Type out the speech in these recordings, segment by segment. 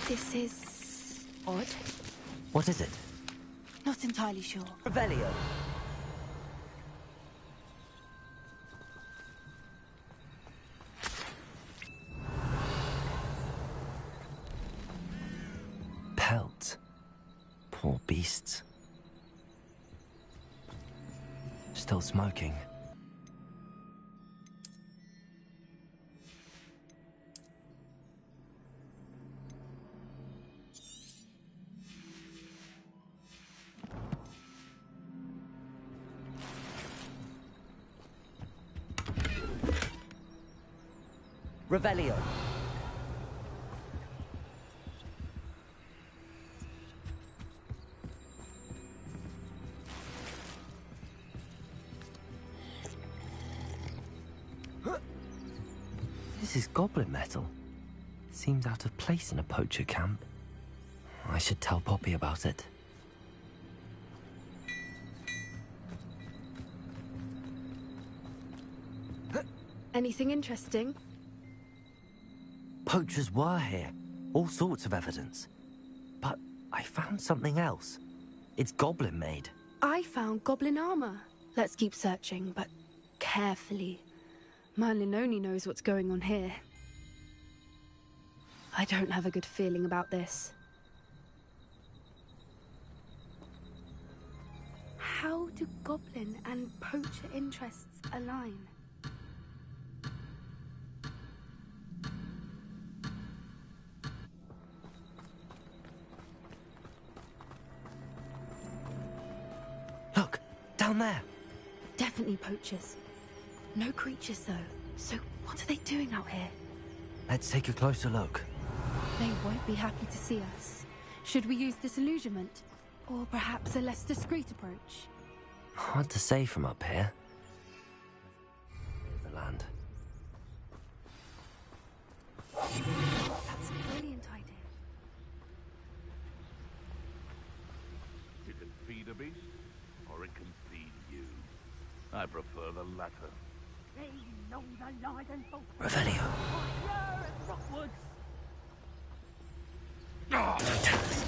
This is odd. What is it? Not entirely sure. Revelio. Pelt. Poor beasts. Still smoking. Revelio. This is goblin metal. Seems out of place in a poacher camp. I should tell Poppy about it. Anything interesting? Poachers were here. All sorts of evidence. But I found something else. It's goblin-made. I found goblin armor. Let's keep searching, but carefully. Merlin only knows what's going on here. I don't have a good feeling about this. How do goblin and poacher interests align? Look, down there. Definitely poachers. No creatures, though. So what are they doing out here? Let's take a closer look. They won't be happy to see us. Should we use disillusionment? Or perhaps a less discreet approach? Hard to say from up here. Near the land. That's a brilliant idea. You can feed a beast, or it can feed you. I prefer the latter. Revelio. Rockwoods! Don't tell us.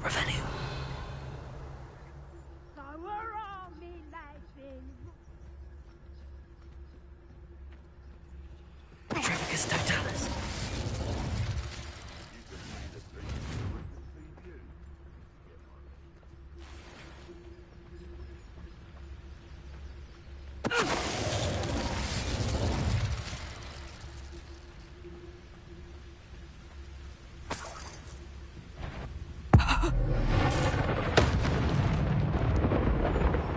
Revelio. Trevicus Totalis.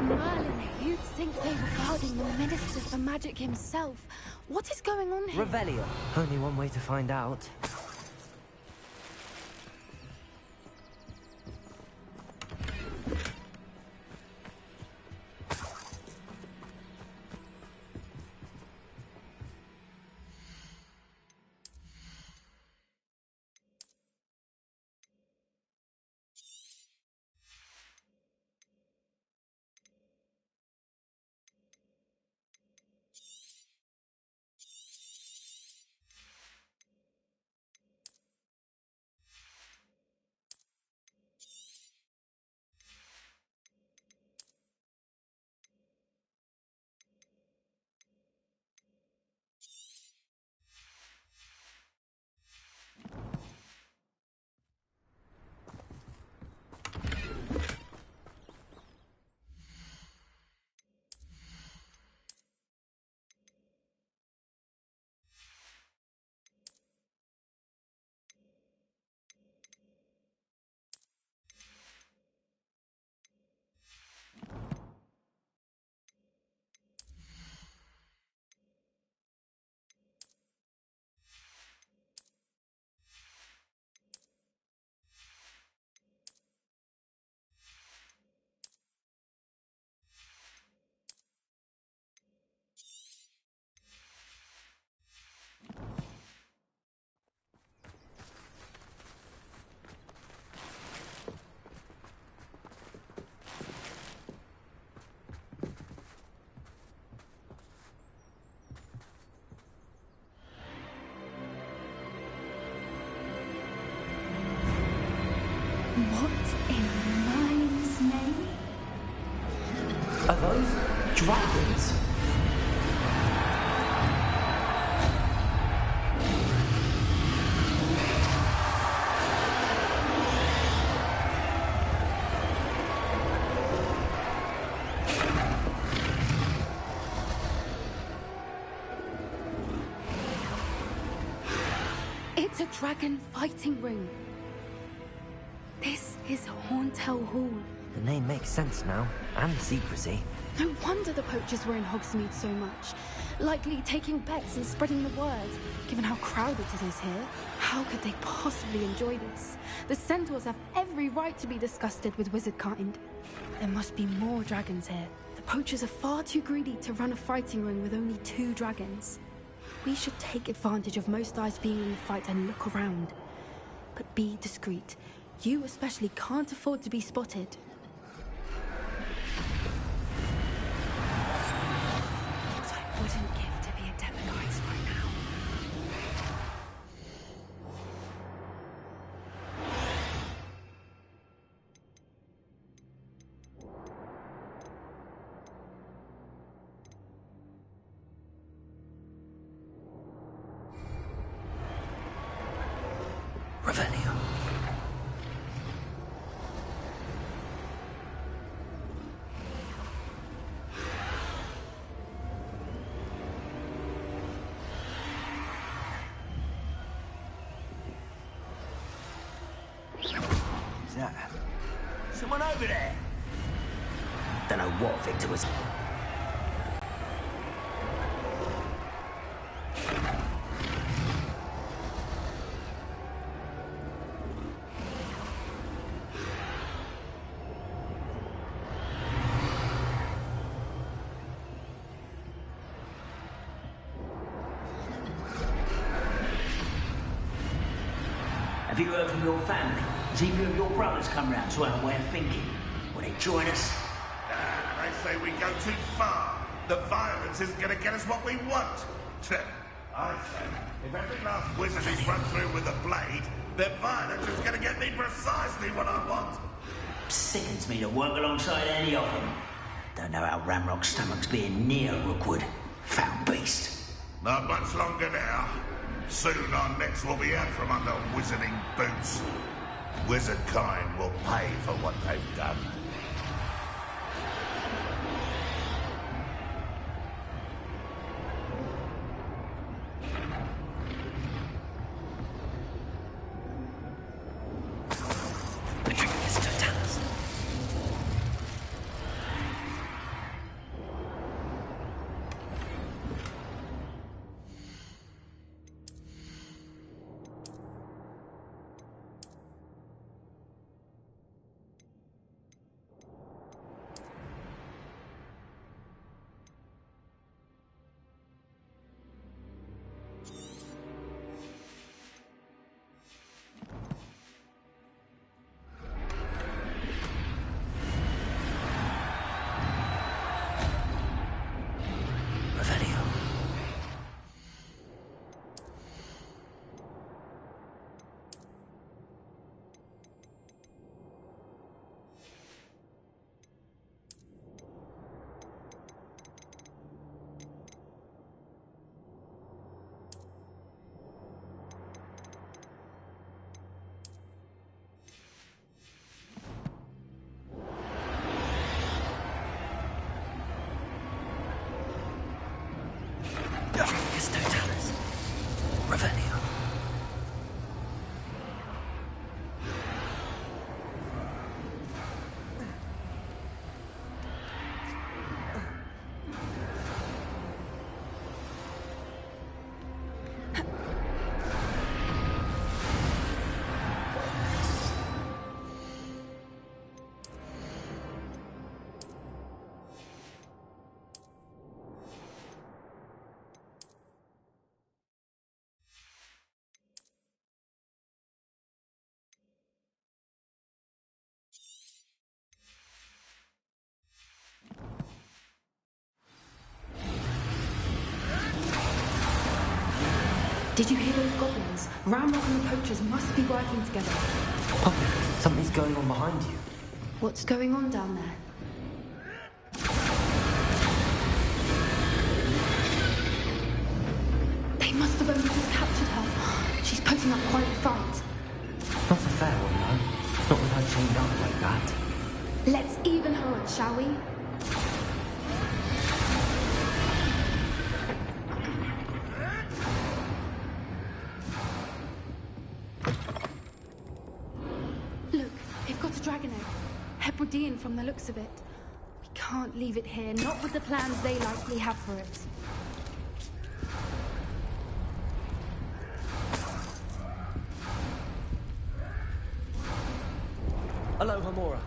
Merlin, you'd think they were guarding the Minister for Magic himself. What is going on here? Revelio. Only one way to find out. What in Merlin's name? Are those dragons? It's a dragon fighting ring. This is Hauntel Hall. The name makes sense now, and the secrecy. No wonder the poachers were in Hogsmeade so much. Likely taking bets and spreading the word. Given how crowded it is here, how could they possibly enjoy this? The centaurs have every right to be disgusted with wizard kind. There must be more dragons here. The poachers are far too greedy to run a fighting ring with only 2 dragons. We should take advantage of most eyes being in the fight and look around. But be discreet. You especially can't afford to be spotted. What I wouldn't give to be a demiguise right now. Revelio. Is that someone over there? Don't know what Victor was. Have you heard from your family? Has either of your brothers come round to our way of thinking? Will they join us? They say we go too far. The violence isn't going to get us what we want. I say, if every last wizard is run through with a blade, then violence is going to get me precisely what I want. Sickens me to work alongside any of them. Don't know how Ramrock's stomach's being near Rookwood. Foul beast. Not much longer now. Soon our necks will be out from under wizarding boots. Wizard kind will pay for what they've done. Did you hear those goblins? Ramrock and the poachers must be working together. Poppy, something's going on behind you. What's going on down there? They must have only just captured her. She's putting up quite a fight. Not a fair one, no. Not with her chained up like that. Let's even her on, shall we? Look, they've got a dragon egg. Hebridean from the looks of it. We can't leave it here, not with the plans they likely have for it. Hello, Hamora.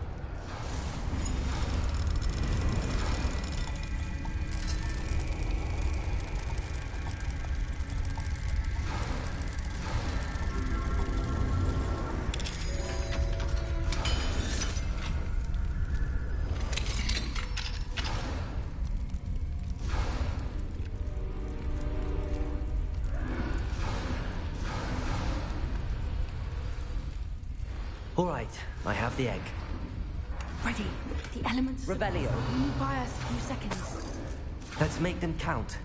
All right, I have the egg. Ready. The elements... Revelio. Only buy us a few seconds. Let's make them count.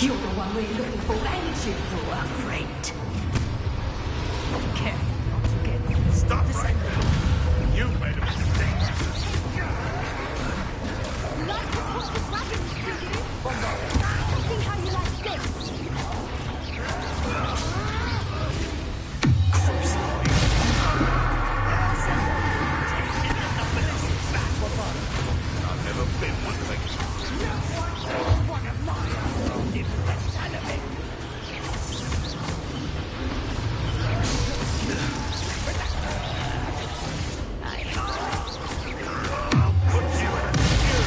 You're the one we're looking for, ain't you, poor friend? Careful not to get... Stop right there! You made a mistake! Like to swap the dragons, do you? See how you like this? I've never been one thing. One of mine. Defense element. I'll put you in a queue!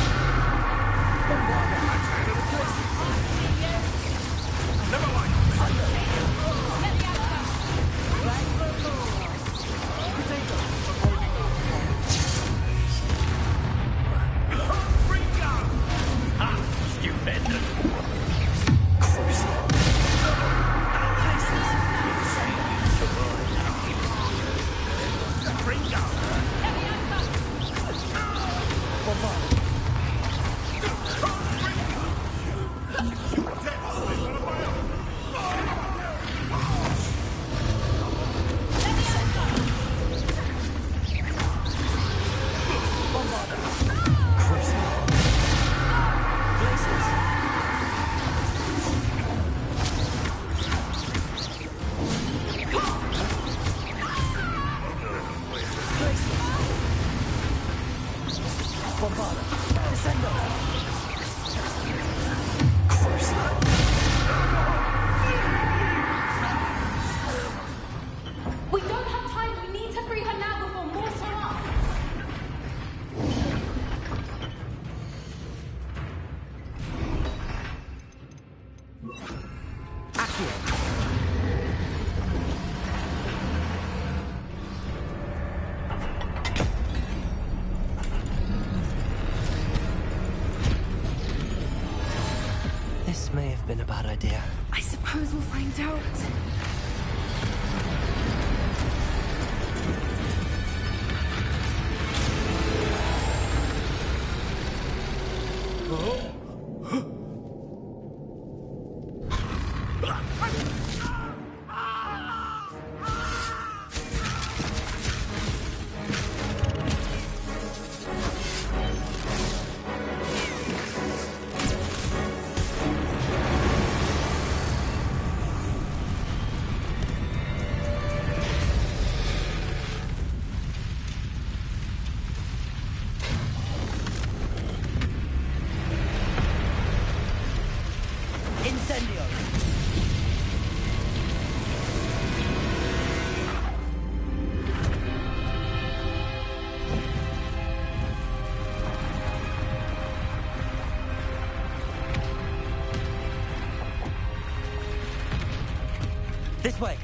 We don't have time. We need to free her now before more show up. This may have been a bad idea. I suppose we'll find out. This way!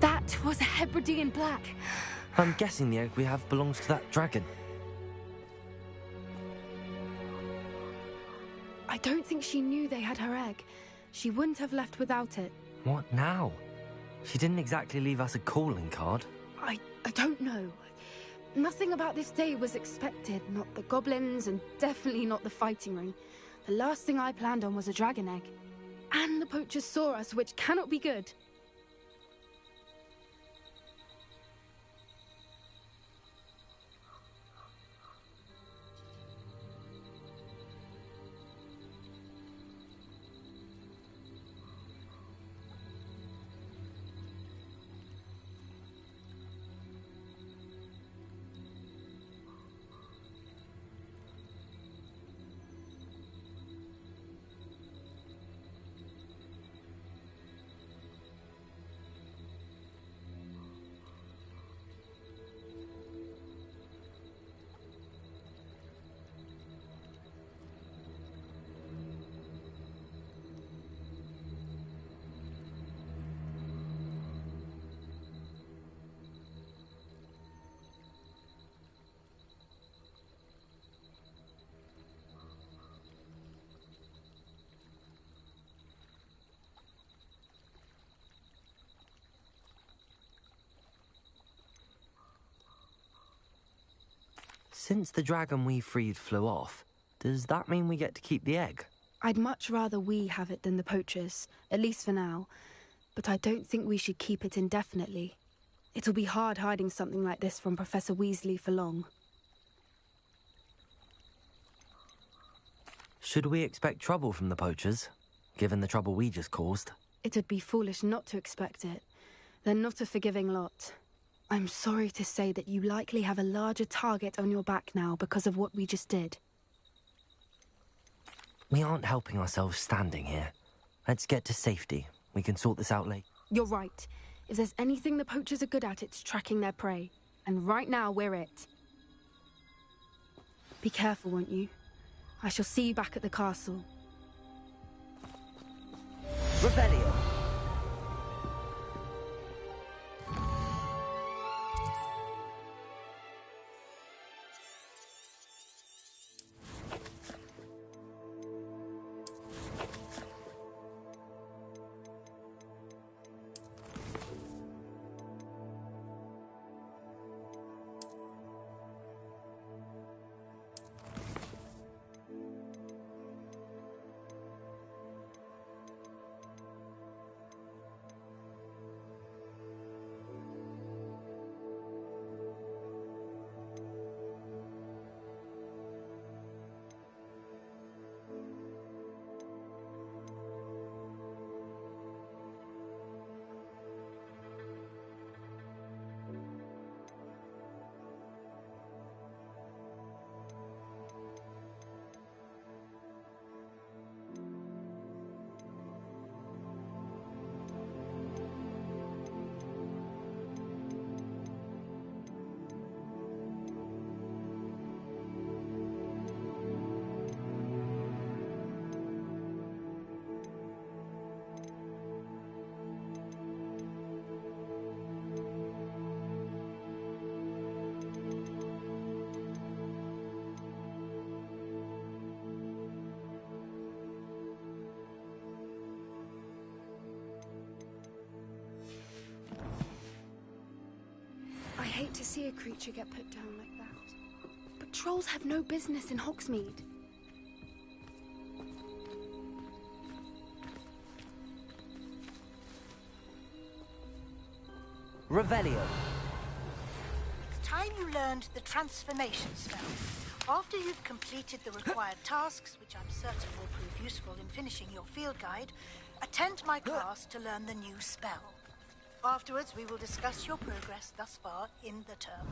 That was a Hebridean black. I'm guessing the egg we have belongs to that dragon. I don't think she knew they had her egg. She wouldn't have left without it. What now? She didn't exactly leave us a calling card. I don't know. Nothing about this day was expected. Not the goblins, and definitely not the fighting ring. The last thing I planned on was a dragon egg. And the poachers saw us, which cannot be good. Since the dragon we freed flew off, does that mean we get to keep the egg? I'd much rather we have it than the poachers, at least for now. But I don't think we should keep it indefinitely. It'll be hard hiding something like this from Professor Weasley for long. Should we expect trouble from the poachers, given the trouble we just caused? It'd be foolish not to expect it. They're not a forgiving lot. I'm sorry to say that you likely have a larger target on your back now because of what we just did. We aren't helping ourselves standing here. Let's get to safety. We can sort this out later. You're right. If there's anything the poachers are good at, it's tracking their prey. And right now, we're it. Be careful, won't you? I shall see you back at the castle. Revelio! hate to see a creature get put down like that. But trolls have no business in Hogsmeade. Revelio. It's time you learned the transformation spell. After you've completed the required tasks, which I'm certain will prove useful in finishing your field guide, attend my class to learn the new spell. Afterwards, we will discuss your progress thus far in the term.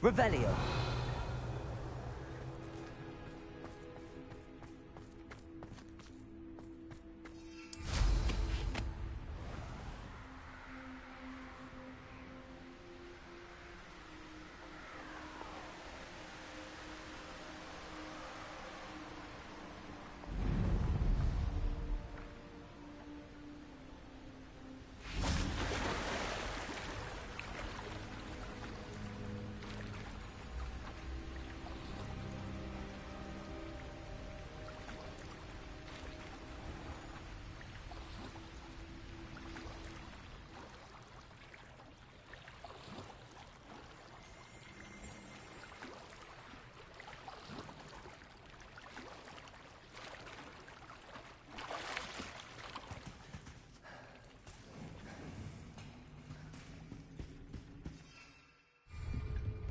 Revelio.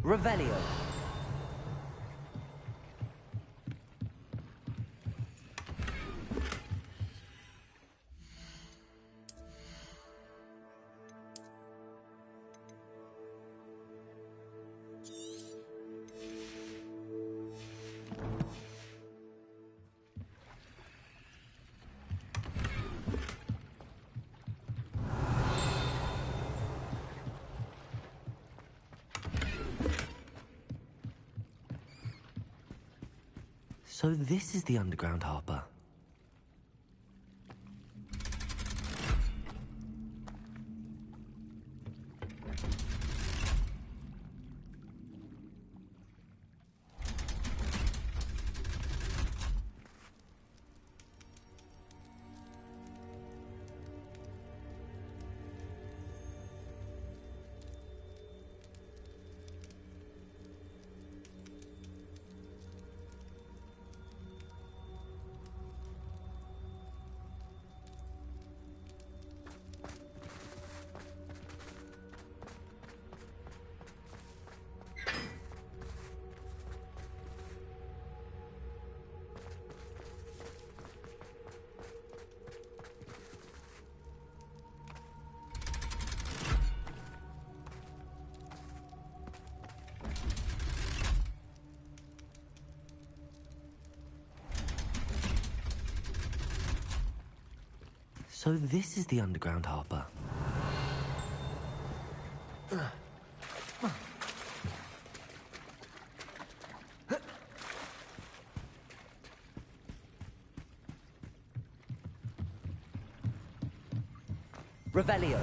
Revelio. So this is the underground harbor. So this is the underground harbor. Revelio.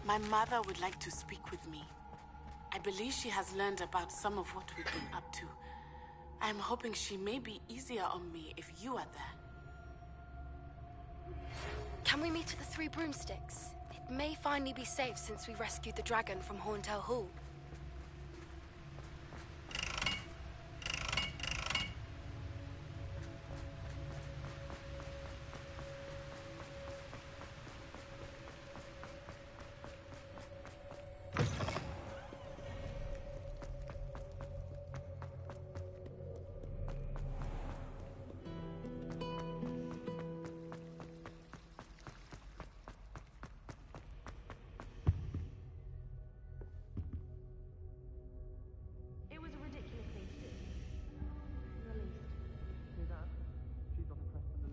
My mother would like to speak with me. I believe she has learned about some of what we've been up to. I am hoping she may be easier on me if you are there. Can we meet at the Three Broomsticks? It may finally be safe since we rescued the dragon from Horntail Hall.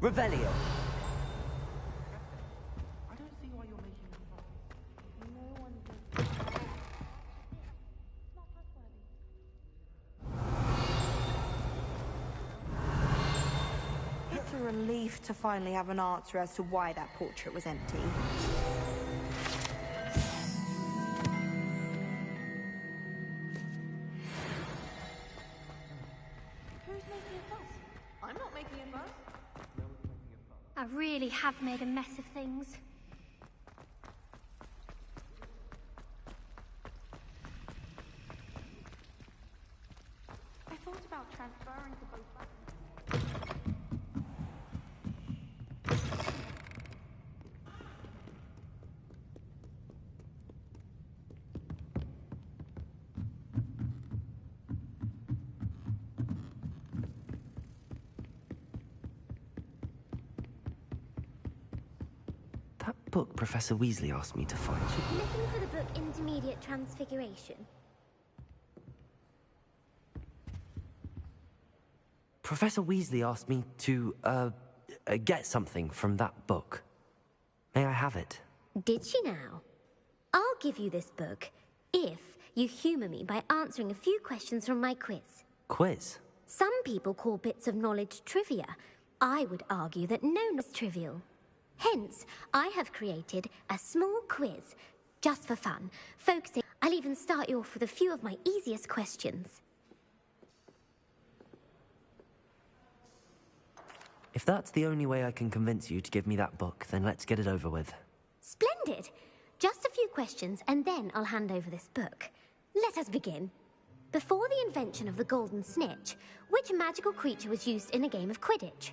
Revelio. I don't see why you're making a fuss. No one does. Not trustworthy. It's a relief to finally have an answer as to why that portrait was empty. Who's making a fuss? I'm not making a fuss. I really have made a mess of things. I thought about transferring to both buttons. That book Professor Weasley asked me to find. Looking for the book Intermediate Transfiguration. Professor Weasley asked me to, get something from that book. May I have it? Did she now? I'll give you this book if you humor me by answering a few questions from my quiz. Quiz? Some people call bits of knowledge trivia. I would argue that no is trivial. Hence, I have created a small quiz, just for fun, focusing. I'll even start you off with a few of my easiest questions. If that's the only way I can convince you to give me that book, then let's get it over with. Splendid! Just a few questions, and then I'll hand over this book. Let us begin. Before the invention of the golden snitch, which magical creature was used in a game of Quidditch?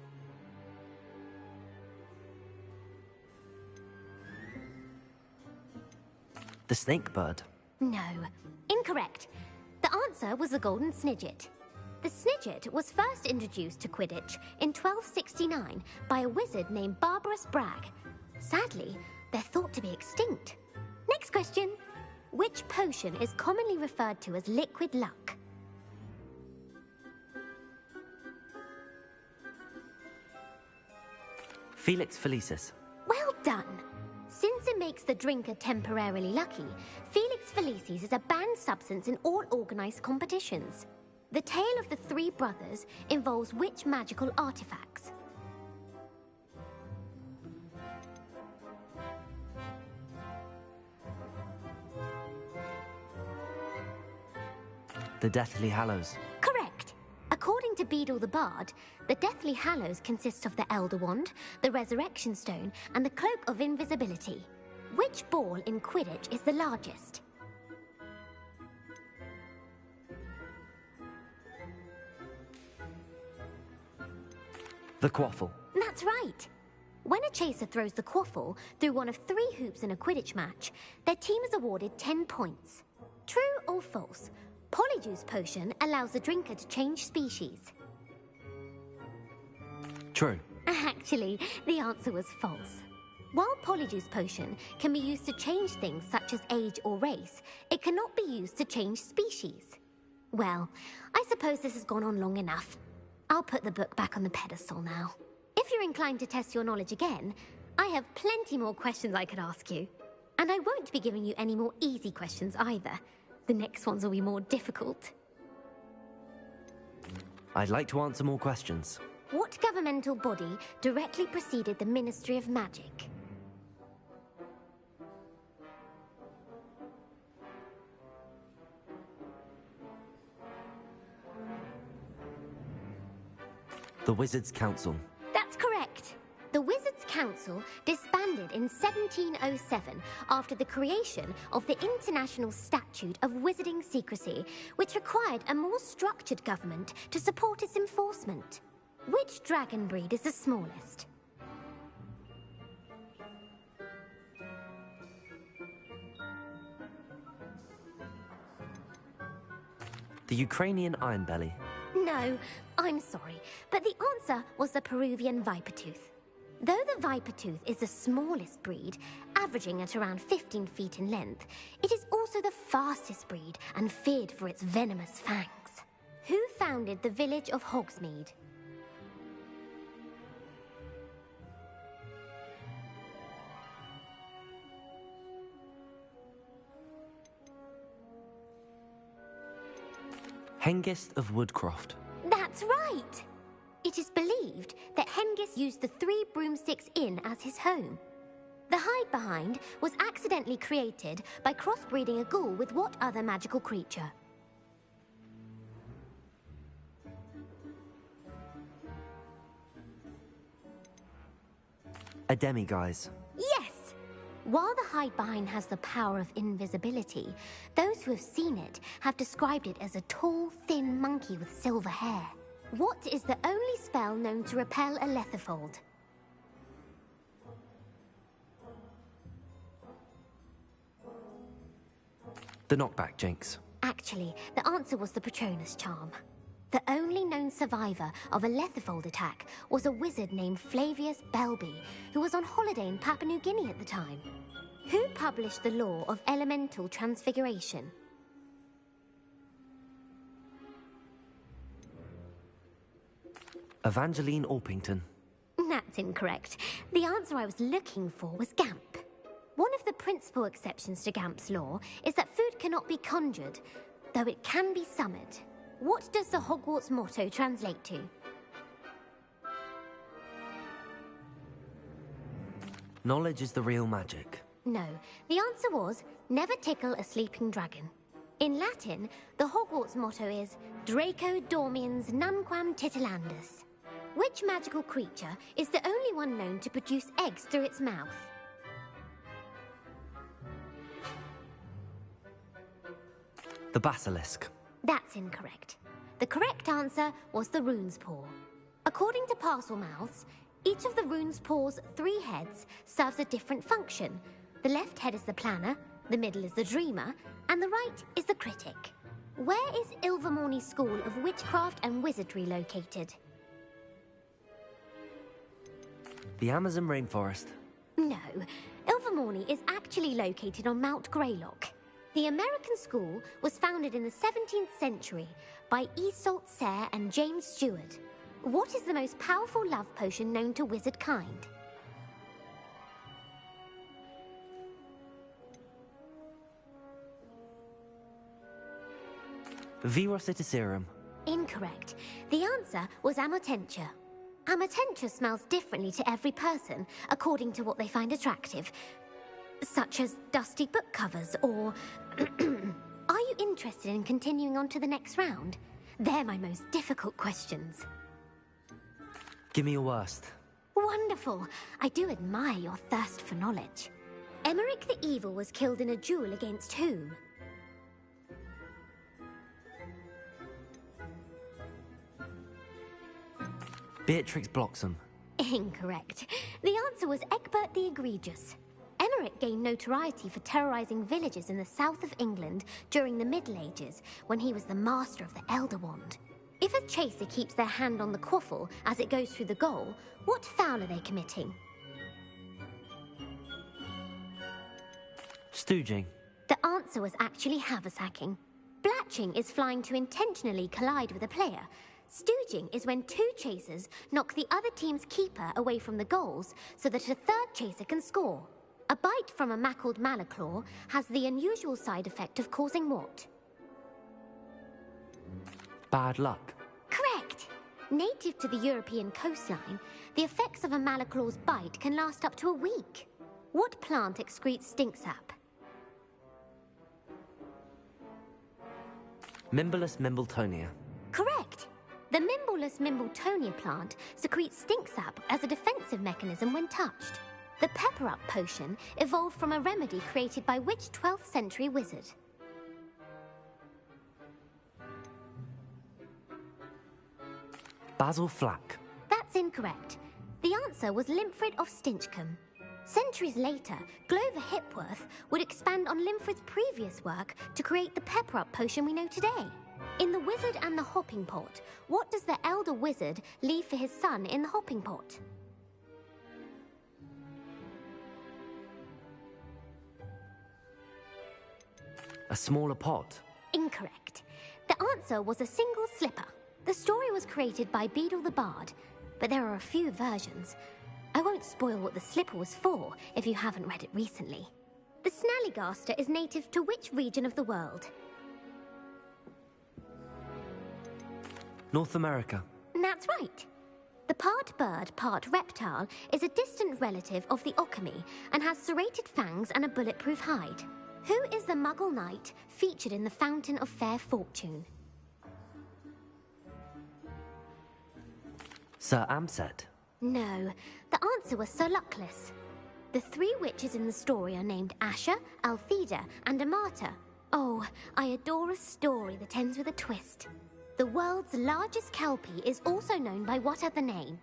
The snake bird. No, incorrect. The answer was the golden snidget. The snidget was first introduced to Quidditch in 1269 by a wizard named Barbarous Bragg. Sadly, they're thought to be extinct. Next question. Which potion is commonly referred to as liquid luck? Felix Felicis. Well done. Since it makes the drinker temporarily lucky, Felix Felicis is a banned substance in all organized competitions. The tale of the three brothers involves which magical artifacts? The Deathly Hallows. Correct. According to Beedle the Bard, the Deathly Hallows consists of the Elder Wand, the Resurrection Stone, and the Cloak of Invisibility. Which ball in Quidditch is the largest? The Quaffle. That's right. When a chaser throws the quaffle through one of 3 hoops in a Quidditch match, their team is awarded 10 points. True or false? Polyjuice Potion allows the drinker to change species. True. Actually, the answer was false. While Polyjuice Potion can be used to change things such as age or race, it cannot be used to change species. Well, I suppose this has gone on long enough. I'll put the book back on the pedestal now. If you're inclined to test your knowledge again, I have plenty more questions I could ask you. And I won't be giving you any more easy questions either. The next ones will be more difficult. I'd like to answer more questions. What governmental body directly preceded the Ministry of Magic? The Wizards' Council. That's correct. The Wizards' Council disbanded in 1707 after the creation of the International Statute of Wizarding Secrecy, which required a more structured government to support its enforcement. Which dragon breed is the smallest? The Ukrainian Ironbelly. No, I'm sorry, but the answer was the Peruvian Vipertooth. Though the Vipertooth is the smallest breed, averaging at around 15 feet in length, it is also the fastest breed and feared for its venomous fangs. Who founded the village of Hogsmeade? Hengist of Woodcroft. That's right! It is believed that Hengist used the 3 Broomsticks Inn as his home. The Hide Behind was accidentally created by crossbreeding a ghoul with what other magical creature? A Demiguise. Yes! While the Hide Behind has the power of invisibility, those who have seen it have described it as a tall, thin monkey with silver hair. What is the only spell known to repel a Lethifold? The Knockback Jinx. Actually, the answer was the Patronus Charm. The only known survivor of a Lethifold attack was a wizard named Flavius Belby, who was on holiday in Papua New Guinea at the time. Who published the law of elemental transfiguration? Evangeline Orpington. That's incorrect. The answer I was looking for was Gamp. One of the principal exceptions to Gamp's law is that food cannot be conjured, though it can be summoned. What does the Hogwarts motto translate to? Knowledge is the real magic. No, the answer was, never tickle a sleeping dragon. In Latin, the Hogwarts motto is, Draco dormiens nunquam titilandus. Which magical creature is the only one known to produce eggs through its mouth? The Basilisk. That's incorrect. The correct answer was the rune's paw. According to Parselmouths, each of the rune's paw's 3 heads serves a different function. The left head is the planner, the middle is the dreamer, and the right is the critic. Where is Ilvermorny School of Witchcraft and Wizardry located? The Amazon rainforest. No, Ilvermorny is actually located on Mount Greylock. The American school was founded in the 17th century by Iseult Sayre and James Stewart. What is the most powerful love potion known to wizard kind? Virocitiserum. Incorrect. The answer was Amotentia. Amotentia smells differently to every person, according to what they find attractive, such as dusty book covers or... Are you interested in continuing on to the next round? They're my most difficult questions. Give me your worst. Wonderful. I do admire your thirst for knowledge. Emmerich the Evil was killed in a duel against whom? Beatrix Bloxham. Incorrect. The answer was Egbert the Egregious. Emmerich gained notoriety for terrorizing villages in the south of England during the Middle Ages, when he was the master of the Elder Wand. If a chaser keeps their hand on the quaffle as it goes through the goal, what foul are they committing? Stooging. The answer was actually haversacking. Blatching is flying to intentionally collide with a player. Stooging is when 2 chasers knock the other team's keeper away from the goals so that a 3rd chaser can score. A bite from a mackled malaclaw has the unusual side effect of causing what? Bad luck. Correct! Native to the European coastline, the effects of a malaclaw's bite can last up to a week. What plant excretes stink sap? Mimbolus mimbletonia. Correct! The Mimbolus mimbletonia plant secretes stink sap as a defensive mechanism when touched. The pepper-up potion evolved from a remedy created by which 12th century wizard? Basil Flack. That's incorrect. The answer was Limfrid of Stinchcombe. Centuries later, Glover Hipworth would expand on Limfrid's previous work to create the pepper-up potion we know today. In The Wizard and the Hopping Pot, what does the elder wizard leave for his son in the hopping pot? A smaller pot. Incorrect. The answer was a single slipper. The story was created by Beadle the Bard, but there are a few versions. I won't spoil what the slipper was for if you haven't read it recently. The Snallygaster is native to which region of the world? North America. That's right. The part bird, part reptile is a distant relative of the Occamy and has serrated fangs and a bulletproof hide. Who is the Muggle knight featured in the Fountain of Fair Fortune? Sir Amset. No, the answer was Sir Luckless. The 3 witches in the story are named Asher, Altheda, and Amata. Oh, I adore a story that ends with a twist. The world's largest kelpie is also known by what other name?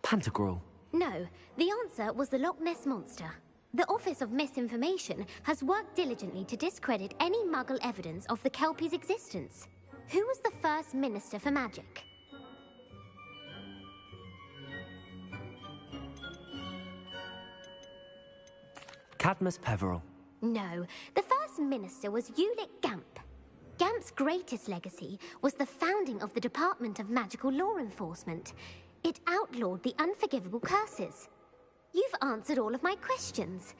Pantagruel. No, the answer was the Loch Ness Monster. The Office of Misinformation has worked diligently to discredit any Muggle evidence of the kelpie's existence. Who was the first Minister for Magic? Cadmus Peveril. No, the first minister was Ulick Gamp. Gamp's greatest legacy was the founding of the Department of Magical Law Enforcement. It outlawed the unforgivable curses. You've answered all of my questions.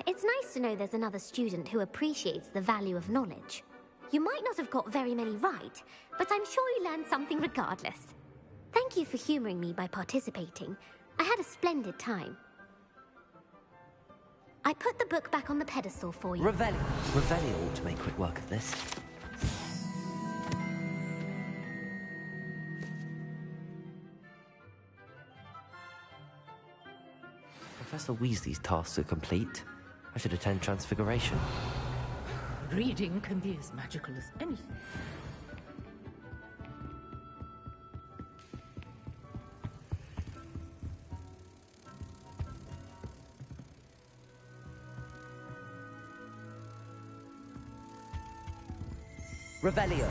It's nice to know there's another student who appreciates the value of knowledge. You might not have got very many right, but I'm sure you learned something regardless. Thank you for humoring me by participating. I had a splendid time. I put the book back on the pedestal for you. Revelio. Revelio ought to make quick work of this. Professor Weasley's tasks are complete. I should attend Transfiguration. Reading can be as magical as anything. Revelio.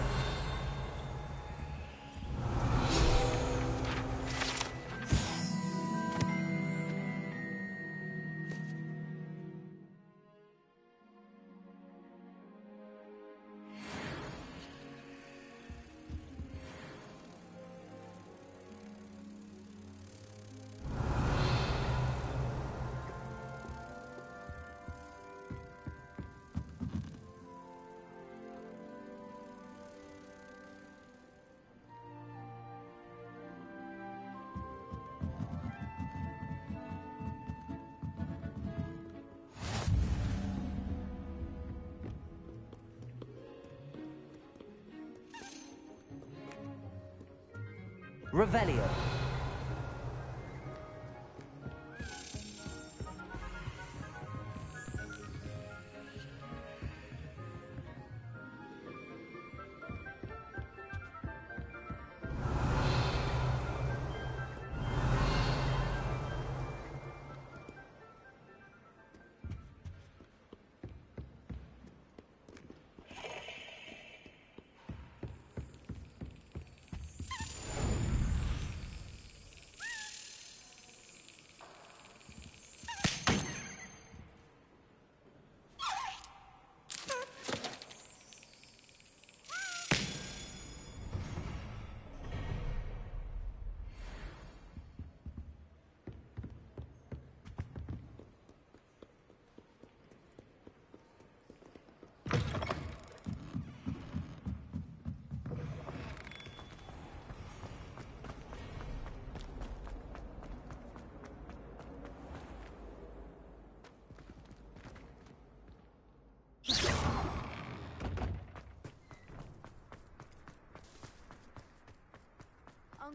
Revelio.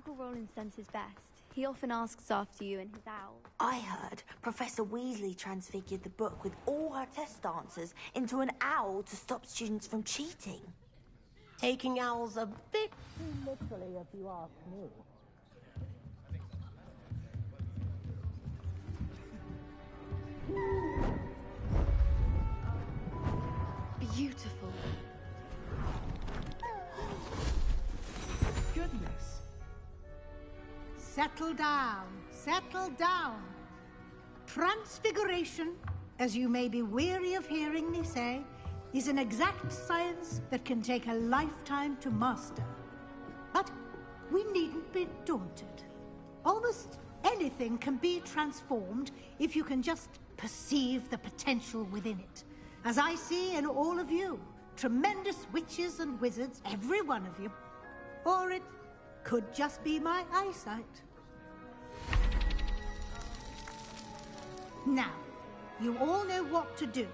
Uncle Roland sends his best. He often asks after you and his owl. I heard Professor Weasley transfigured the book with all her test answers into an owl to stop students from cheating. Taking owls a bit too literally, if you ask me. Beautiful. Goodness. Settle down. Settle down. Transfiguration, as you may be weary of hearing me say, is an exact science that can take a lifetime to master. But we needn't be daunted. Almost anything can be transformed if you can just perceive the potential within it. As I see in all of you, tremendous witches and wizards, every one of you. Or it could just be my eyesight. Now, you all know what to do.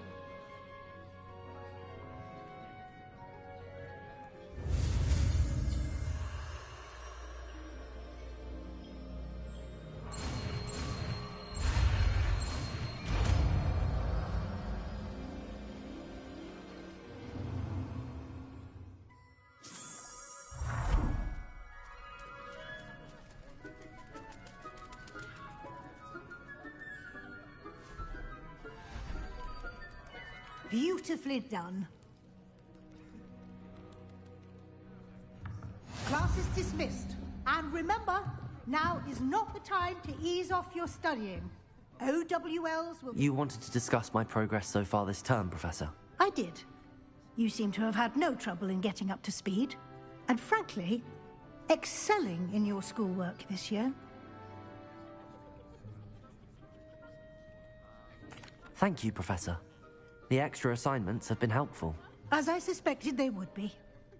Beautifully done. Class is dismissed. And remember, now is not the time to ease off your studying. OWLs will... You wanted to discuss my progress so far this term, Professor? I did. You seem to have had no trouble in getting up to speed. And frankly, excelling in your schoolwork this year. Thank you, Professor. The extra assignments have been helpful. As I suspected they would be.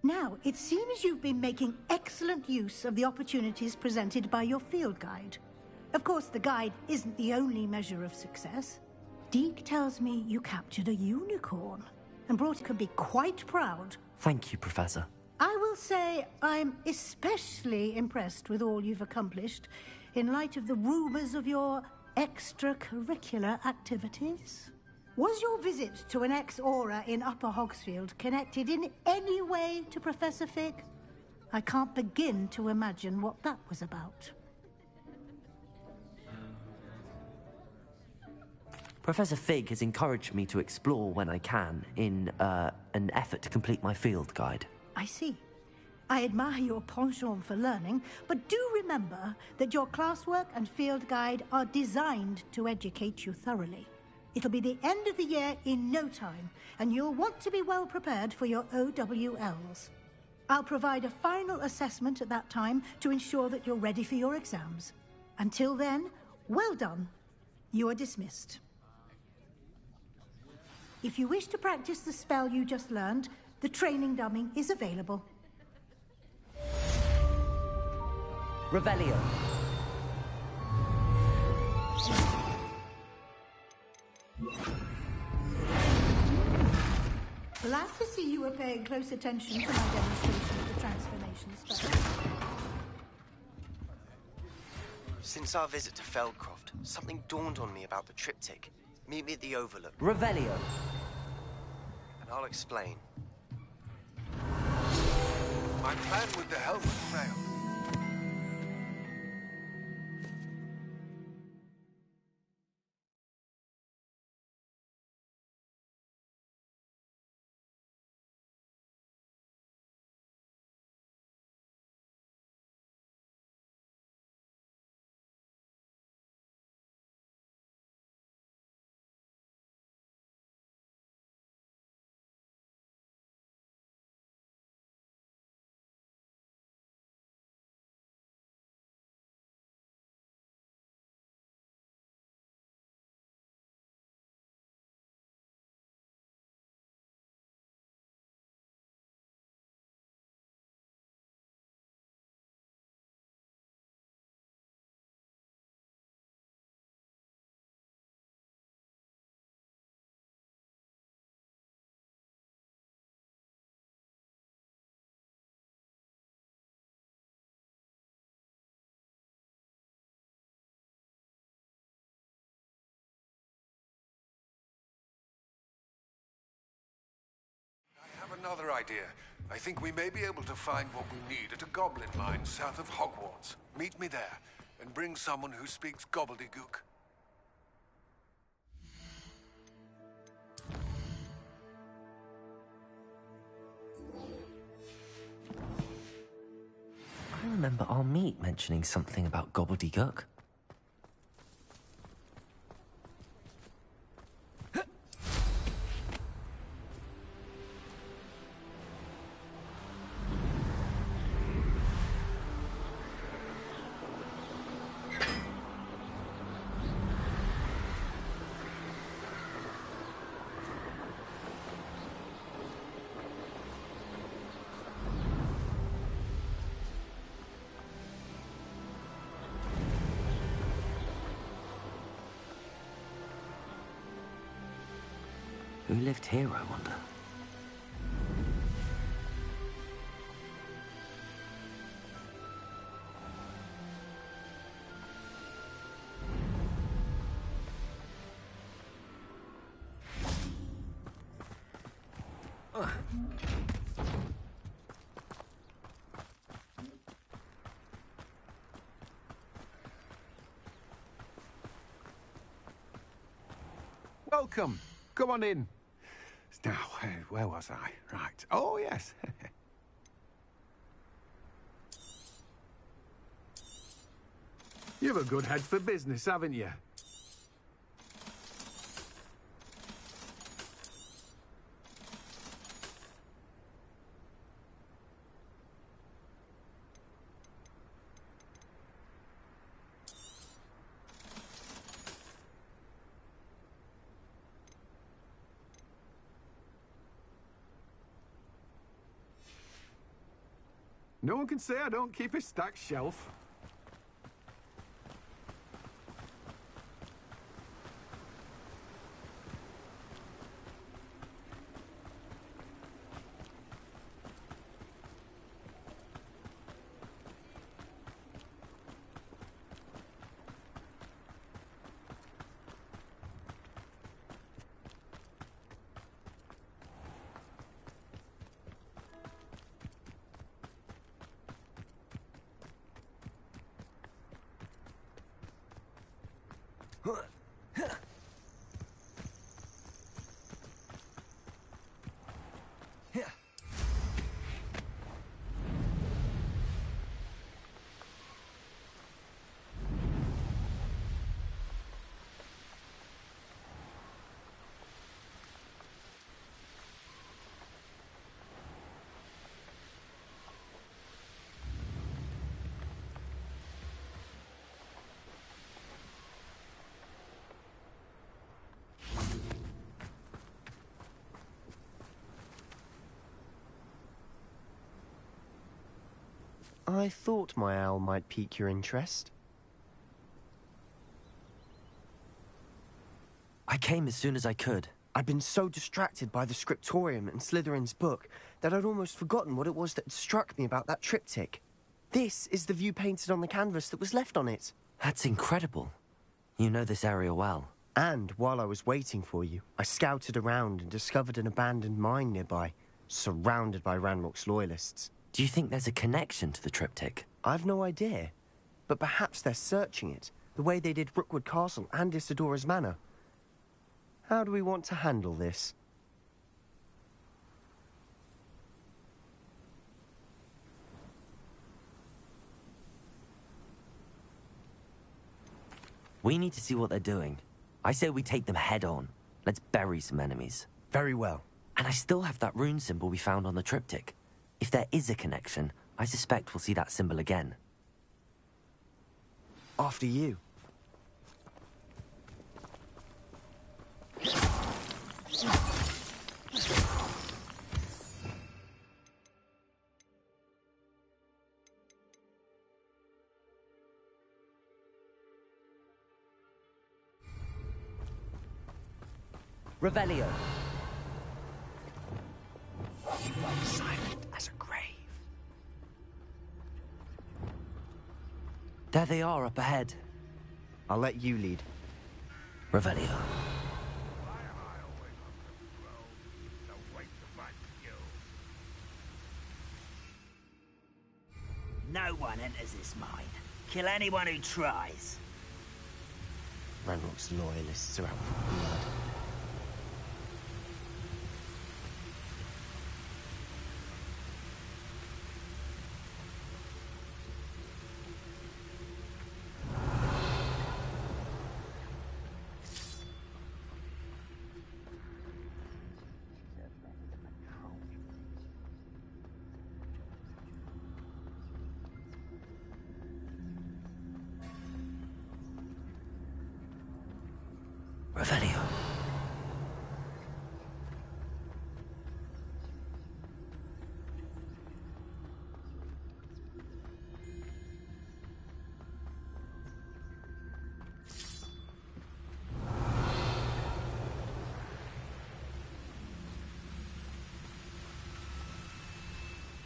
Now, it seems you've been making excellent use of the opportunities presented by your field guide. Of course, the guide isn't the only measure of success. Deke tells me you captured a unicorn and brought can be quite proud. Thank you, Professor. I will say I'm especially impressed with all you've accomplished in light of the rumors of your extracurricular activities. Was your visit to an ex-aura in Upper Hogsfield connected in any way to Professor Fig? I can't begin to imagine what that was about. Professor Fig has encouraged me to explore when I can in an effort to complete my field guide. I see. I admire your penchant for learning, but do remember that your classwork and field guide are designed to educate you thoroughly. It'll be the end of the year in no time, and you'll want to be well prepared for your OWLs. I'll provide a final assessment at that time to ensure that you're ready for your exams. Until then, well done. You are dismissed. If you wish to practice the spell you just learned, the training dummy is available. Revelio. Glad to see you were paying close attention to my demonstration of the transformation spell. Since our visit to Feldcroft, something dawned on me about the triptych. Meet me at the Overlook. Revelio. And I'll explain. My plan with the helmet failed. Another idea. I think we may be able to find what we need at a goblin mine south of Hogwarts. Meet me there, and bring someone who speaks gobbledygook. I remember our meet mentioning something about gobbledygook. Who lived here, I wonder? Welcome. Come on in. Now, where was I? Right. Oh, yes. You've a good head for business, haven't you? No one can say I don't keep a stacked shelf. I thought my owl might pique your interest. I came as soon as I could. I'd been so distracted by the scriptorium and Slytherin's book that I'd almost forgotten what it was that had struck me about that triptych. This is the view painted on the canvas that was left on it. That's incredible. You know this area well. And while I was waiting for you, I scouted around and discovered an abandoned mine nearby, surrounded by Ranrock's loyalists. Do you think there's a connection to the triptych? I've no idea, but perhaps they're searching it, the way they did Rookwood Castle and Isidora's Manor. How do we want to handle this? We need to see what they're doing. I say we take them head on. Let's bury some enemies. Very well. And I still have that rune symbol we found on the triptych. If there is a connection, I suspect we'll see that symbol again. After you. Revelio. Silent as a grave. There they are up ahead. I'll let you lead. Revelio. No one enters this mine. Kill anyone who tries. Ranrock's loyalists are out for blood. Revelio.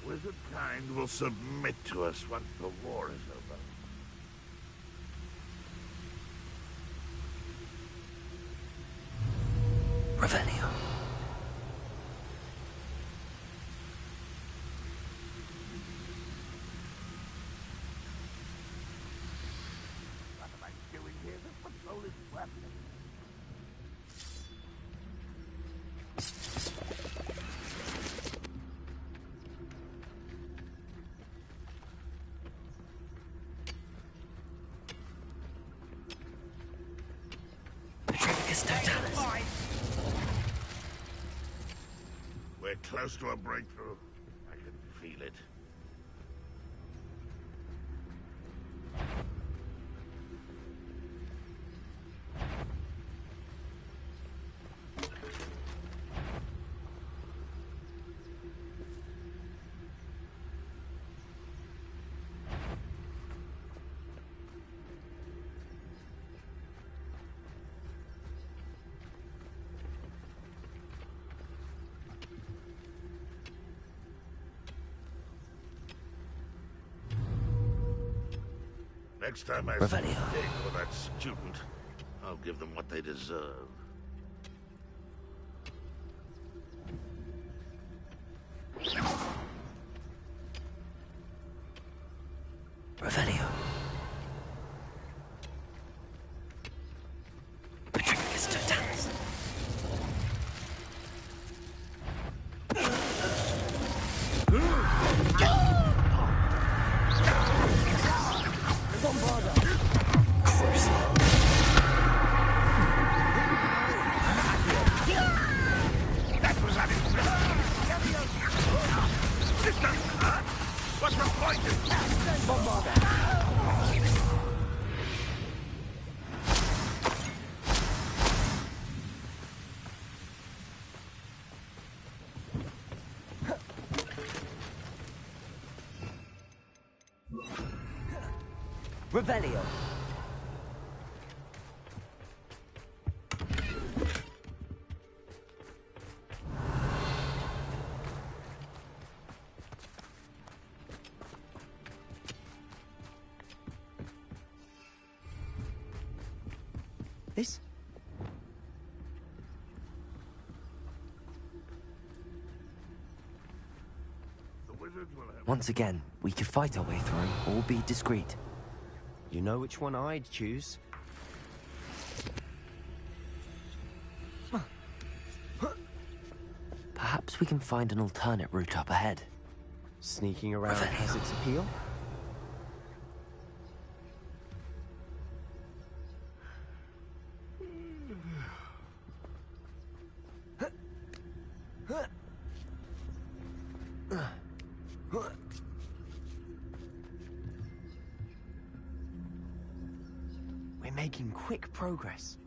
Wizard kind will submit to us once the war is over. Revelio. What am I doing here? This patrol is weapons. We're close to a breakthrough. I can feel it. Next time I see Dick or that student, I'll give them what they deserve. Revelio. Revelio. This? Once again, we could fight our way through or be discreet. You know which one I'd choose. Perhaps we can find an alternate route up ahead. Sneaking around has its appeal. We're making quick progress.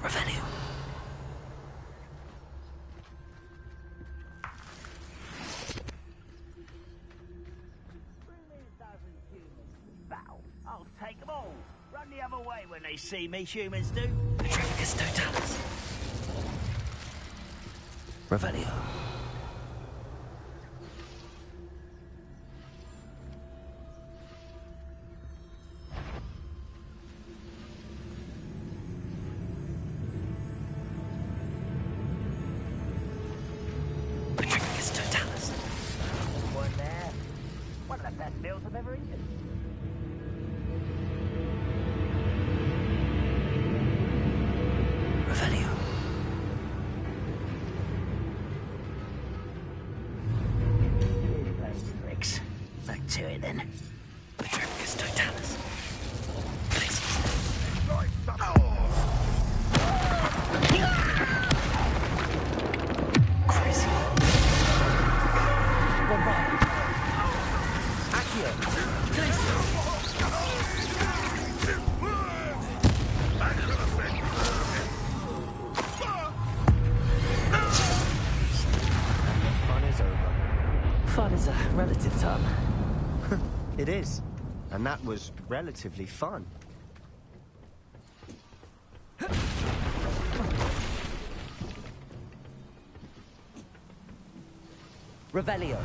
Revelio. I'll take them all. Run the other way when they see me, humans do. Petrificus totalis. Revelio. Petrificus totalis. One there. One of the best meals I've ever eaten. Revelio. Tricks. Back to it then. Petrificus totalis. Crazy. Fun is over. Fun is a relative term. It is. And that was relatively fun. Revelio.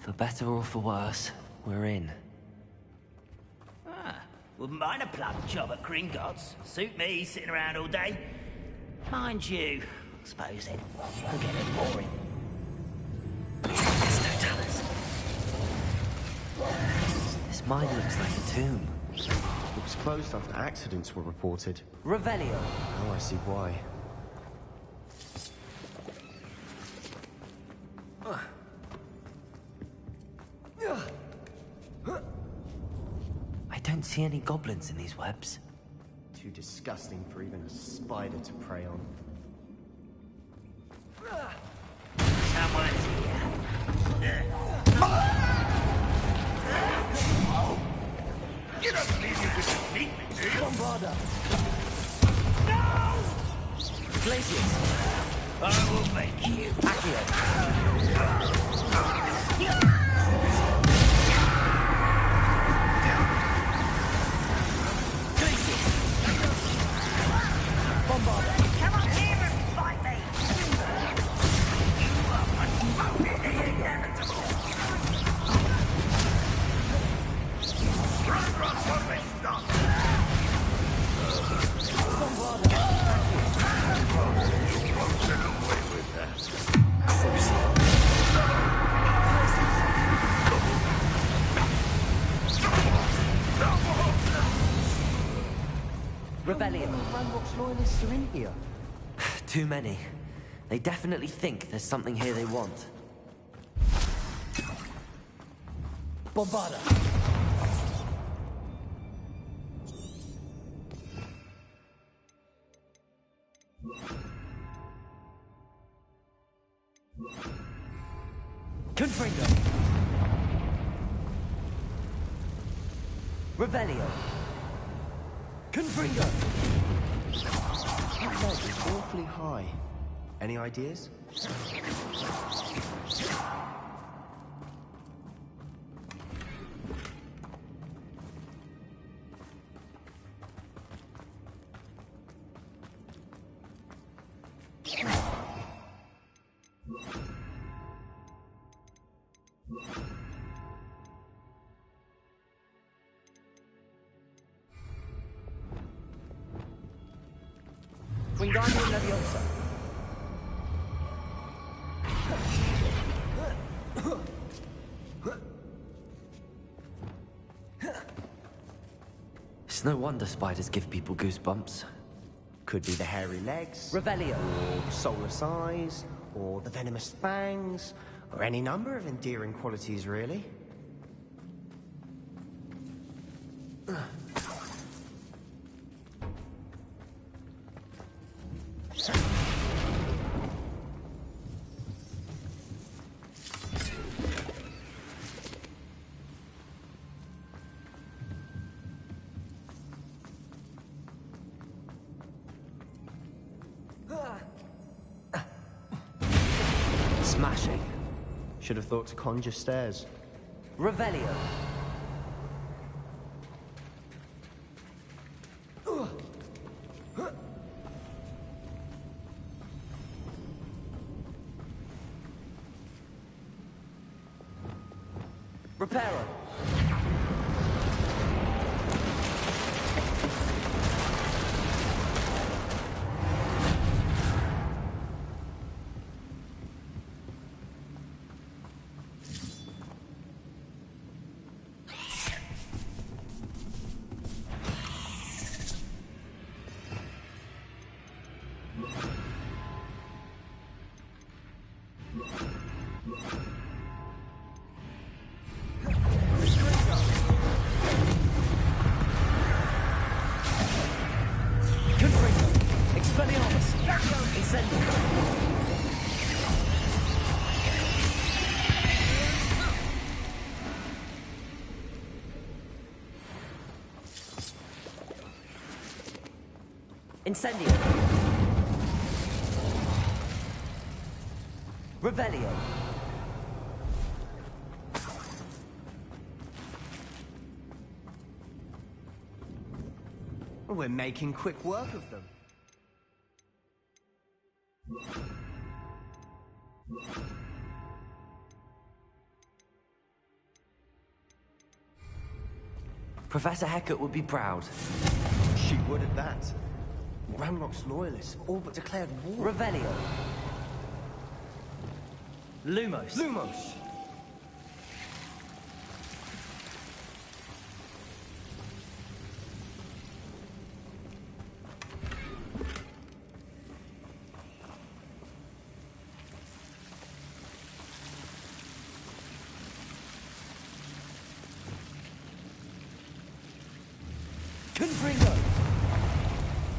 For better or for worse, we're in. Wouldn't mind a plump job at Gringotts. Suit me, sitting around all day. Mind you, I suppose it will get a bit boring. There's no tellers. This mine looks like a tomb. It was closed after accidents were reported. Revelio. Now I see why. I don't see any goblins in these webs. Too disgusting for even a spider to prey on. Someone's here. You don't believe you can defeat me, do you? Bombarda. No! Glacius. I will make you. Accio. Come on here and fight me! You are unfounded inevitable! Run, what they stop! You won't get away with that. Revelio. Ranrock's loyalists are in here. Too many. They definitely think there's something here they want. Bombarda! Confringo. Revelio. Confringo. That ledge is awfully high. Any ideas? Wingardium Leviosa. It's no wonder spiders give people goosebumps. Could be the hairy legs, Revelio. or the soulless eyes, or the venomous fangs, or any number of endearing qualities, really. Smashing. Should have thought to conjure stairs. Revelio. Reparo. Expelliarmus! Incendio! Incendio! Revelio! We're making quick work of them. Professor Hecat would be proud. She would at that. Ramrock's loyalists all but declared war. Revelio. Lumos. Lumos! Confringo.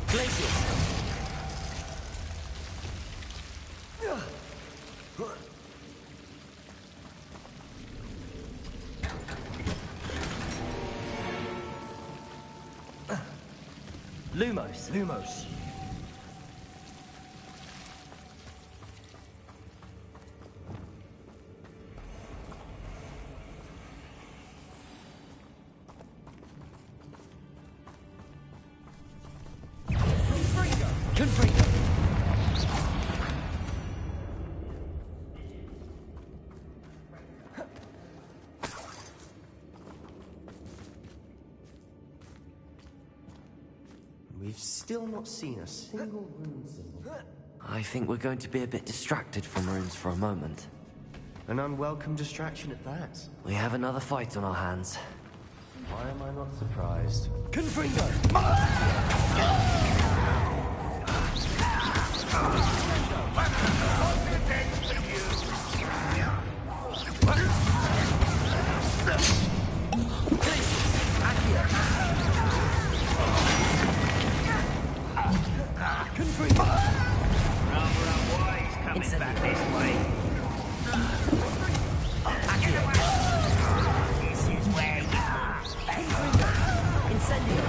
Glacius. Lumos. Lumos. Confringo. We've still not seen a single rune symbol. I think we're going to be a bit distracted from runes for a moment. An unwelcome distraction at that. We have another fight on our hands. Why am I not surprised? Confringo! Coming back this way. This is where you Incendio.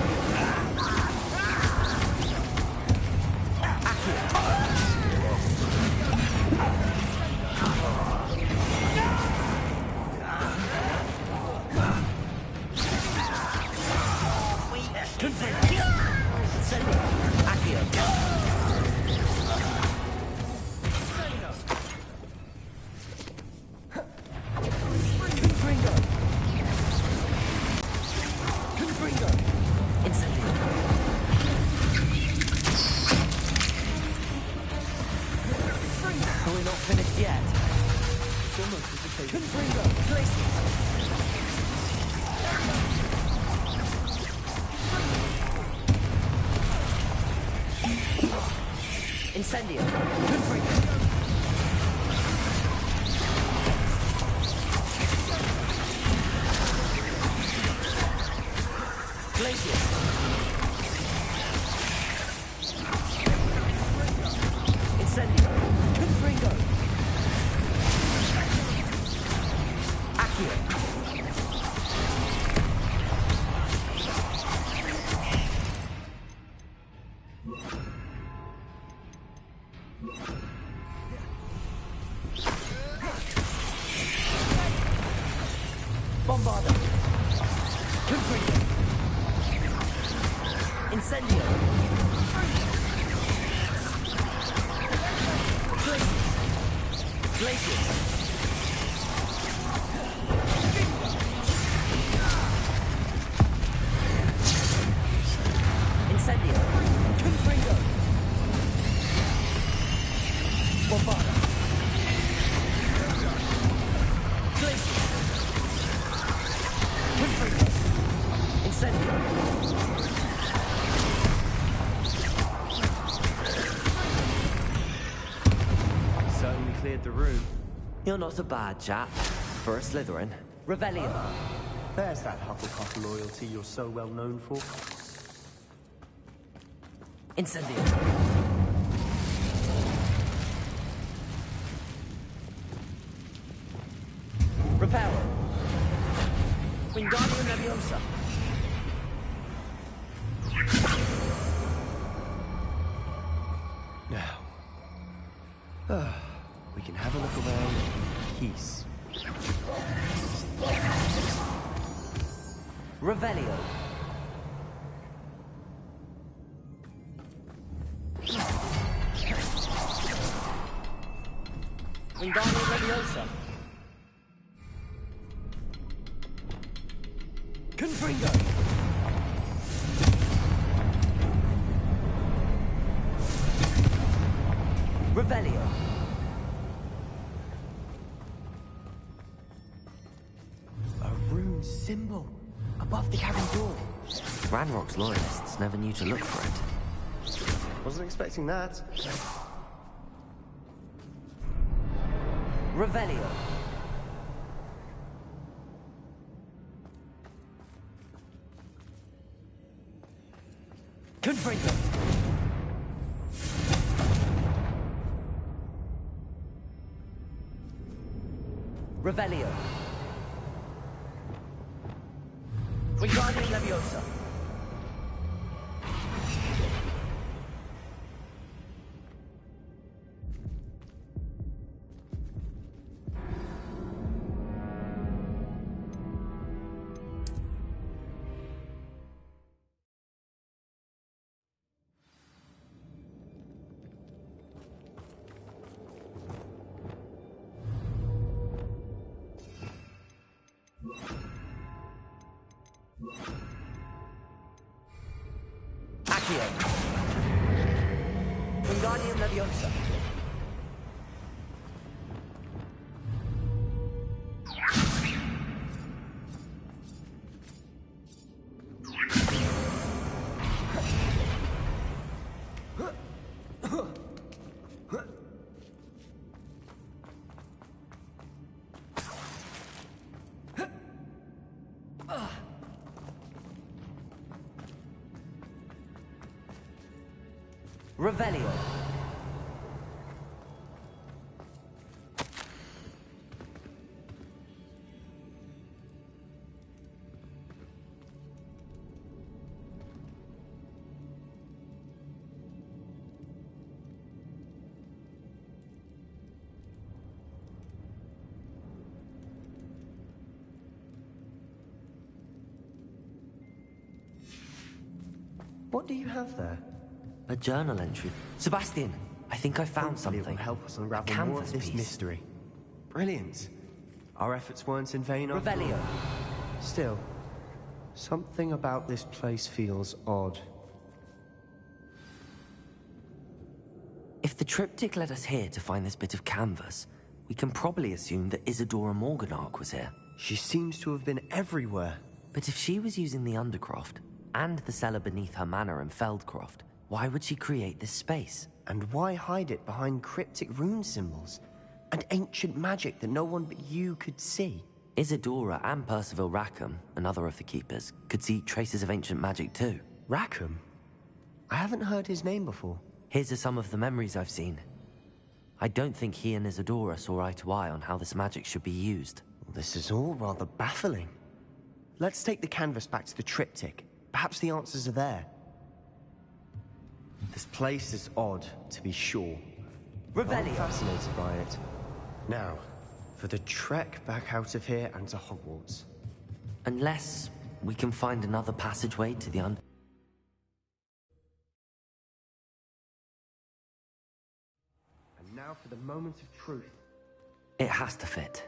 We're not finished yet. Confringo, Glacius. Incendio. Confringo. Glacius. Incendio. Confringo. Accio. Bombarda. Confringo. Incendio. Glacius. Incendio. Confringo. Bombarda. Glacius. Confringo. Incendio. Certainly cleared the room. You're not a bad chap for a Slytherin. Revelio. There's that Hufflepuff loyalty you're so well known for. Incendio. Reparo. Wingardium Leviosa. Now, we can have a look around in peace. Revelio. Wingardium Leviosa. Confringo. Revelio. A rune symbol above the cabin door. Ranrock's loyalists never knew to look for it. Wasn't expecting that. Revelio. Confringo. Revelio. Wingardium Leviosa. Accio. Wingardium Leviosa. Revelio. What do you have there? A journal entry. Sebastian, I think I found Hopefully something. It will help us unravel A more of canvas this piece. mystery. Brilliant. Our efforts weren't in vain after Revelio. all. Still, something about this place feels odd. If the triptych led us here to find this bit of canvas, we can probably assume that Isadora Morganark was here. She seems to have been everywhere. But if she was using the Undercroft, and the cellar beneath her manor in Feldcroft, why would she create this space? And why hide it behind cryptic rune symbols? And ancient magic that no one but you could see? Isadora and Percival Rackham, another of the Keepers, could see traces of ancient magic too. Rackham? I haven't heard his name before. Here's some of the memories I've seen. I don't think he and Isadora saw eye to eye on how this magic should be used. This is all rather baffling. Let's take the canvas back to the triptych. Perhaps the answers are there. This place is odd, to be sure. Revelio. I'm fascinated by it. Now, for the trek back out of here and to Hogwarts. Unless we can find another passageway to the And now for the moment of truth. It has to fit.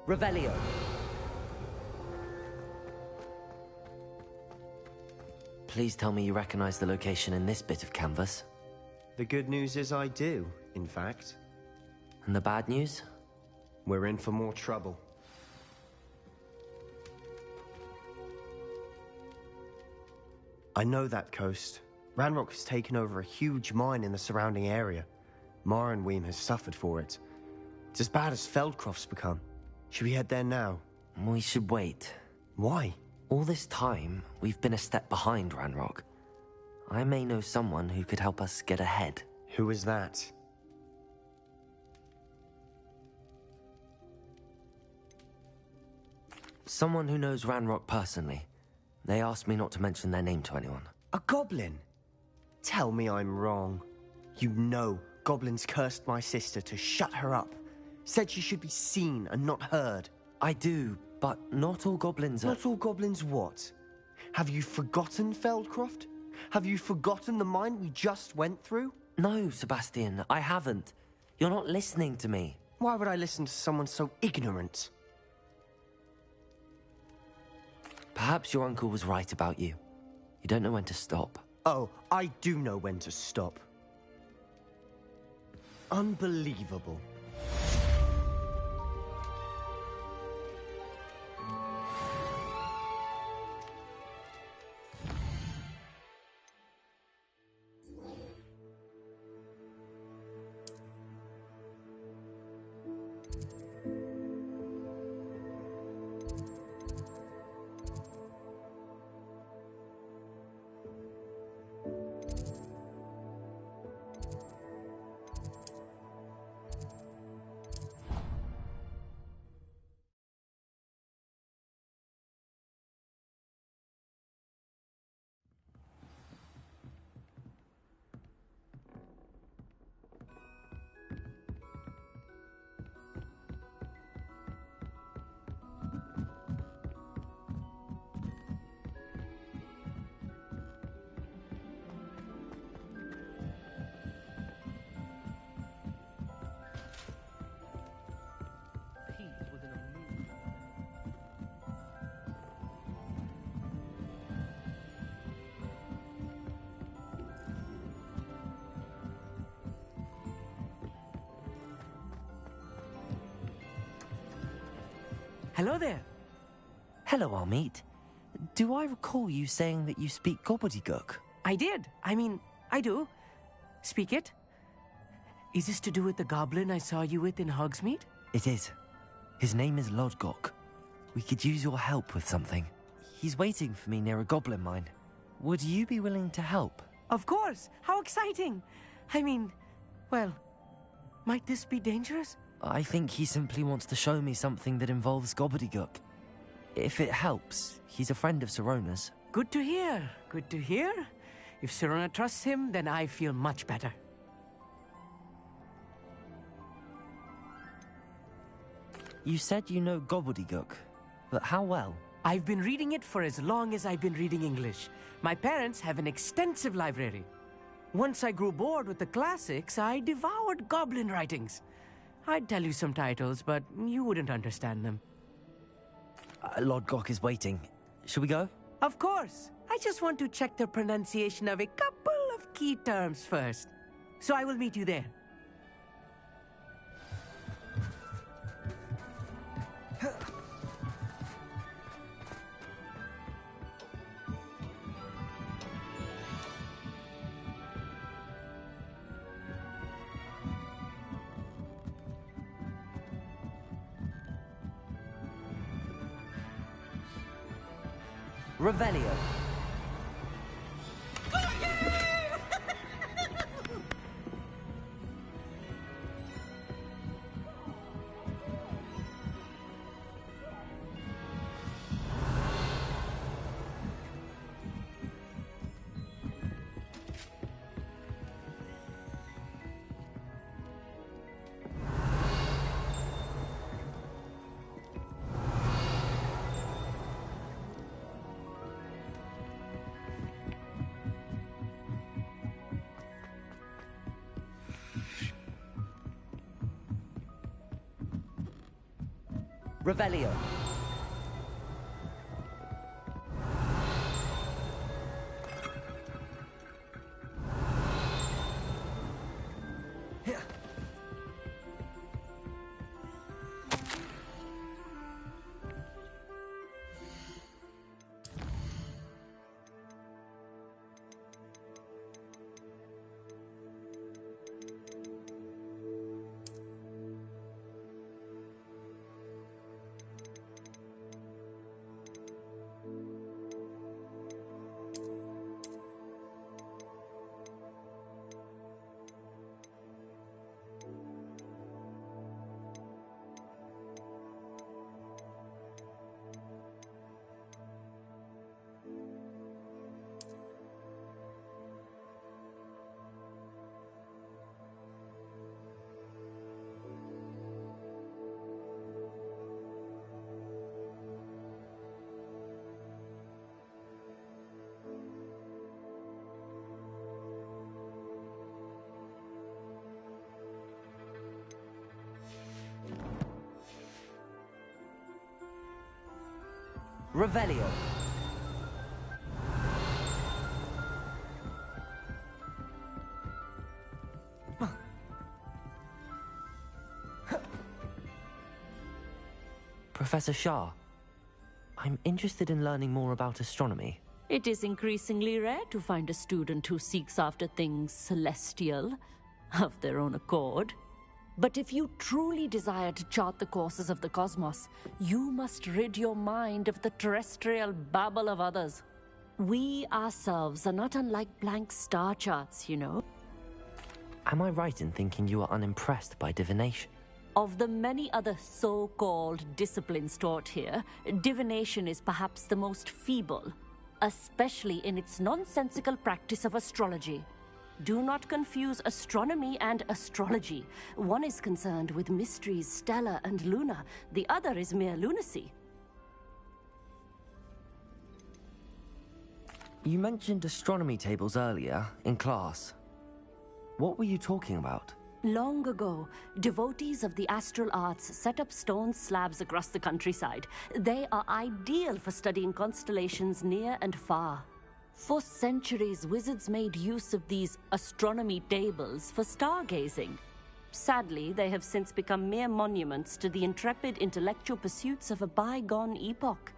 Revelio. Please tell me you recognize the location in this bit of canvas. The good news is I do, in fact. And the bad news? We're in for more trouble. I know that coast. Ranrock has taken over a huge mine in the surrounding area. Marrenweem has suffered for it. It's as bad as Feldcroft's become. Should we head there now? We should wait. Why? All this time, we've been a step behind Ranrock. I may know someone who could help us get ahead. Who is that? Someone who knows Ranrock personally. They asked me not to mention their name to anyone. A goblin? Tell me I'm wrong. You know goblins cursed my sister to shut her up. Said she should be seen and not heard. I do, but not all goblins are... Not all goblins what? Have you forgotten Feldcroft? Have you forgotten the mine we just went through? No, Sebastian, I haven't. You're not listening to me. Why would I listen to someone so ignorant? Perhaps your uncle was right about you. You don't know when to stop. Oh, I do know when to stop. Unbelievable. Hello there. Hello, Amit. Do I recall you saying that you speak gobbledygook? I did. I do. Speak it. Is this to do with the goblin I saw you with in Hogsmeade? It is. His name is Lodgok. We could use your help with something. He's waiting for me near a goblin mine. Would you be willing to help? Of course. How exciting. Well, might this be dangerous? I think he simply wants to show me something that involves gobbledygook. If it helps, he's a friend of Sirona's. Good to hear. Good to hear. If Sirona trusts him, then I feel much better. You said you know gobbledygook, but how well? I've been reading it for as long as I've been reading English. My parents have an extensive library. Once I grew bored with the classics, I devoured goblin writings. I'd tell you some titles, but you wouldn't understand them. Lodgok is waiting. Should we go? Of course. I just want to check the pronunciation of a couple of key terms first. So I will meet you there. Revelio. Revelio. Revelio. Professor Shah. I'm interested in learning more about astronomy. It is increasingly rare to find a student who seeks after things celestial, of their own accord. But if you truly desire to chart the courses of the cosmos, you must rid your mind of the terrestrial babble of others. We ourselves are not unlike blank star charts, you know. Am I right in thinking you are unimpressed by divination? Of the many other so-called disciplines taught here, divination is perhaps the most feeble, especially in its nonsensical practice of astrology. Do not confuse astronomy and astrology. One is concerned with mysteries stellar and lunar, the other is mere lunacy. You mentioned astronomy tables earlier, in class. What were you talking about? Long ago, devotees of the astral arts set up stone slabs across the countryside. They are ideal for studying constellations near and far. For centuries, wizards made use of these astronomy tables for stargazing. Sadly, they have since become mere monuments to the intrepid intellectual pursuits of a bygone epoch.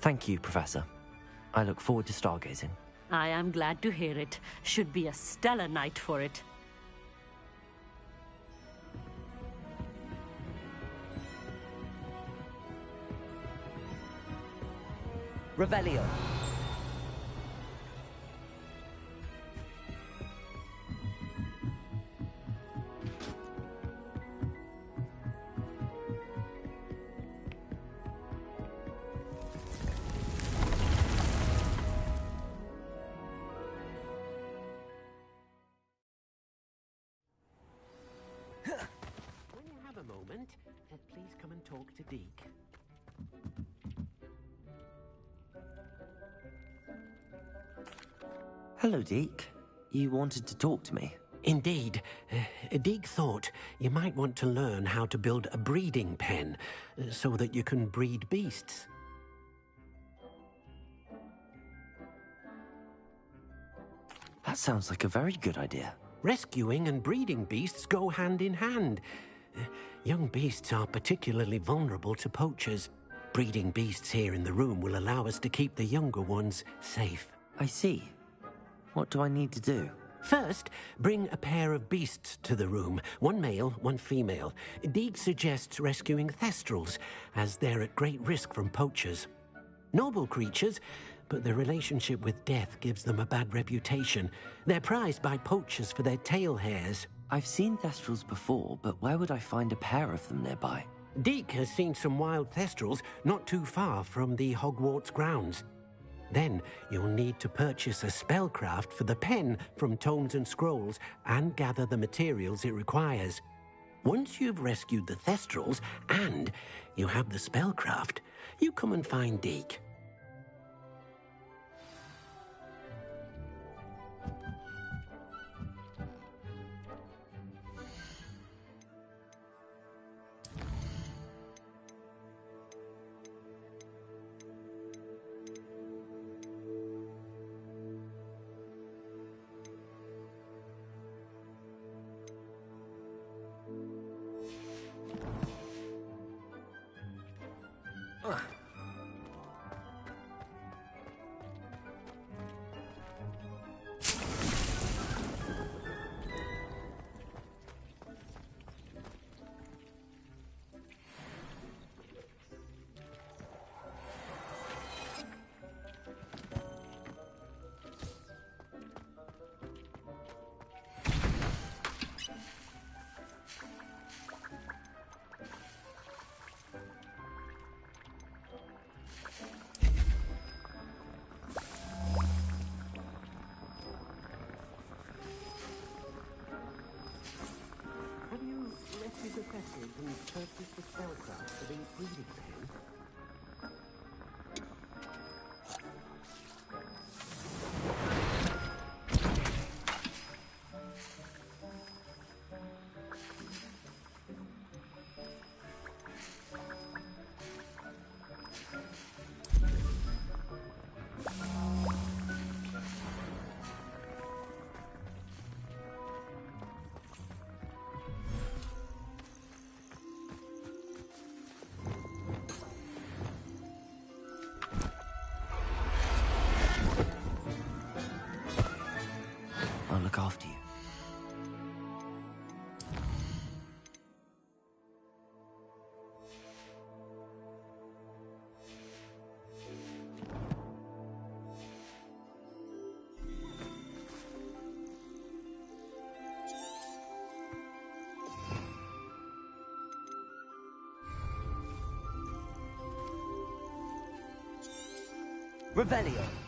Thank you, Professor. I look forward to stargazing. I am glad to hear it. Should be a stellar night for it. Revelio. When you have a moment, please come and talk to Deke. Hello, Deke. You wanted to talk to me? Indeed. Deke thought you might want to learn how to build a breeding pen so that you can breed beasts. That sounds like a very good idea. Rescuing and breeding beasts go hand in hand. Young beasts are particularly vulnerable to poachers. Breeding beasts here in the room will allow us to keep the younger ones safe. I see. What do I need to do? First, bring a pair of beasts to the room. One male, one female. Deke suggests rescuing thestrals, as they're at great risk from poachers. Noble creatures, but their relationship with death gives them a bad reputation. They're prized by poachers for their tail hairs. I've seen thestrals before, but where would I find a pair of them nearby? Deke has seen some wild thestrals not too far from the Hogwarts grounds. Then you'll need to purchase a spellcraft for the pen from Tomes and Scrolls and gather the materials it requires. Once you've rescued the thestrals and you have the spellcraft, you come and find Deke. Revelio.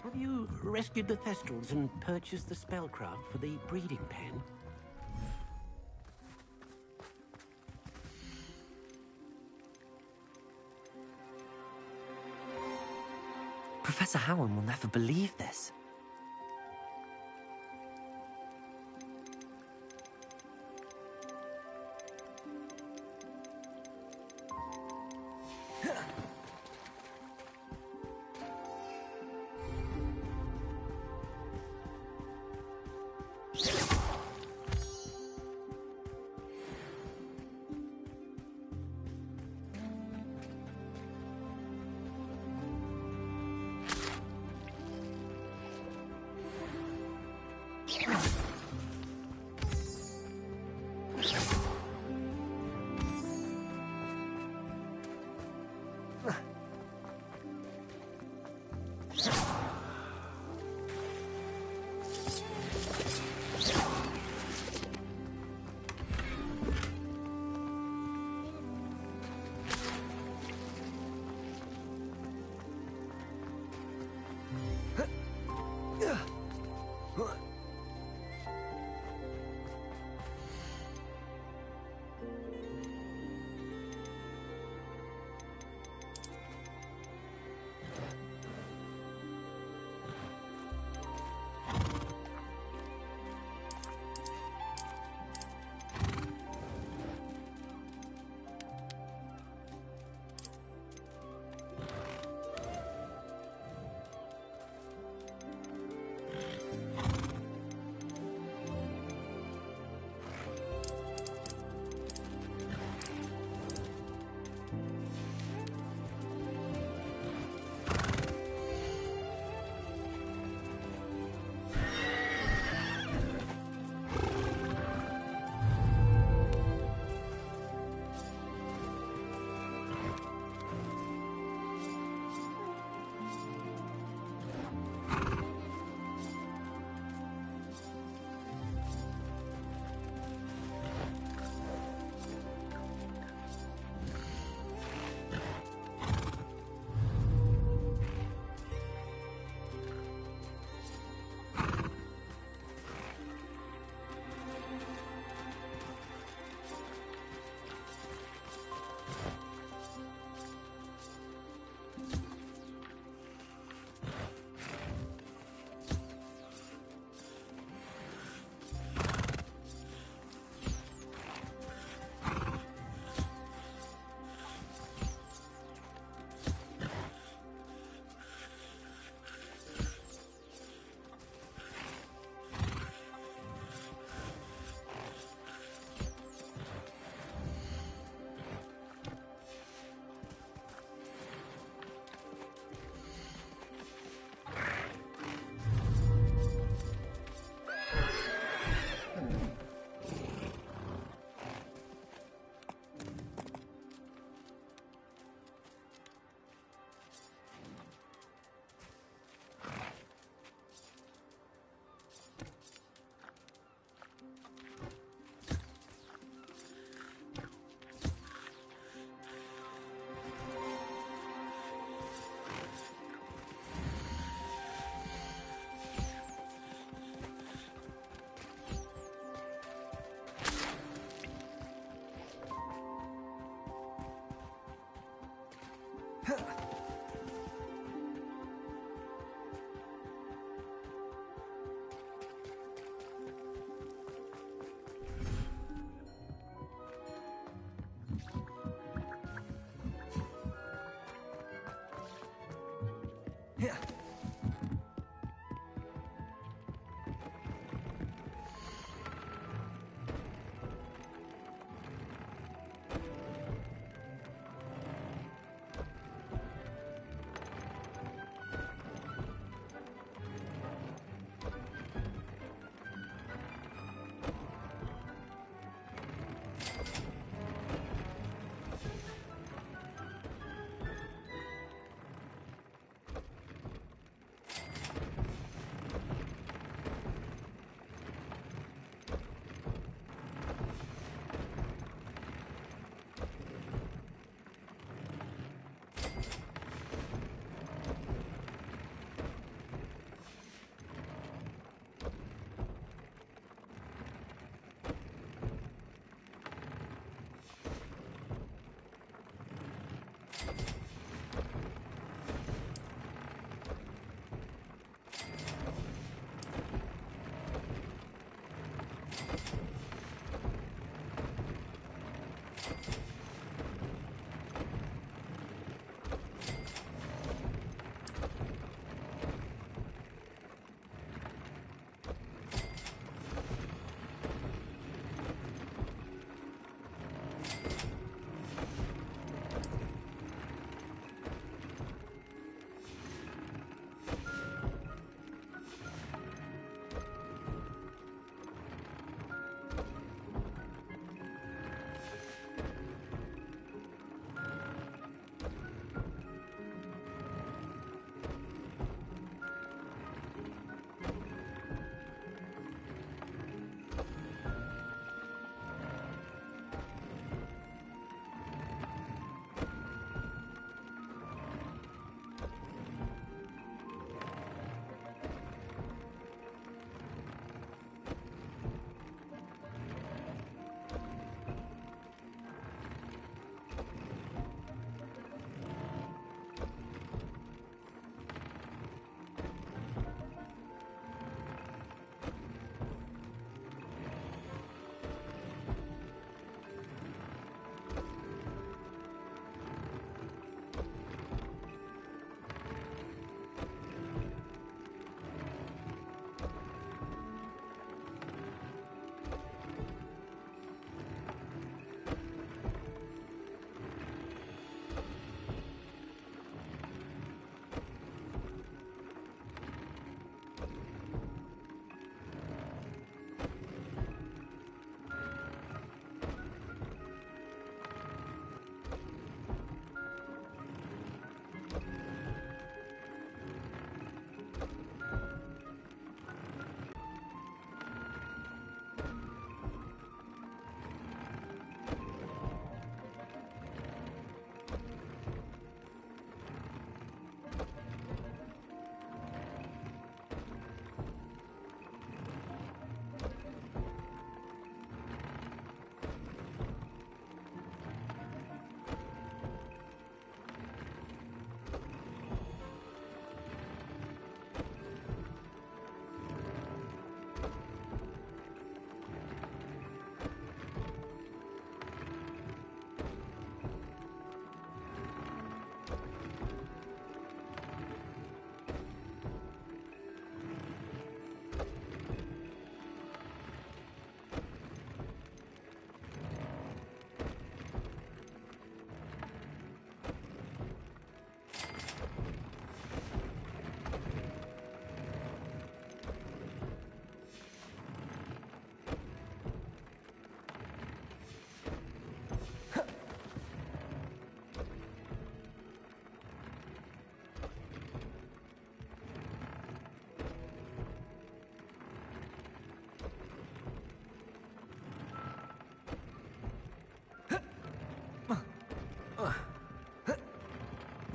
Have you rescued the Thestrals and purchased the spellcraft for the breeding pen? Professor Howard will never believe this.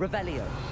Revelio.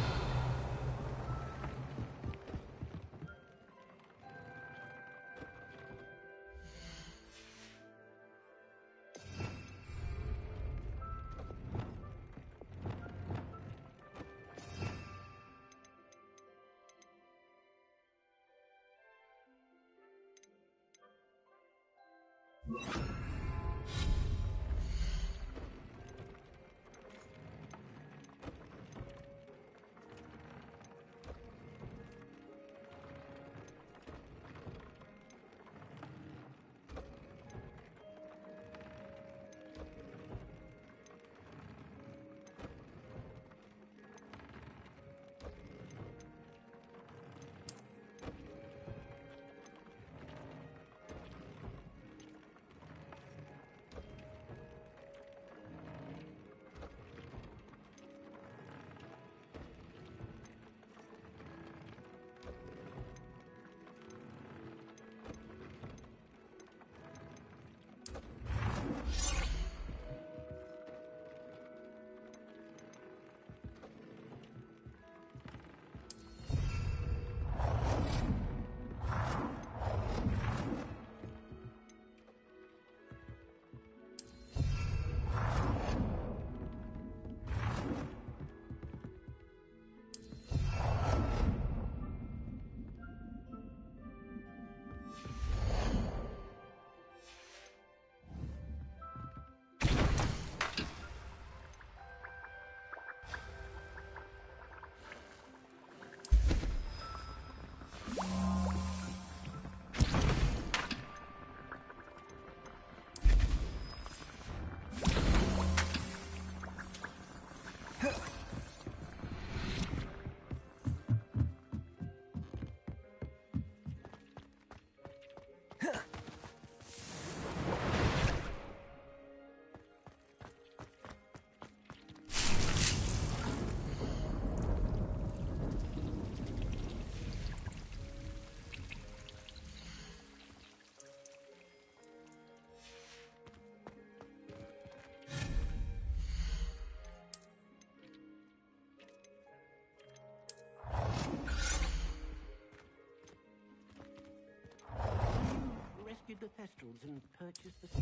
the Thestrals and purchase the spell.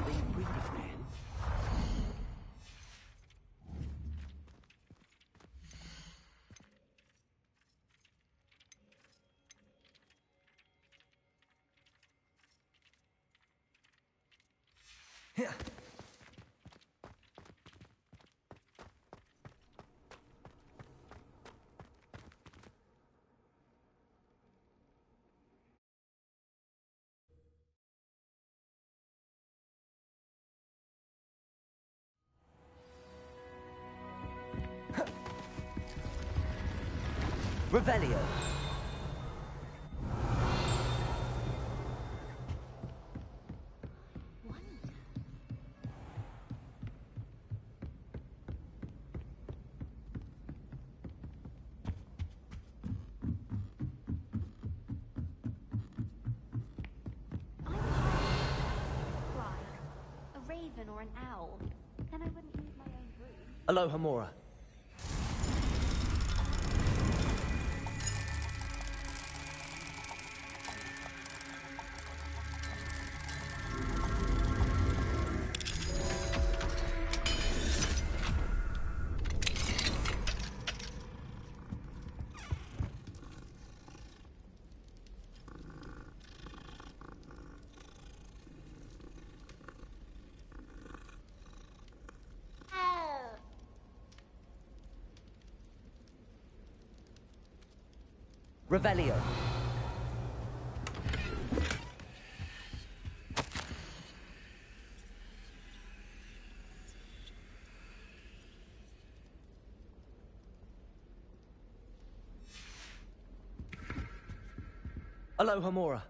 The breeding pen. Yeah. Revelio. A raven or an owl. Then I wouldn't use my own broom. Aloha Mora. Revelio. Aloha Mora.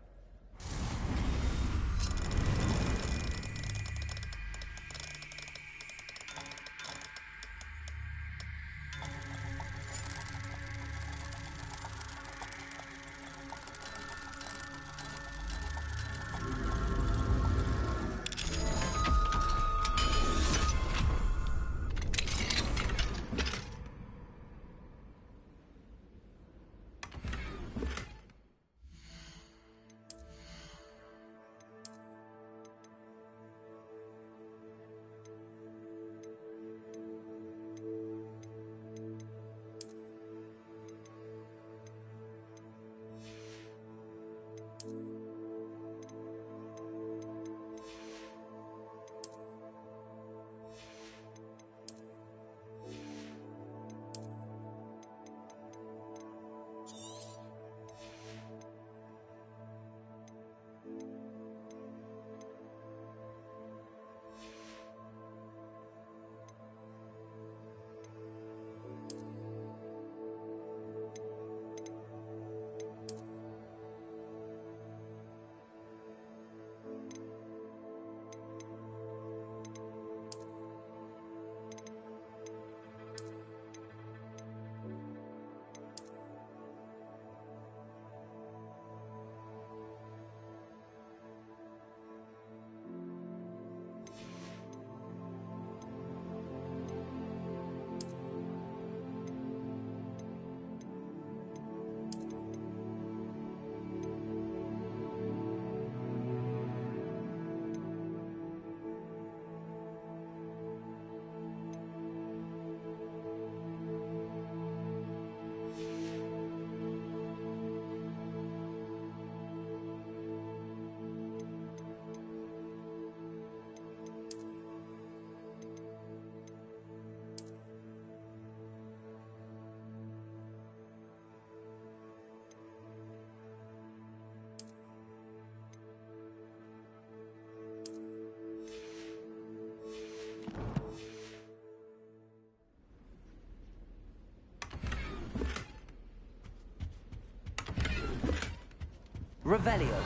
Revelio.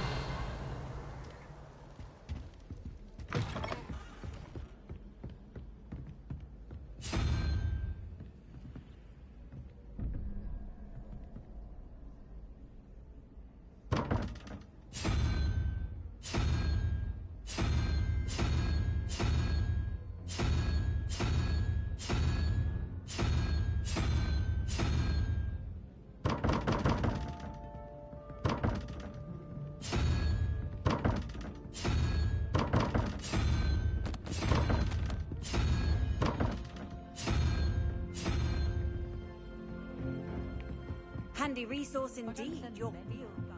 Handy resource indeed, your field guide.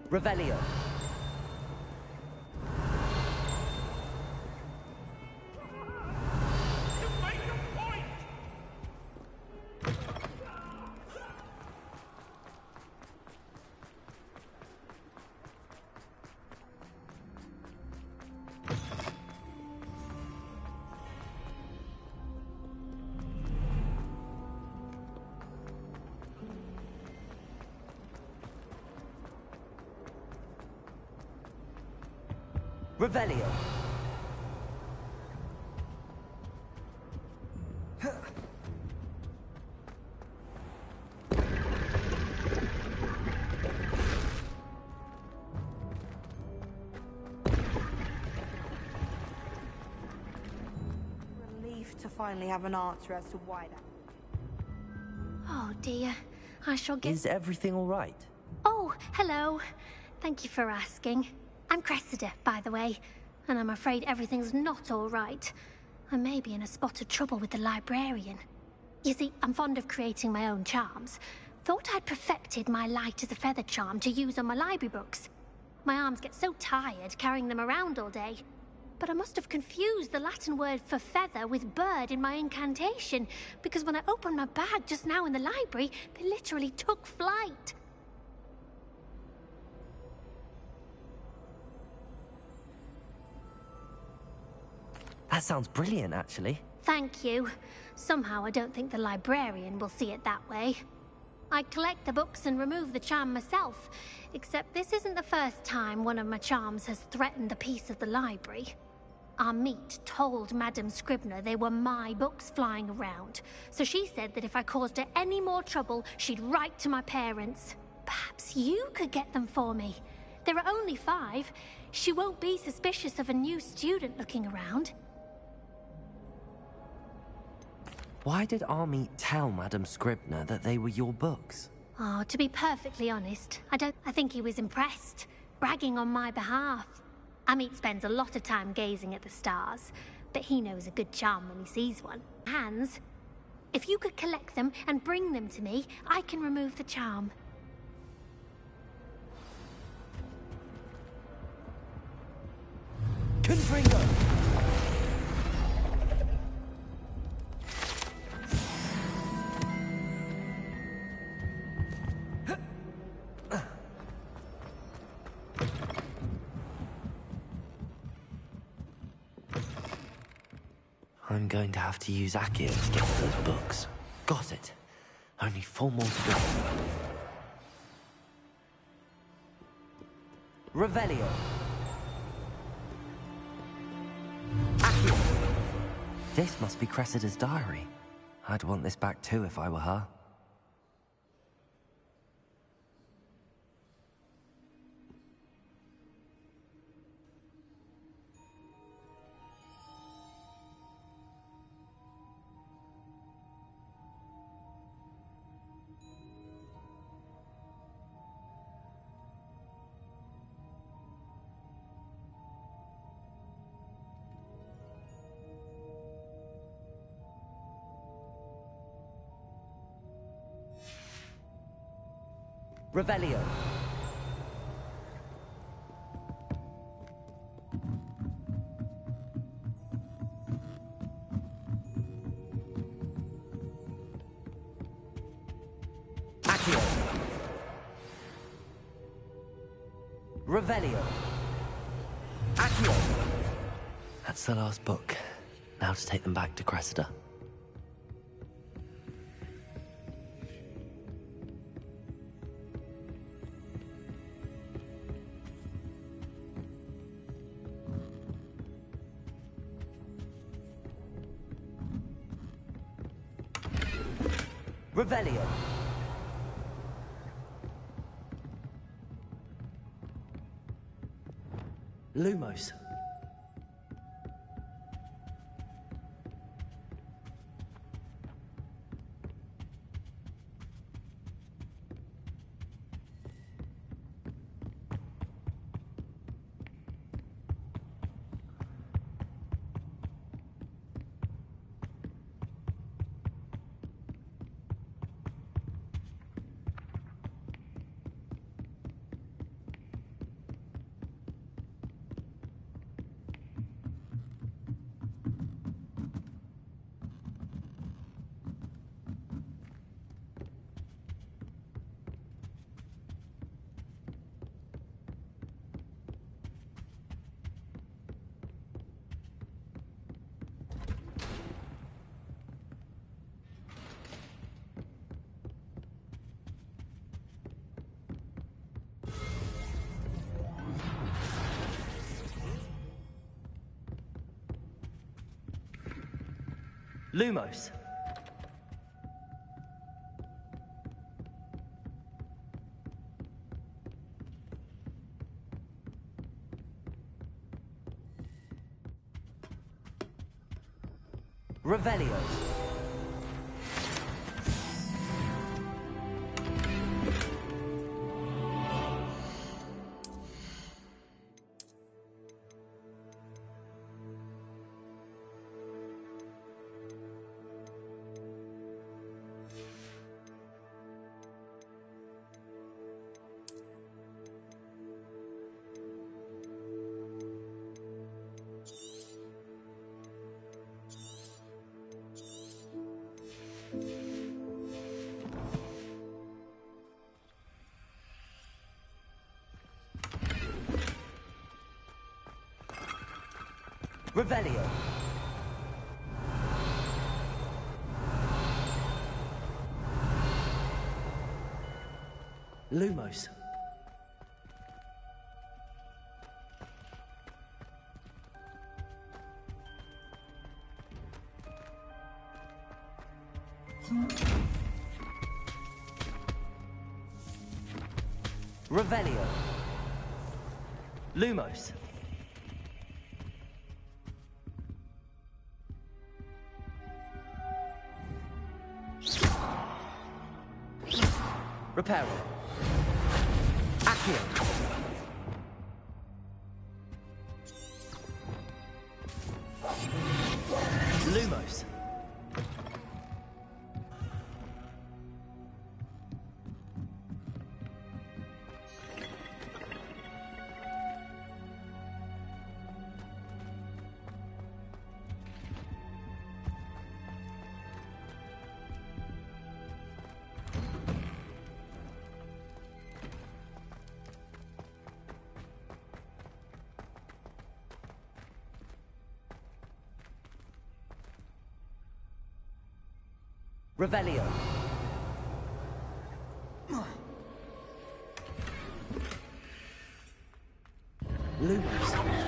Revelio. Revelio. Relief to finally have an answer as to why that. Oh dear, I shall get... Is everything all right? Oh, hello. Thank you for asking. I'm Cressida, by the way, and I'm afraid everything's not all right. I may be in a spot of trouble with the librarian. You see, I'm fond of creating my own charms. Thought I'd perfected my light as a feather charm to use on my library books. My arms get so tired carrying them around all day. But I must have confused the Latin word for feather with bird in my incantation, because when I opened my bag just now in the library, they literally took flight. That sounds brilliant, actually. Thank you. Somehow I don't think the librarian will see it that way. I collect the books and remove the charm myself, except this isn't the first time one of my charms has threatened the peace of the library. Our meet told Madame Scribner they were my books flying around, so she said that if I caused her any more trouble, she'd write to my parents. Perhaps you could get them for me. There are only 5. She won't be suspicious of a new student looking around. Why did Army tell Madame Scribner that they were your books? Oh, to be perfectly honest, I think he was impressed, bragging on my behalf. Amit spends a lot of time gazing at the stars, but he knows a good charm when he sees one. Hands, if you could collect them and bring them to me, I can remove the charm. Confringo! I'm going to have to use Accio to get those books. Got it. Only 4 more to go. Revelio. Accio. This must be Cressida's diary. I'd want this back too if I were her. Revelio. Accio. Revelio. Accio. That's the last book. Now to take them back to Cressida. Revelio. Lumos. Lumos. Revelio. Revelio. Lumos. Revelio. Lumos. Reparo. Accio. Lumos. Revelio. Lumos.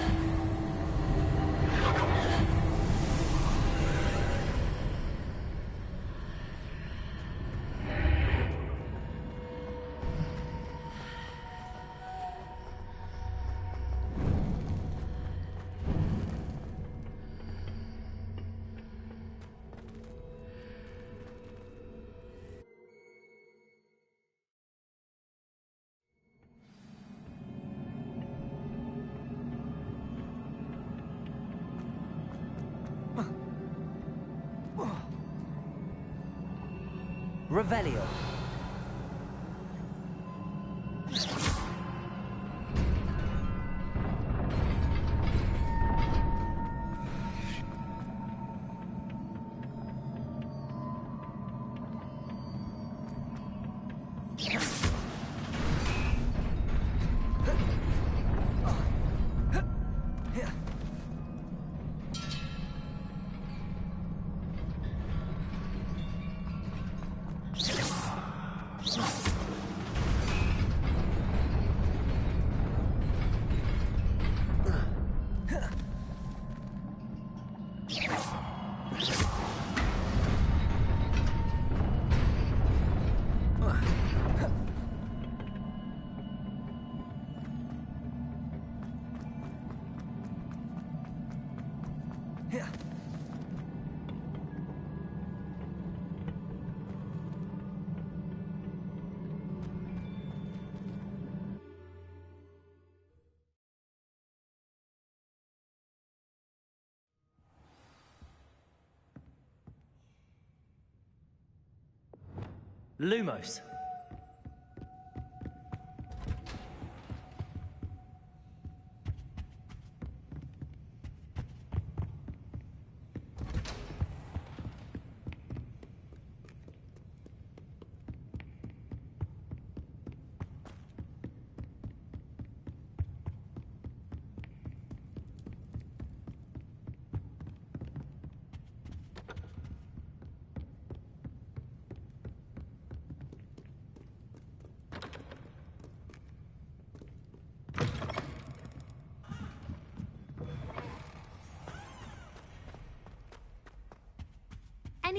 Revelio. Lumos.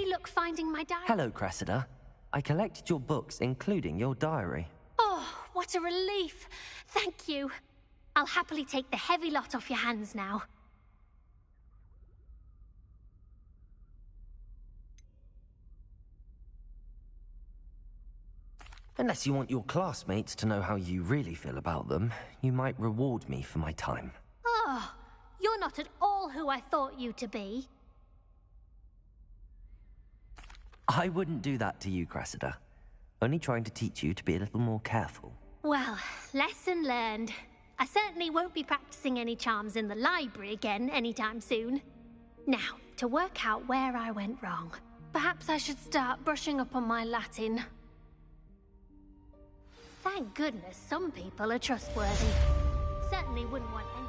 any luck finding my diary? Hello, Cressida. I collected your books, including your diary. Oh, what a relief. Thank you. I'll happily take the heavy lot off your hands now. Unless you want your classmates to know how you really feel about them, you might reward me for my time. Oh, you're not at all who I thought you to be. I wouldn't do that to you, Cressida. Only trying to teach you to be a little more careful. Well, lesson learned. I certainly won't be practicing any charms in the library again anytime soon. Now, to work out where I went wrong. Perhaps I should start brushing up on my Latin. Thank goodness some people are trustworthy. Certainly wouldn't want anyone.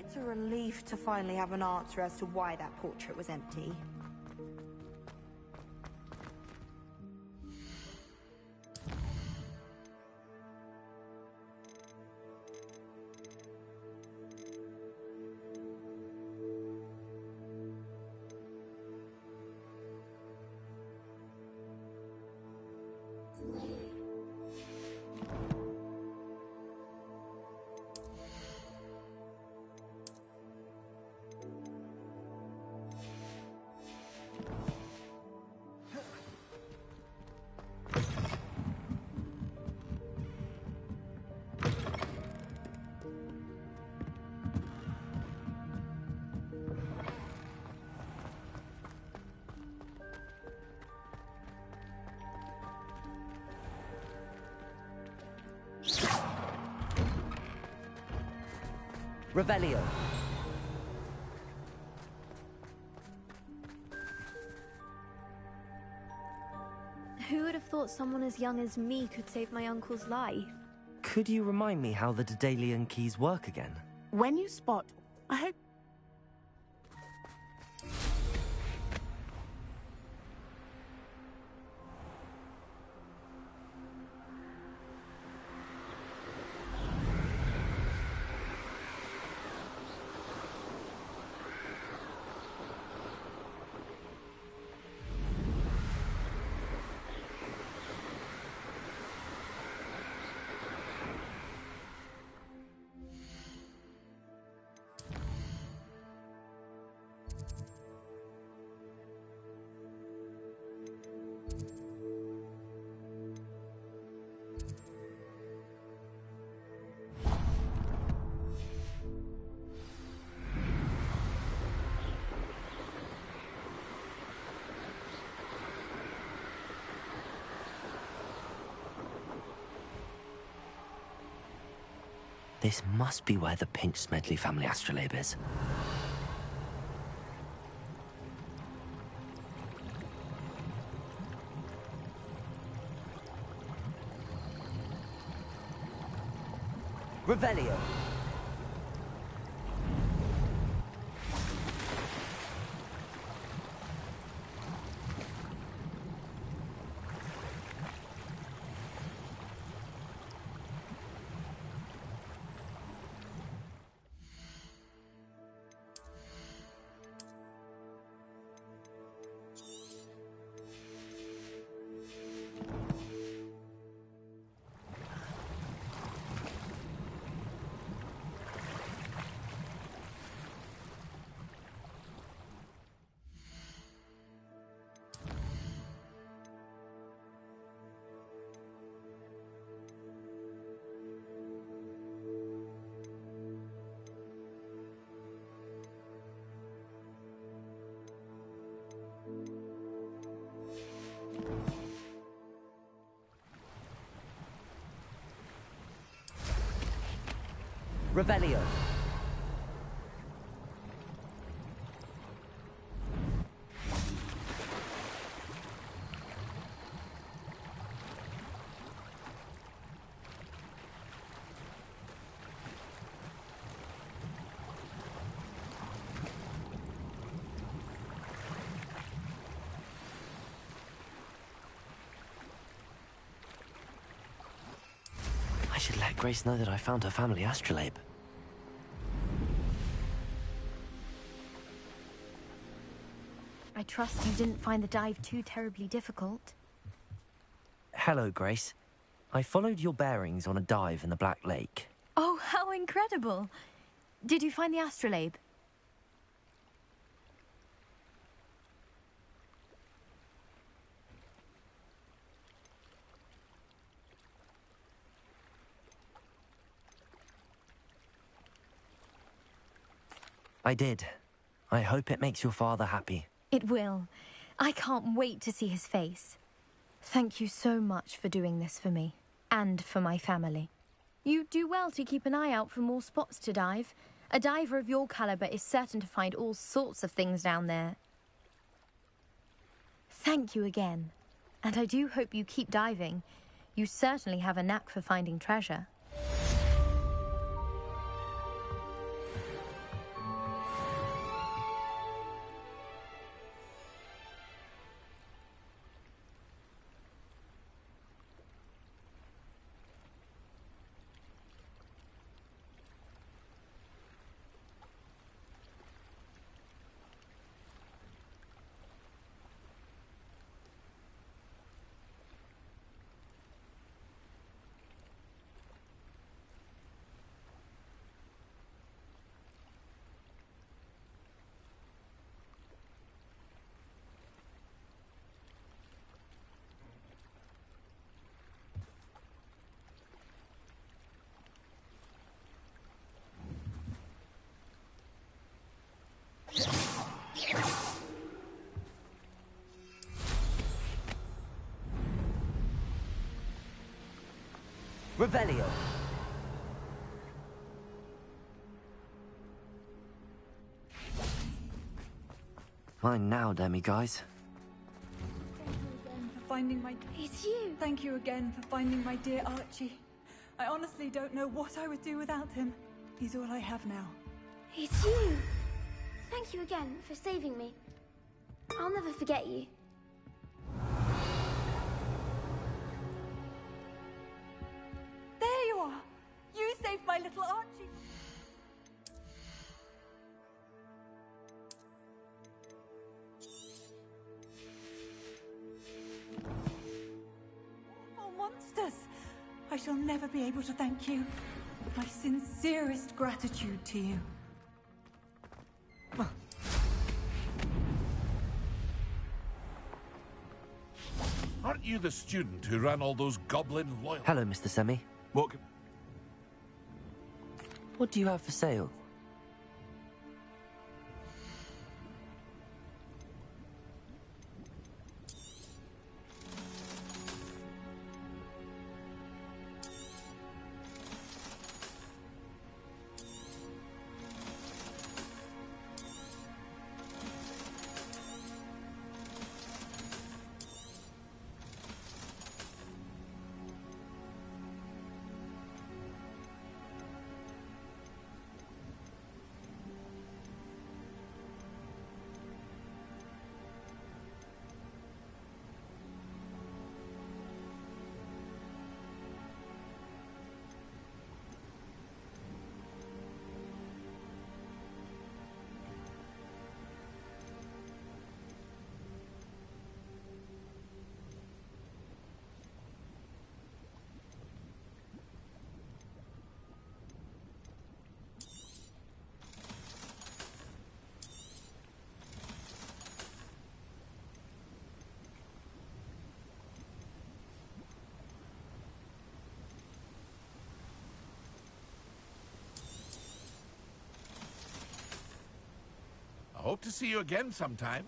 It's a relief to finally have an answer as to why that portrait was empty. Revelio. Who would have thought someone as young as me could save my uncle's life? Could you remind me how the Daedalian keys work again? When you spot... I hope... This must be where the Pinch-Smedley family astrolabe is. Revelio. Revelio. I should let Grace know that I found her family astrolabe. I trust you didn't find the dive too terribly difficult. Hello, Grace. I followed your bearings on a dive in the Black Lake. Oh, how incredible! Did you find the astrolabe? I did. I hope it makes your father happy. It will. I can't wait to see his face. Thank you so much for doing this for me, and for my family. You do well to keep an eye out for more spots to dive. A diver of your caliber is certain to find all sorts of things down there. Thank you again, and I do hope you keep diving. You certainly have a knack for finding treasure. Revelio. Fine now, Demi-guys. For finding my... It's you! Thank you again for finding my dear Archie. I honestly don't know what I would do without him. He's all I have now. It's you! Thank you again for saving me. I'll never forget you. There you are! You saved my little Archie! Awful monsters! I shall never be able to thank you. My sincerest gratitude to you. Aren't you the student who ran all those goblin loyal... Hello, Mr. Semi. What do you have for sale? I hope to see you again sometime.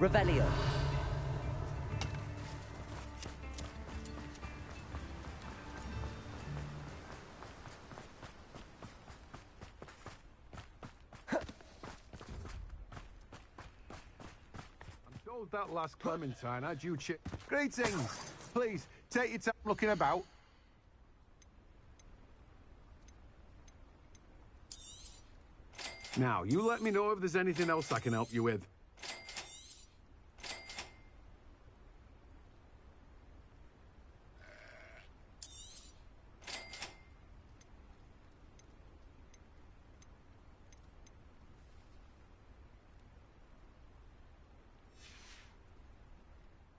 Revelio. Told that last Clementine had you Greetings! Please, take your time looking about. Now, you let me know if there's anything else I can help you with.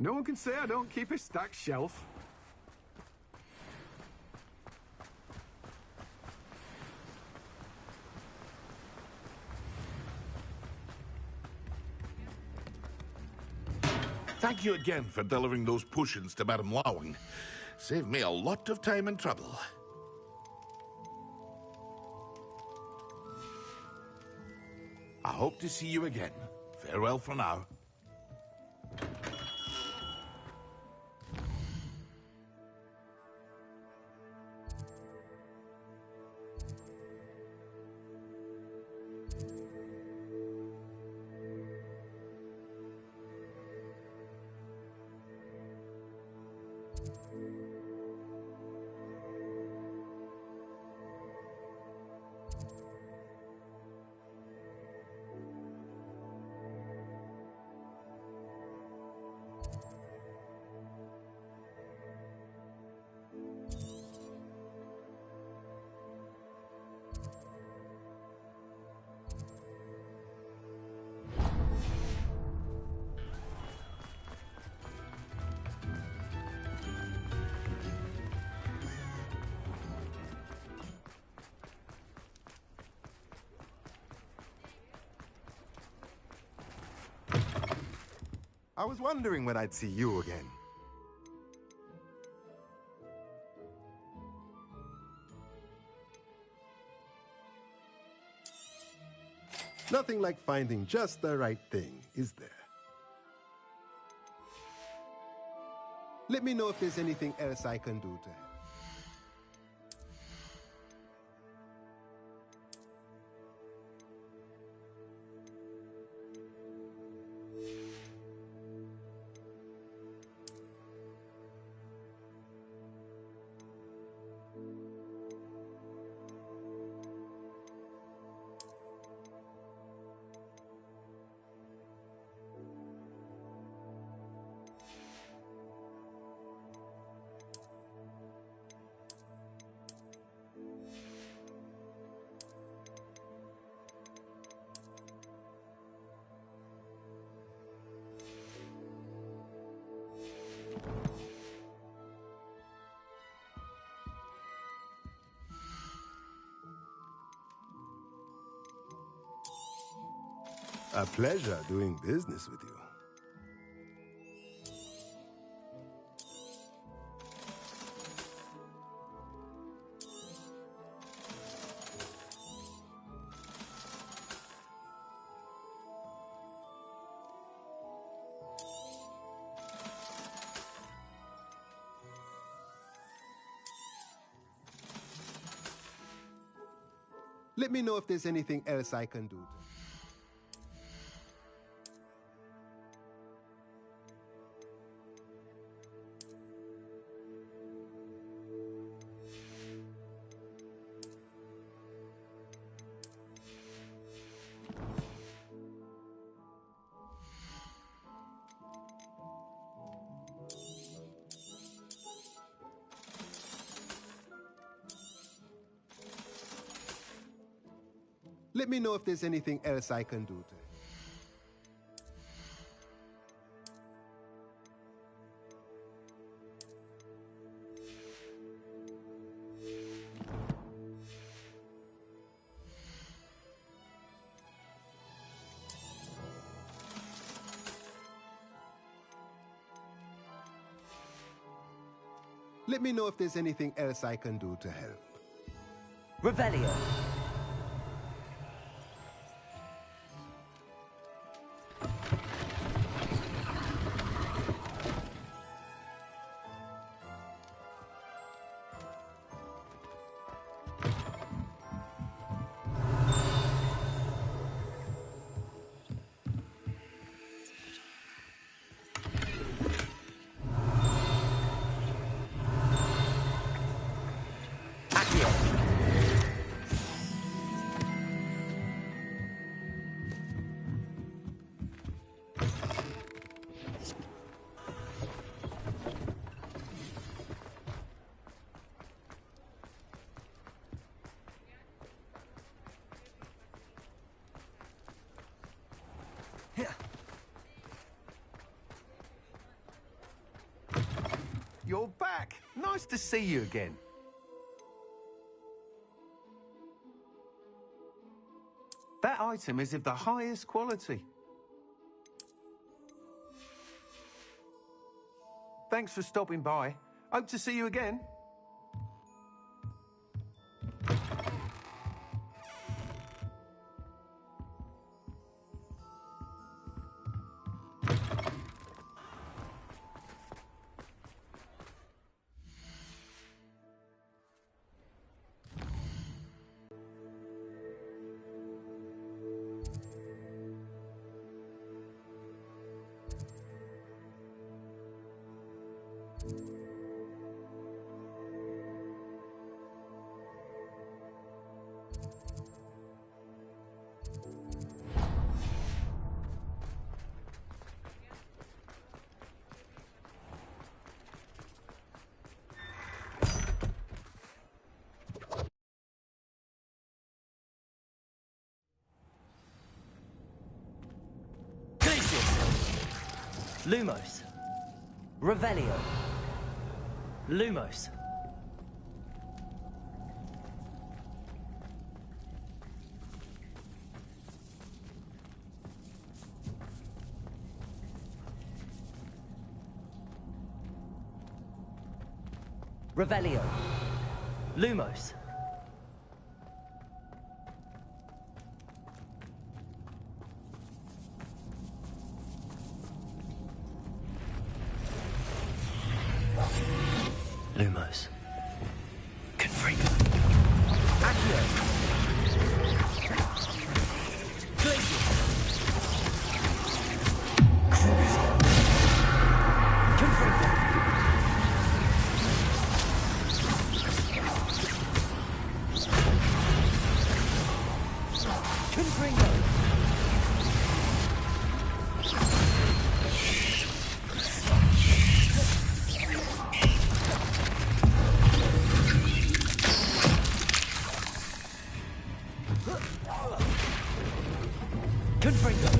No one can say I don't keep a stacked shelf. Thank you again for delivering those potions to Madame Lawing. Saved me a lot of time and trouble. I hope to see you again. Farewell for now. I was wondering when I'd see you again. Nothing like finding just the right thing, is there? Let me know if there's anything else I can do to help. A pleasure doing business with you. Let me know if there's anything else I can do to Let me know if there's anything else I can do to Let me know if there's anything else I can do to help. Revelio. You're back! Nice to see you again. That item is of the highest quality. Thanks for stopping by. Hope to see you again. Lumos. Revelio. Lumos. Revelio. Lumos. Lumos. Confringo. Accio. Glacier. Confringo. Confringo. Confringo.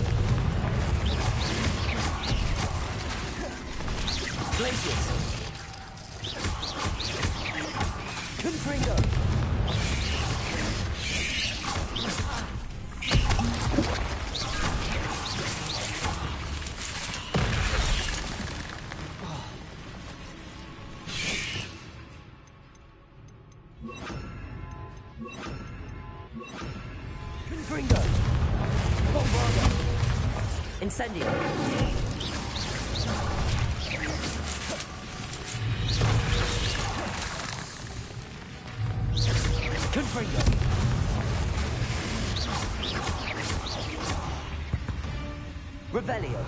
Glaciers. Confringo. Confringo. Bombarda. Incendio. Confringo. Revelio.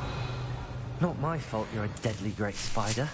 Not my fault you're a deadly great spider.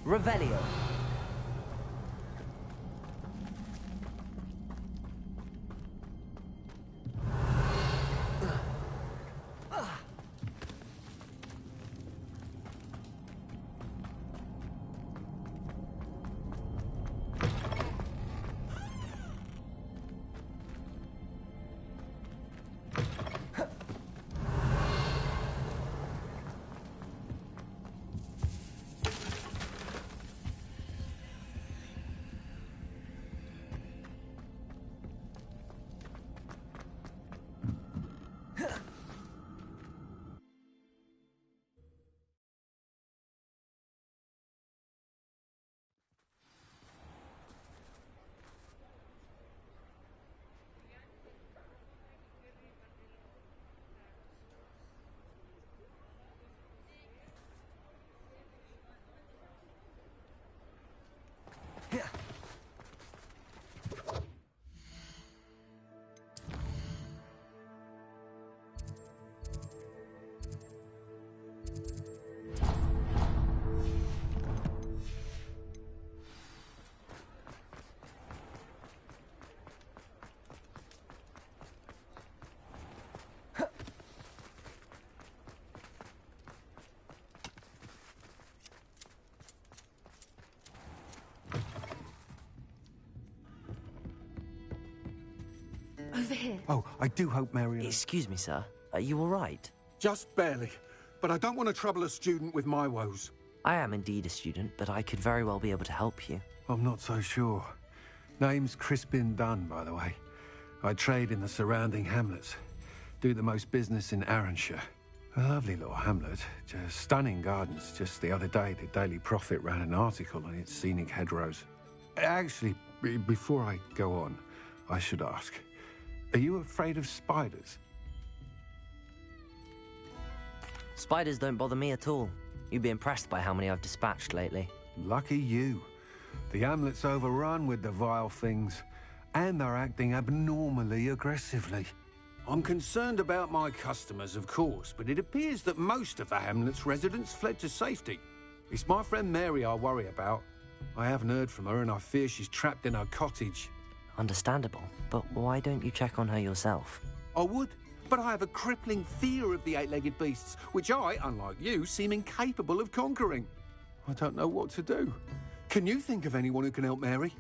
Revelio. Over here. Oh, I do hope Marion... Excuse me, sir. Are you all right? Just barely. But I don't want to trouble a student with my woes. I am indeed a student, but I could very well be able to help you. I'm not so sure. Name's Crispin Dunn, by the way. I trade in the surrounding hamlets. Do the most business in Arranshire. A lovely little hamlet. Just stunning gardens. Just the other day, the Daily Prophet ran an article on its scenic hedgerows. Actually, before I go on, I should ask, are you afraid of spiders? Spiders don't bother me at all. You'd be impressed by how many I've dispatched lately. Lucky you. The hamlet's overrun with the vile things, and they're acting abnormally aggressively. I'm concerned about my customers, of course, but it appears that most of the hamlet's residents fled to safety. It's my friend Mary I worry about. I haven't heard from her, and I fear she's trapped in her cottage. Understandable, but why don't you check on her yourself? I would, but I have a crippling fear of the eight-legged beasts, which I, unlike you, seem incapable of conquering. I don't know what to do. Can you think of anyone who can help Mary?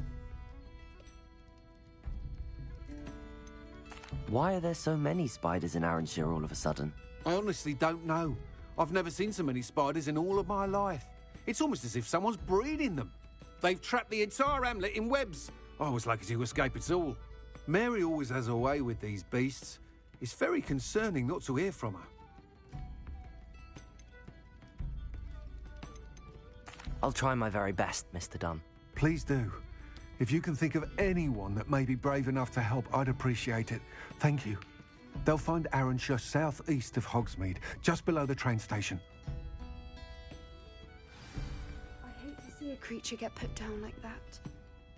Why are there so many spiders in Arranshire all of a sudden? I honestly don't know. I've never seen so many spiders in all of my life. It's almost as if someone's breeding them. They've trapped the entire hamlet in webs. I was lucky to escape it all. Mary always has a way with these beasts. It's very concerning not to hear from her. I'll try my very best, Mr. Dunn. Please do. If you can think of anyone that may be brave enough to help, I'd appreciate it. Thank you. They'll find Arranshire southeast of Hogsmeade, just below the train station. I hate to see a creature get put down like that.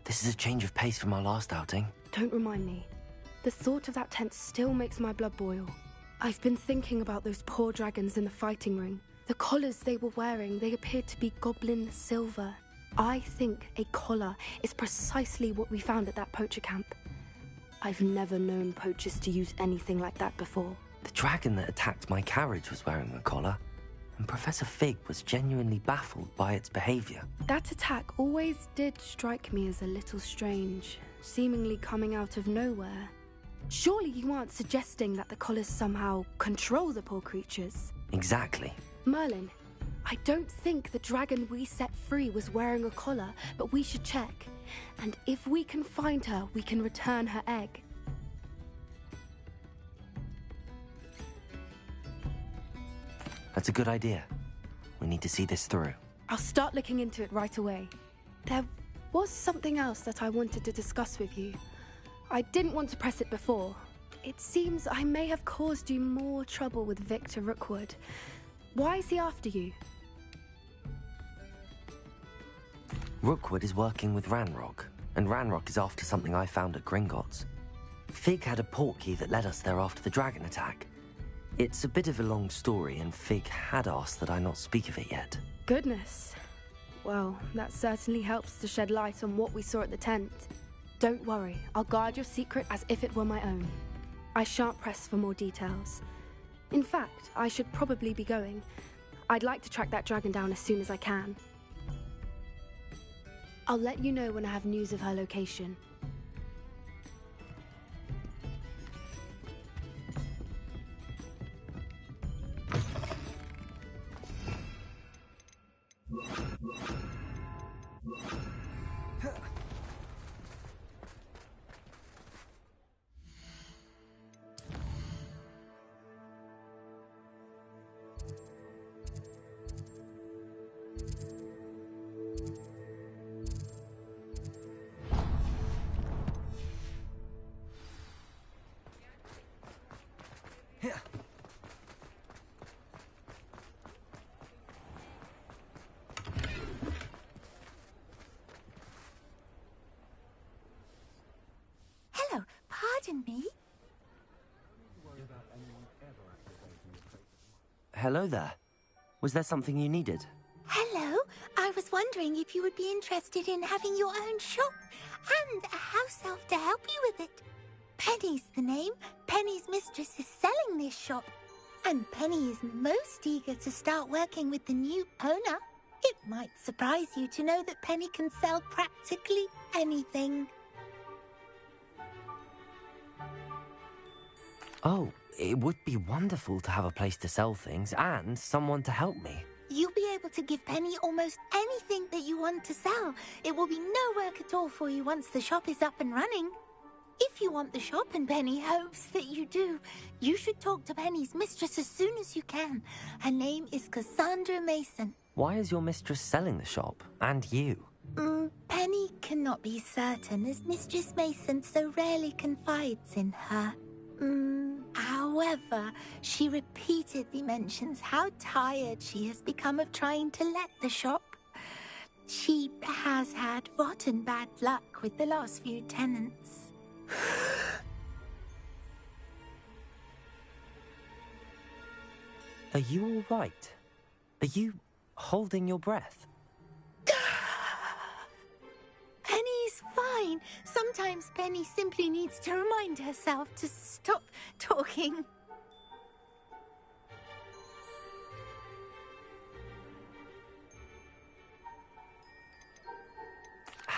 This is a change of pace from our last outing. Don't remind me. The thought of that tent still makes my blood boil. I've been thinking about those poor dragons in the fighting ring. The collars they were wearing, they appeared to be goblin silver. I think a collar is precisely what we found at that poacher camp. I've never known poachers to use anything like that before. The dragon that attacked my carriage was wearing a collar, and Professor Fig was genuinely baffled by its behavior. That attack always did strike me as a little strange, seemingly coming out of nowhere. Surely you aren't suggesting that the collars somehow control the poor creatures? Exactly. Merlin, I don't think the dragon we set free was wearing a collar, but we should check. And if we can find her, we can return her egg. That's a good idea. We need to see this through. I'll start looking into it right away. There was something else that I wanted to discuss with you. I didn't want to press it before. It seems I may have caused you more trouble with Victor Rookwood. Why is he after you? Rookwood is working with Ranrock, and Ranrock is after something I found at Gringotts. Fig had a portkey that led us there after the dragon attack. It's a bit of a long story, and Fig had asked that I not speak of it yet. Goodness. Well, that certainly helps to shed light on what we saw at the tent. Don't worry, I'll guard your secret as if it were my own. I shan't press for more details. In fact, I should probably be going. I'd like to track that dragon down as soon as I can. I'll let you know when I have news of her location. Hello, pardon me? Hello there. Was there something you needed? Hello, I was wondering if you would be interested in having your own shop and a house elf to help you with it. Penny's the name. Penny's mistress is selling this shop, and Penny is most eager to start working with the new owner. It might surprise you to know that Penny can sell practically anything. Oh, it would be wonderful to have a place to sell things and someone to help me. You'll be able to give Penny almost anything that you want to sell. It will be no work at all for you once the shop is up and running. If you want the shop, and Penny hopes that you do, you should talk to Penny's mistress as soon as you can. Her name is Cassandra Mason. Why is your mistress selling the shop? And you? Penny cannot be certain, as Mistress Mason so rarely confides in her. However, she repeatedly mentions how tired she has become of trying to let the shop. She has had rotten bad luck with the last few tenants. Are you all right? Are you holding your breath? Penny's fine. Sometimes Penny simply needs to remind herself to stop talking.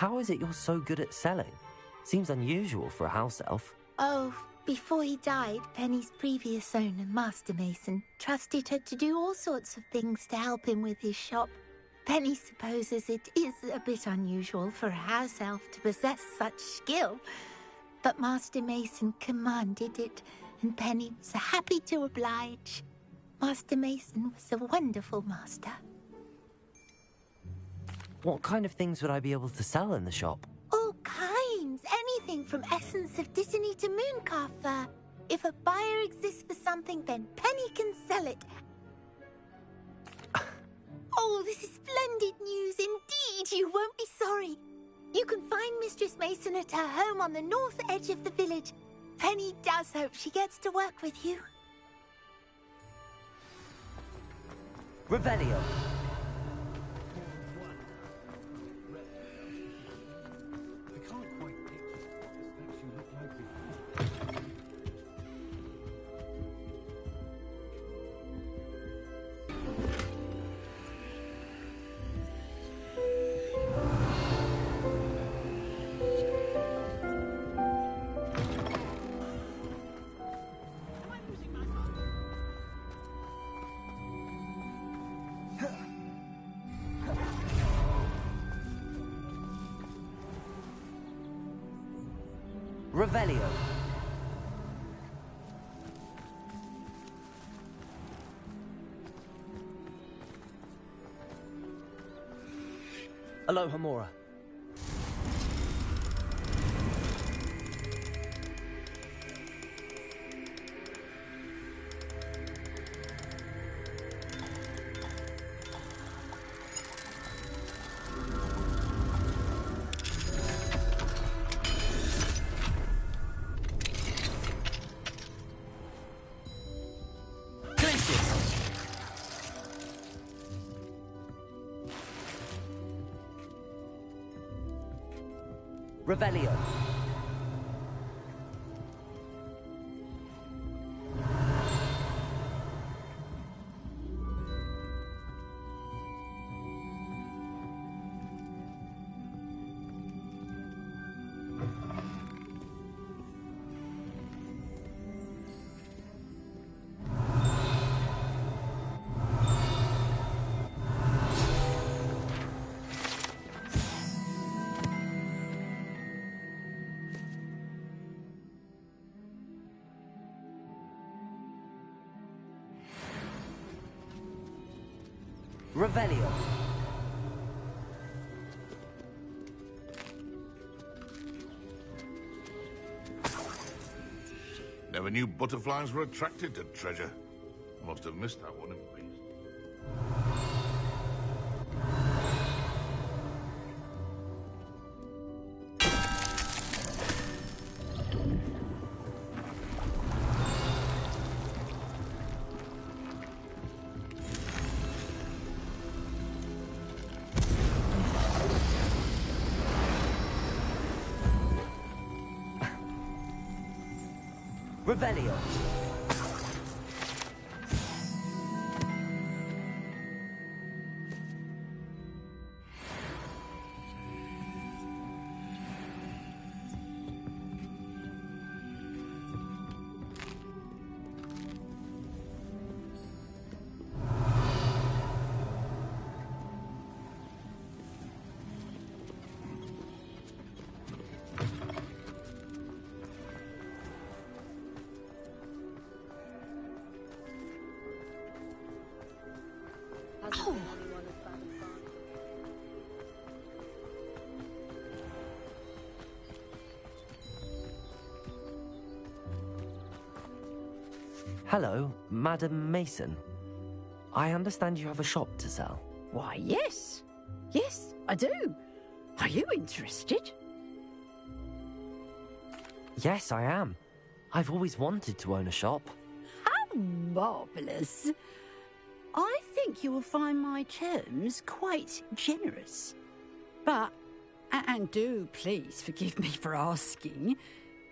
How is it you're so good at selling? Seems unusual for a house elf. Oh, before he died, Penny's previous owner, Master Mason, trusted her to do all sorts of things to help him with his shop. Penny supposes it is a bit unusual for a house elf to possess such skill, but Master Mason commanded it, and Penny was happy to oblige. Master Mason was a wonderful master. What kind of things would I be able to sell in the shop? All kinds. Anything from essence of Dittany to mooncalf fur. If a buyer exists for something, then Penny can sell it. Oh, this is splendid news indeed. You won't be sorry. You can find Mistress Mason at her home on the north edge of the village. Penny does hope she gets to work with you. Revelio. Revelio. Aloha Mora. Revelio. Revelio. Never knew butterflies were attracted to treasure. I must have missed that one in the beast. Revelio. Hello, Madam Mason. I understand you have a shop to sell. Why, yes. Yes, I do. Are you interested? Yes, I am. I've always wanted to own a shop. How marvellous. I think you will find my terms quite generous. But, and do please forgive me for asking,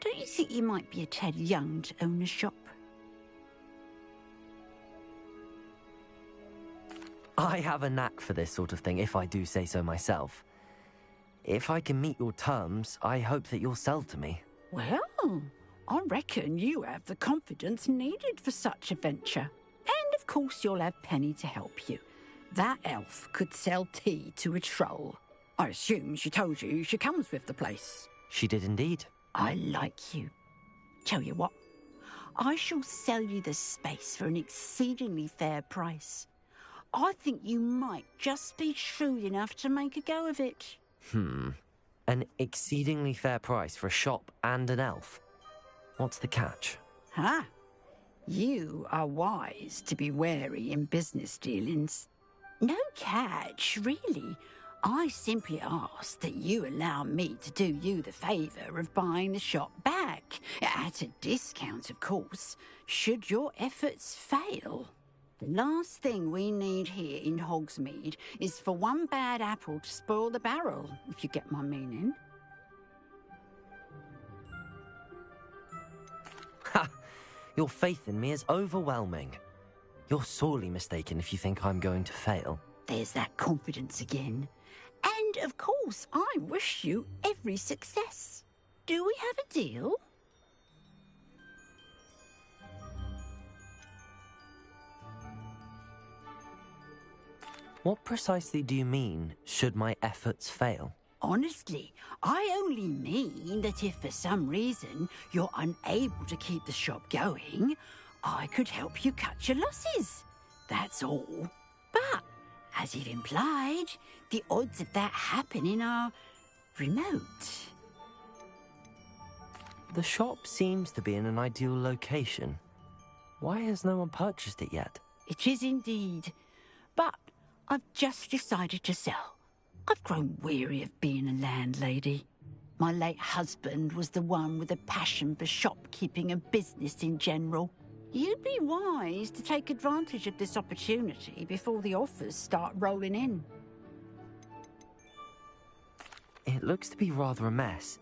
don't you think you might be a tad young to own a shop? I have a knack for this sort of thing, if I do say so myself. If I can meet your terms, I hope that you'll sell to me. Well, I reckon you have the confidence needed for such a venture. And of course you'll have Penny to help you. That elf could sell tea to a troll. I assume she told you she comes with the place. She did indeed. I like you. Tell you what, I shall sell you the space for an exceedingly fair price. I think you might just be shrewd enough to make a go of it. An exceedingly fair price for a shop and an elf. What's the catch? Huh? You are wise to be wary in business dealings. No catch, really. I simply ask that you allow me to do you the favour of buying the shop back. At a discount, of course, should your efforts fail. The last thing we need here in Hogsmeade is for one bad apple to spoil the barrel, if you get my meaning. Ha! Your faith in me is overwhelming. You're sorely mistaken if you think I'm going to fail. There's that confidence again. And, of course, I wish you every success. Do we have a deal? What precisely do you mean, should my efforts fail? Honestly, I only mean that if for some reason you're unable to keep the shop going, I could help you cut your losses. That's all. But, as you've implied, the odds of that happening are remote. The shop seems to be in an ideal location. Why has no one purchased it yet? It is indeed. But I've just decided to sell. I've grown weary of being a landlady. My late husband was the one with a passion for shopkeeping and business in general. You'd be wise to take advantage of this opportunity before the offers start rolling in. It looks to be rather a mess.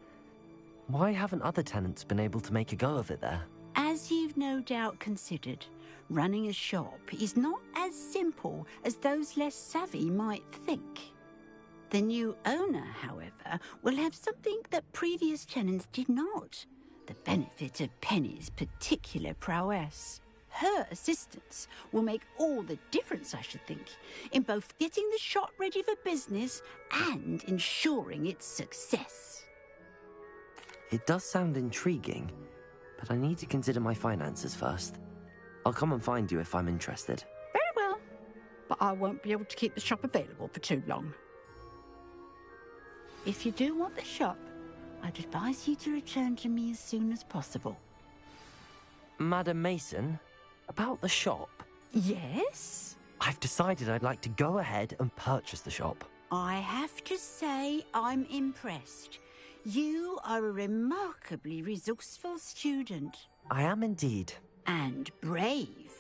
Why haven't other tenants been able to make a go of it there? As you've no doubt considered, running a shop is not as simple as those less savvy might think. The new owner, however, will have something that previous tenants did not. The benefit of Penny's particular prowess. Her assistance will make all the difference, I should think, in both getting the shop ready for business and ensuring its success. It does sound intriguing, but I need to consider my finances first. I'll come and find you if I'm interested. Very well, but I won't be able to keep the shop available for too long. If you do want the shop, I'd advise you to return to me as soon as possible. Madam Mason, about the shop? Yes? I've decided I'd like to go ahead and purchase the shop. I have to say I'm impressed. You are a remarkably resourceful student. I am indeed. And brave.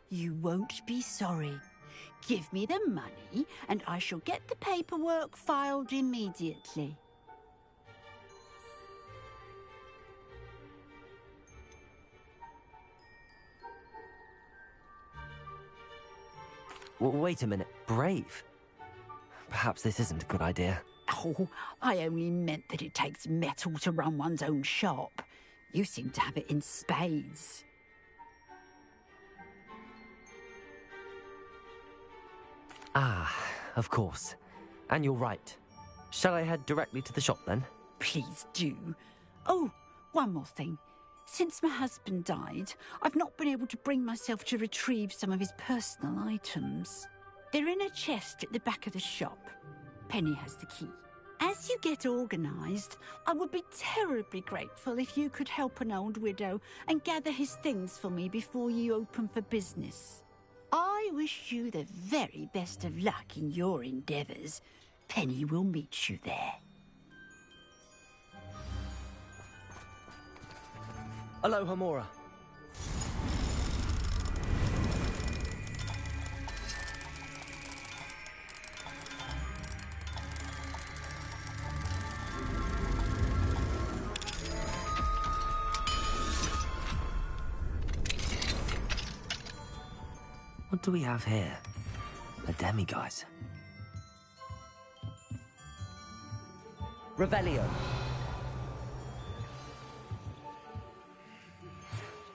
You won't be sorry. Give me the money, and I shall get the paperwork filed immediately. Well, wait a minute. Brave? Perhaps this isn't a good idea. Oh, I only meant that it takes metal to run one's own shop. You seem to have it in spades. Ah, of course. And you're right. Shall I head directly to the shop then? Please do. Oh, one more thing. Since my husband died, I've not been able to bring myself to retrieve some of his personal items. They're in a chest at the back of the shop. Penny has the key. As you get organised, I would be terribly grateful if you could help an old widow and gather his things for me before you open for business. I wish you the very best of luck in your endeavours. Penny will meet you there. Aloha, Mora. What do we have here? A demiguise. Revelio.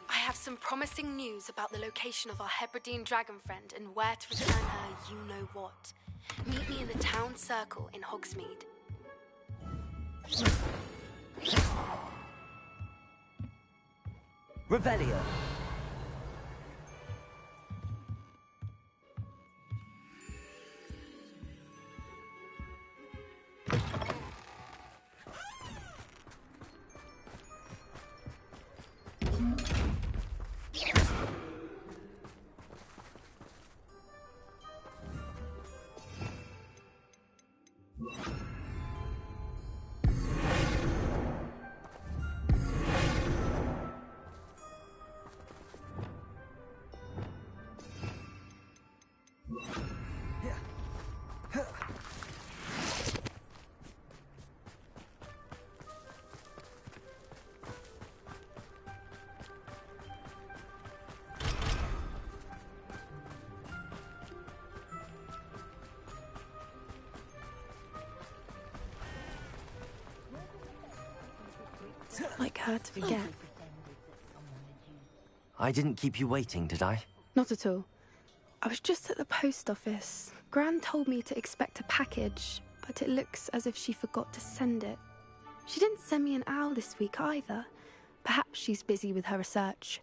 I have some promising news about the location of our Hebridean dragon friend and where to return her you-know-what. Meet me in the town circle in Hogsmeade. Revelio. Like her to forget. I didn't keep you waiting, did I? Not at all. I was just at the post office. Gran told me to expect a package, but it looks as if she forgot to send it. She didn't send me an owl this week either. Perhaps she's busy with her research.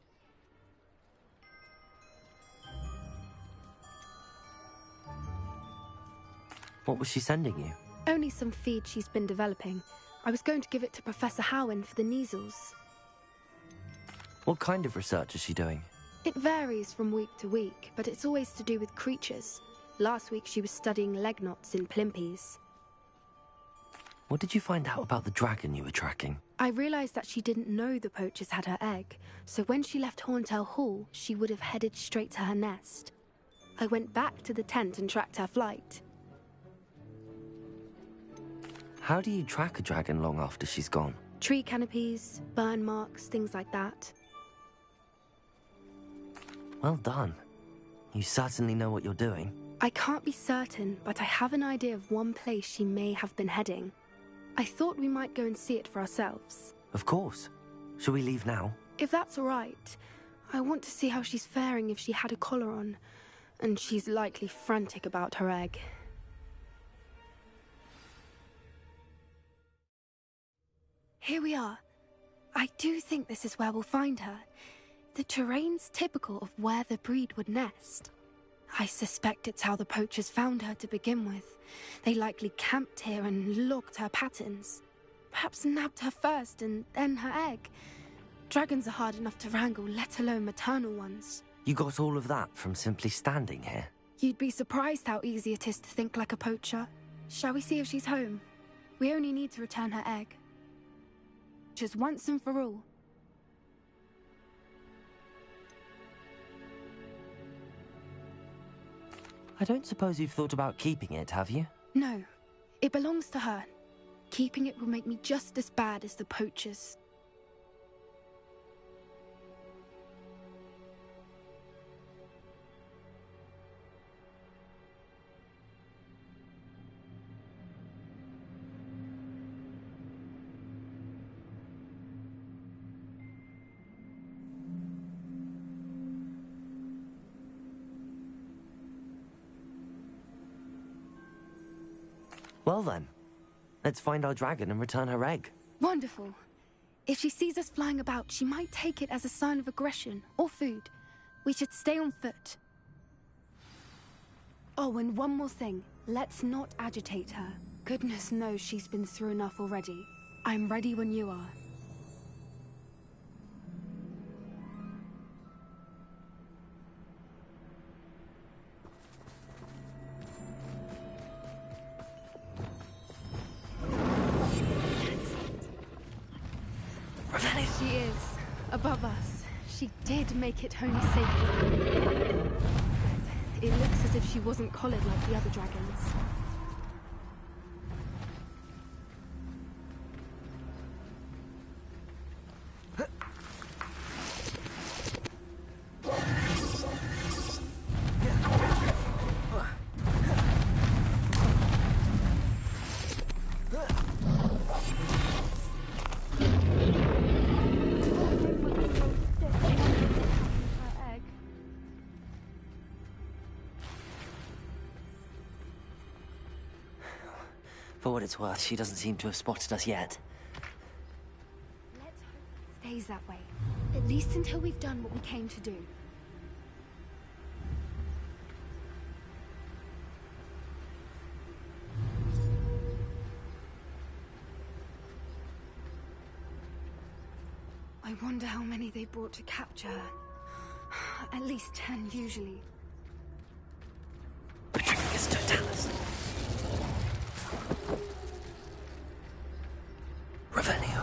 What was she sending you? Only some feed she's been developing. I was going to give it to Professor Howen for the measles. What kind of research is she doing? It varies from week to week, but it's always to do with creatures. Last week she was studying leg knots in plimpies. What did you find out about the dragon you were tracking? I realized that she didn't know the poachers had her egg, so when she left Horntail Hall, she would have headed straight to her nest. I went back to the tent and tracked her flight. How do you track a dragon long after she's gone? Tree canopies, burn marks, things like that. Well done. You certainly know what you're doing. I can't be certain, but I have an idea of one place she may have been heading. I thought we might go and see it for ourselves. Of course. Shall we leave now? If that's all right. I want to see how she's faring if she had a collar on. And she's likely frantic about her egg. Here we are. I do think this is where we'll find her. The terrain's typical of where the breed would nest. I suspect it's how the poachers found her to begin with. They likely camped here and logged her patterns. Perhaps nabbed her first and then her egg. Dragons are hard enough to wrangle, let alone maternal ones. You got all of that from simply standing here? You'd be surprised how easy it is to think like a poacher. Shall we see if she's home? We only need to return her egg. Just once and for all. I don't suppose you've thought about keeping it, have you? No. It belongs to her. Keeping it will make me just as bad as the poachers. Well then, let's find our dragon and return her egg. Wonderful. If she sees us flying about, she might take it as a sign of aggression or food. We should stay on foot. Oh, and one more thing. Let's not agitate her. Goodness knows she's been through enough already. I'm ready when you are. There she is, above us. She did make it home safely. It looks as if she wasn't collared like the other dragons. For what it's worth, she doesn't seem to have spotted us yet. Let's hope it stays that way. At least until we've done what we came to do. I wonder how many they brought to capture her. At least 10, usually. Patricius Totalis. Revelio.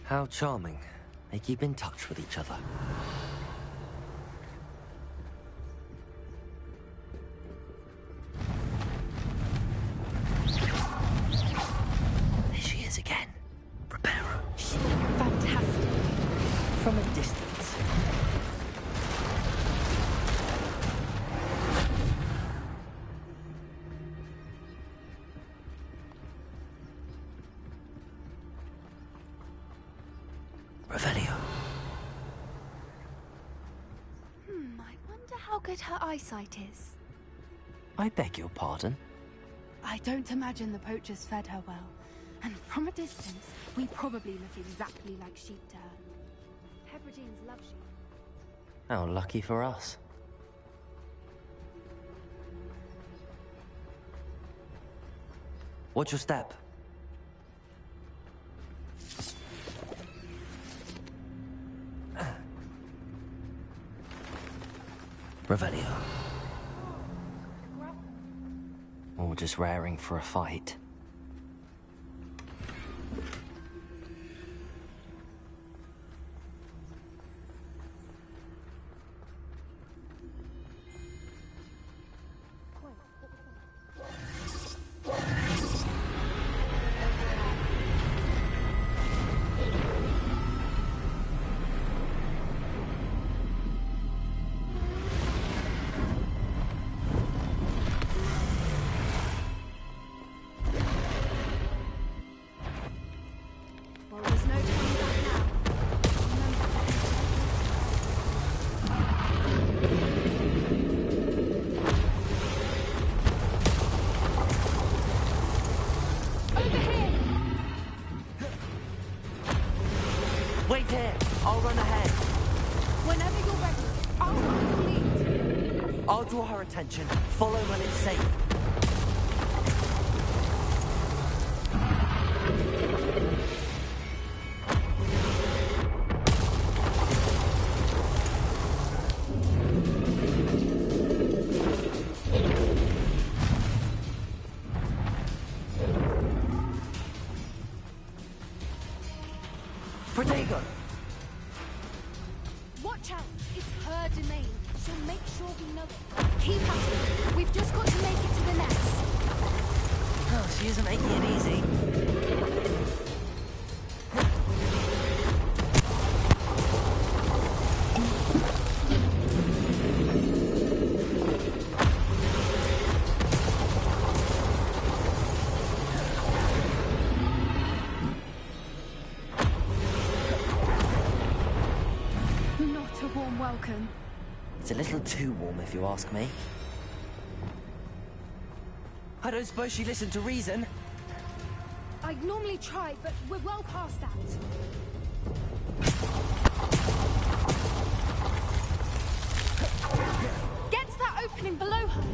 How charming. They keep in touch with each other. There she is again. Prepare her. Fantastic. From a distance. Revelio. I wonder how good her eyesight is. I beg your pardon? I don't imagine the poachers fed her well. And from a distance, we probably look exactly like sheep to her. Hebrideans love sheep. How lucky for us. Watch your step. Revelio. Or just raring for a fight. Wait here. I'll run ahead. Whenever you're ready, I'll follow your lead. I'll draw her attention. Follow when it's safe. Protego! Watch out! It's her domain. She'll make sure we know it. Keep at it. We've just got to make it to the nest. Oh, she isn't making it easy. Not a warm welcome. It's a little too warm, if you ask me. I don't suppose she listened to reason. I'd normally try, but we're well past that. Get to that opening below her.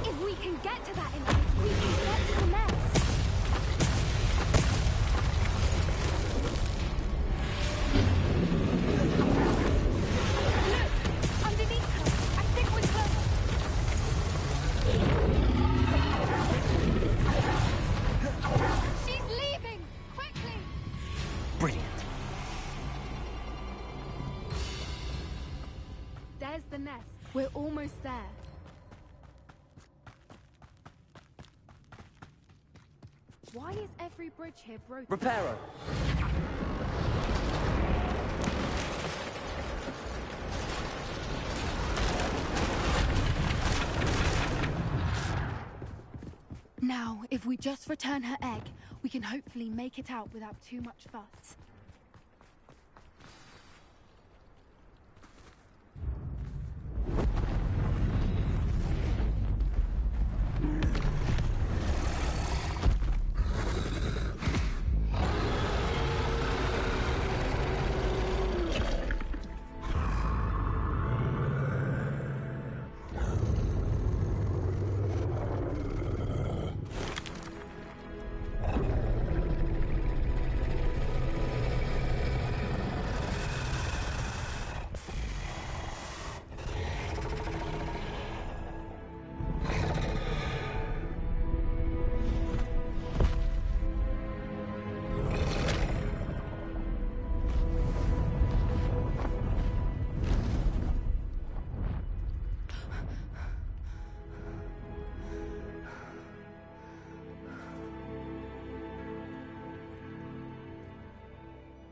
If we can get to that entrance, we can get to the nest. Look! Underneath her! I think we're close. She's leaving! Quickly! Brilliant. There's the nest. We're almost there. Why is every bridge here broken? Reparo! Now, if we just return her egg, we can hopefully make it out without too much fuss.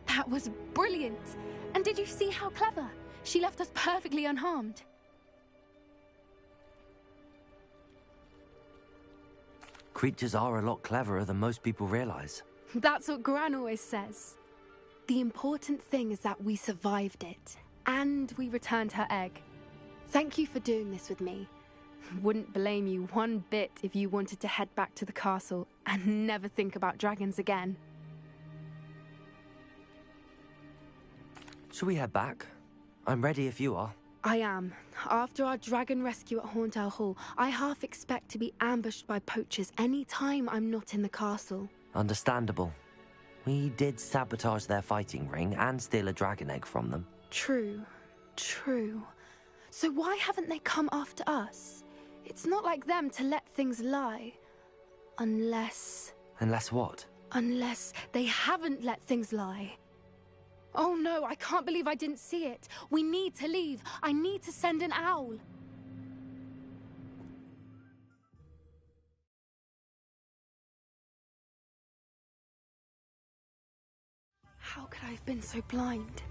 That was brilliant! And did you see how clever? She left us perfectly unharmed. Creatures are a lot cleverer than most people realize. That's what Gran always says. The important thing is that we survived it, and we returned her egg. Thank you for doing this with me. Wouldn't blame you one bit if you wanted to head back to the castle and never think about dragons again. Shall we head back? I'm ready if you are. I am. After our dragon rescue at Hauntel Hall, I half expect to be ambushed by poachers any time I'm not in the castle. Understandable. We did sabotage their fighting ring and steal a dragon egg from them. True. True. So why haven't they come after us? It's not like them to let things lie. Unless... Unless what? Unless they haven't let things lie. Oh no, I can't believe I didn't see it. We need to leave. I need to send an owl. How could I have been so blind?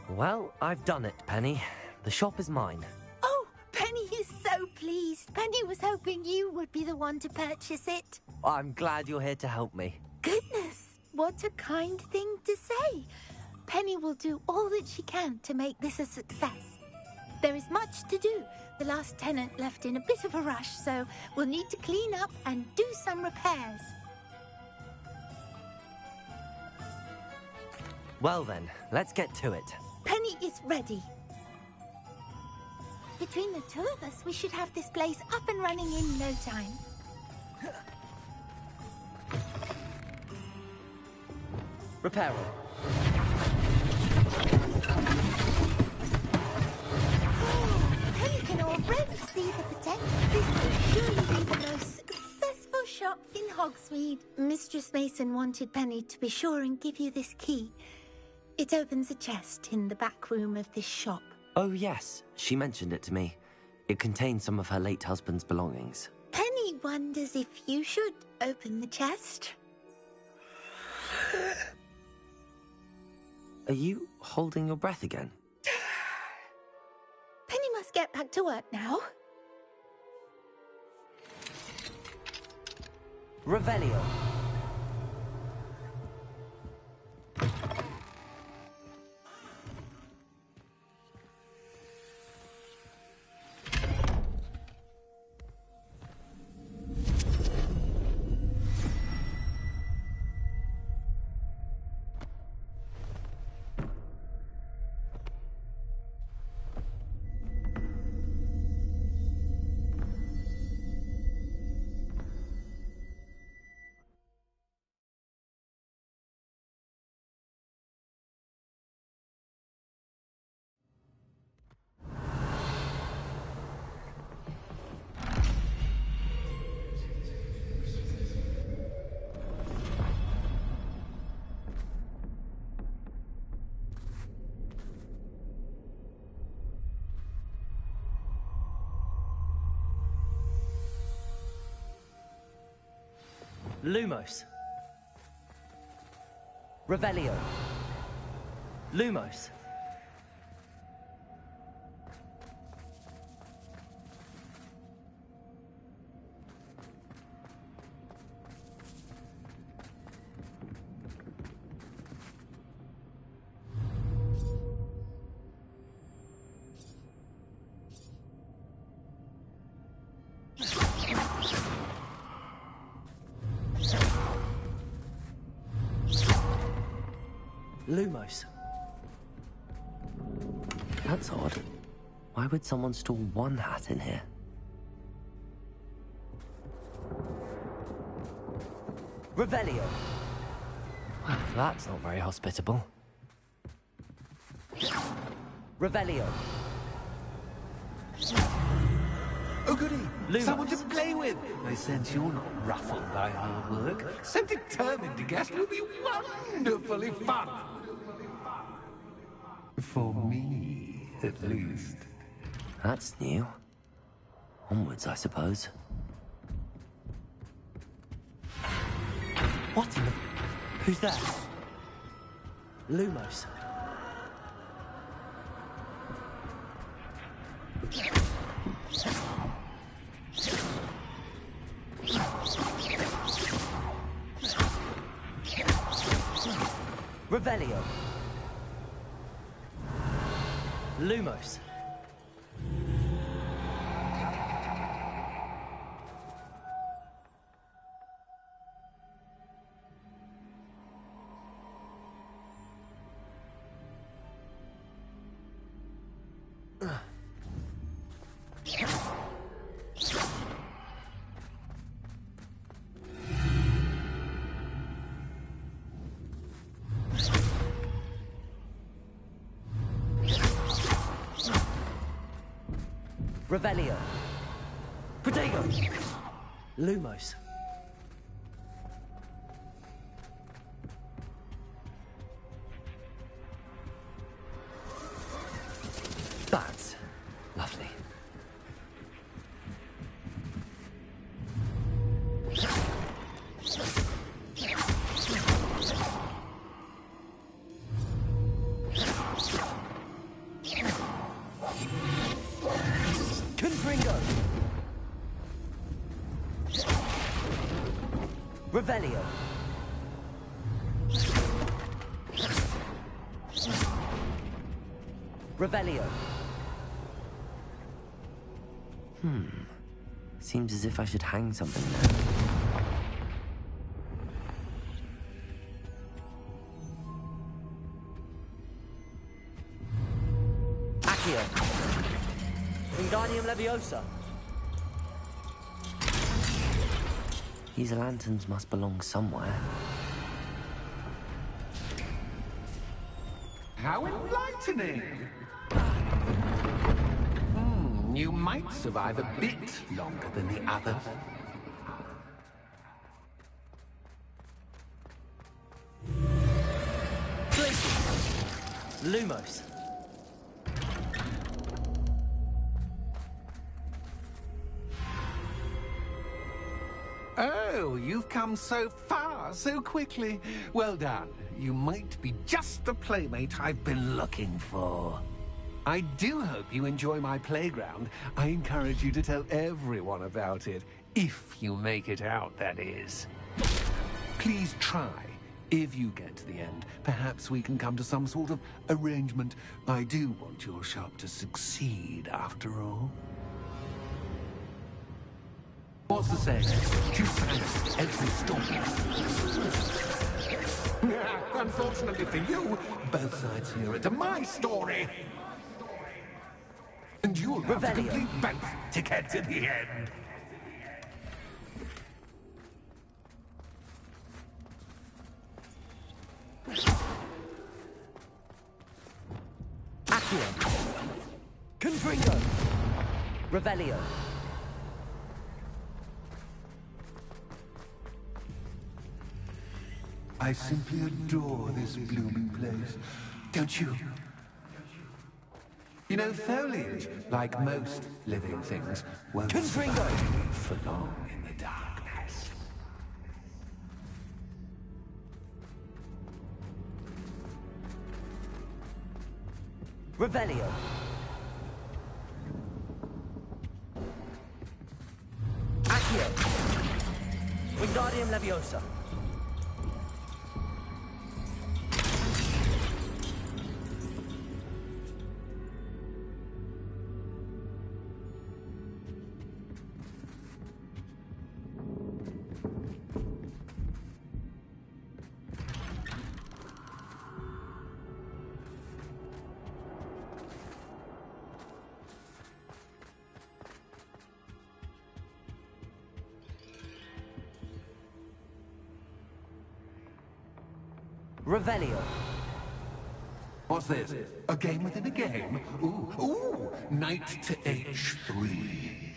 Well, I've done it, Penny. The shop is mine. Oh, Penny is so pleased. Penny was hoping you would be the one to purchase it. I'm glad you're here to help me. Goodness, what a kind thing to say. Penny will do all that she can to make this a success. There is much to do. The last tenant left in a bit of a rush, so we'll need to clean up and do some repairs. Well then, let's get to it. Penny is ready. Between the two of us, we should have this place up and running in no time. Reparo. Penny can already see the potential. This will surely be the most successful shop in Hogsmeade. Mistress Mason wanted Penny to be sure and give you this key. It opens a chest in the back room of this shop. Oh yes, she mentioned it to me. It contains some of her late husband's belongings. Penny wonders if you should open the chest. Are you holding your breath again? Penny must get back to work now. Revelio. Lumos. Revelio. Lumos. Lumos. That's odd. Why would someone store one hat in here? Revelio. Well, that's not very hospitable. Revelio. Oh, goody! Lumos. Someone to play with! I sense you're not ruffled by hard work. So determined to guess will be wonderfully fun! For me, at least. That's new. Onwards, I suppose. What in the... Who's that? Lumos. Revelio. Lumos. Revelio. Protego. Lumos. That's lovely. Revelio. Revelio. Seems as if I should hang something there. Accio. Wingardium Leviosa. These lanterns must belong somewhere. How enlightening! You might survive a bit longer than the others. Lumos. Oh, you've come so far so quickly. Well done. You might be just the playmate I've been looking for. I do hope you enjoy my playground. I encourage you to tell everyone about it. If you make it out, that is. Please try. If you get to the end, perhaps we can come to some sort of arrangement. I do want your shop to succeed, after all. What's the saying? Two sides, every story. Unfortunately for you, both sides hear it to my story. And you'll have to complete both to get to the end. Accio. Confringo. Revelio. I simply adore this blooming place, don't you? You know, foliage, like most living things, won't survive for long in the darkness. Revelio. Accio. Wingardium Leviosa. Revelio. What's this? A game within a game? Ooh, knight to h3.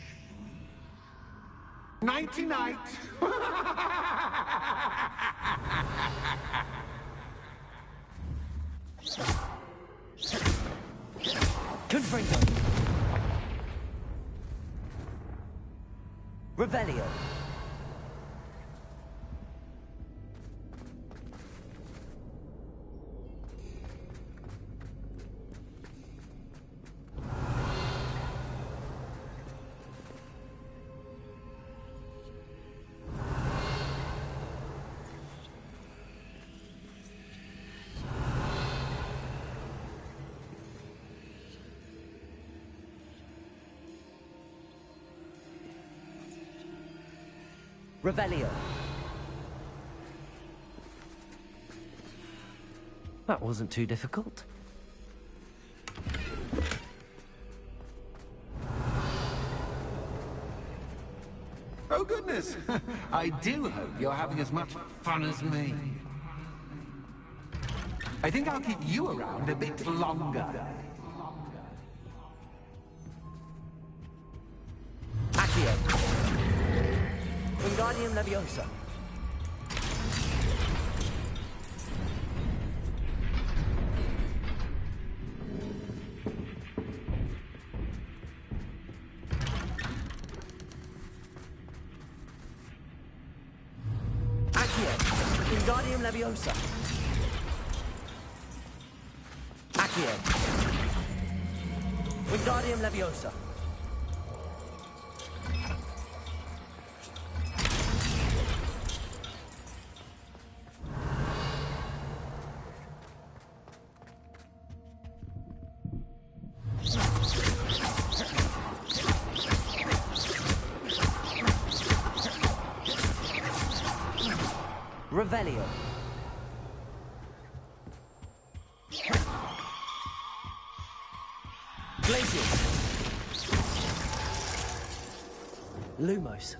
Nighty-night! Confringo. Revelio. Revelio. That wasn't too difficult. Oh, goodness! I do hope you're having as much fun as me. I think I'll keep you around a bit longer. Accio. Wingardium Leviosa. Accio. Wingardium Leviosa. Accio. Wingardium Leviosa. Revelio. Glacius. Lumos.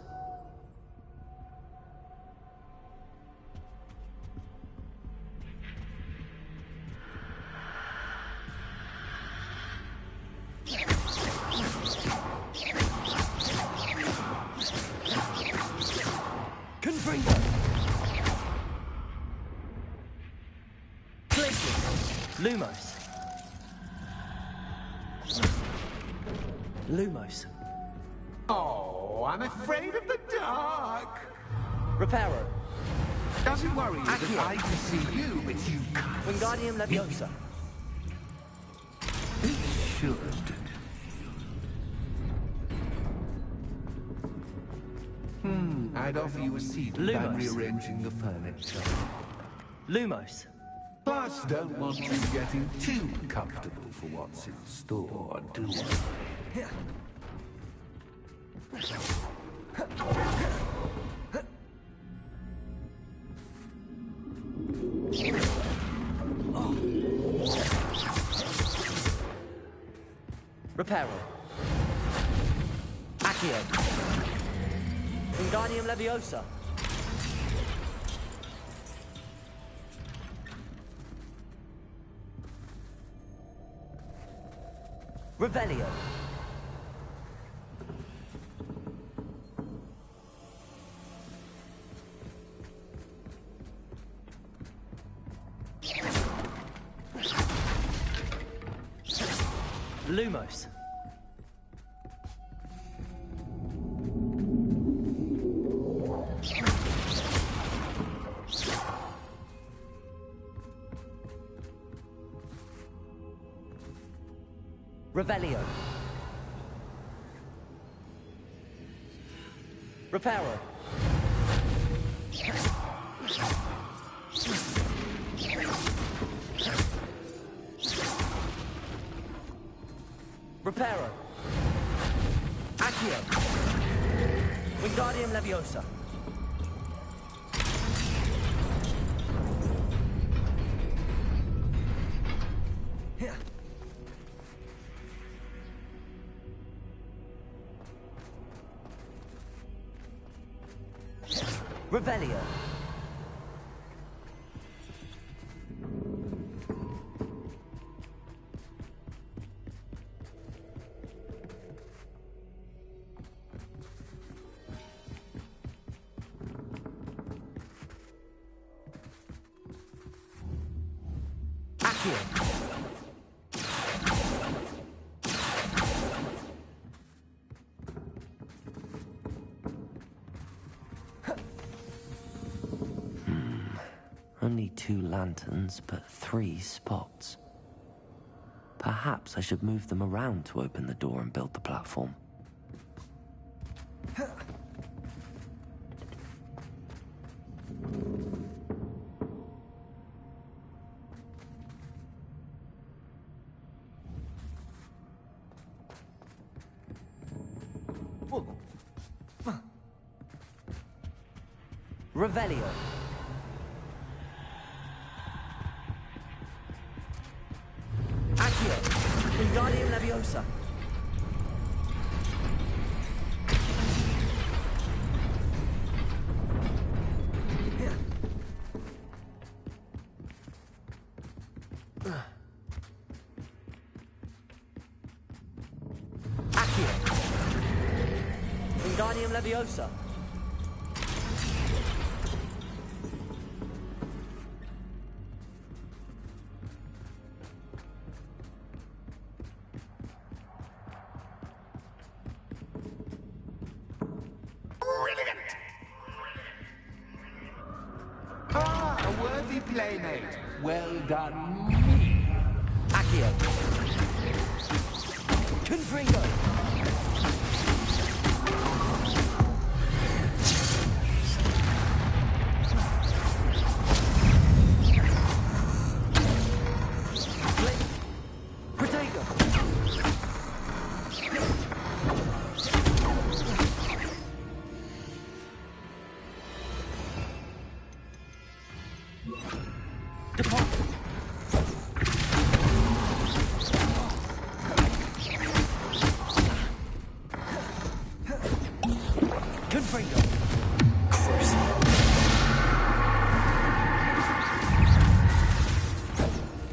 Confringo. Lumos. Lumos. Oh, I'm afraid of the dark. Reparo. Doesn't worry you that I can see you, but you can't. Wingardium Leviosa. It should. I'd offer you a seat, but I'm rearranging the furniture. Lumos. Plus, don't want you getting too comfortable for what's in store, do I? Reparo. Accio. Wingardium Leviosa. Revelio. Lumos. Revelio. Reparo. Reparo. Accio. Wingardium Leviosa. Revelio. Accio. Only 2 lanterns, but 3 spots. Perhaps I should move them around to open the door and build the platform. Revelio. Accio. Wingardium Leviosa. Accio. Wingardium Leviosa. A worthy playmate. Well done, me. Accio. Confringo. Protego. Depart. Confringo.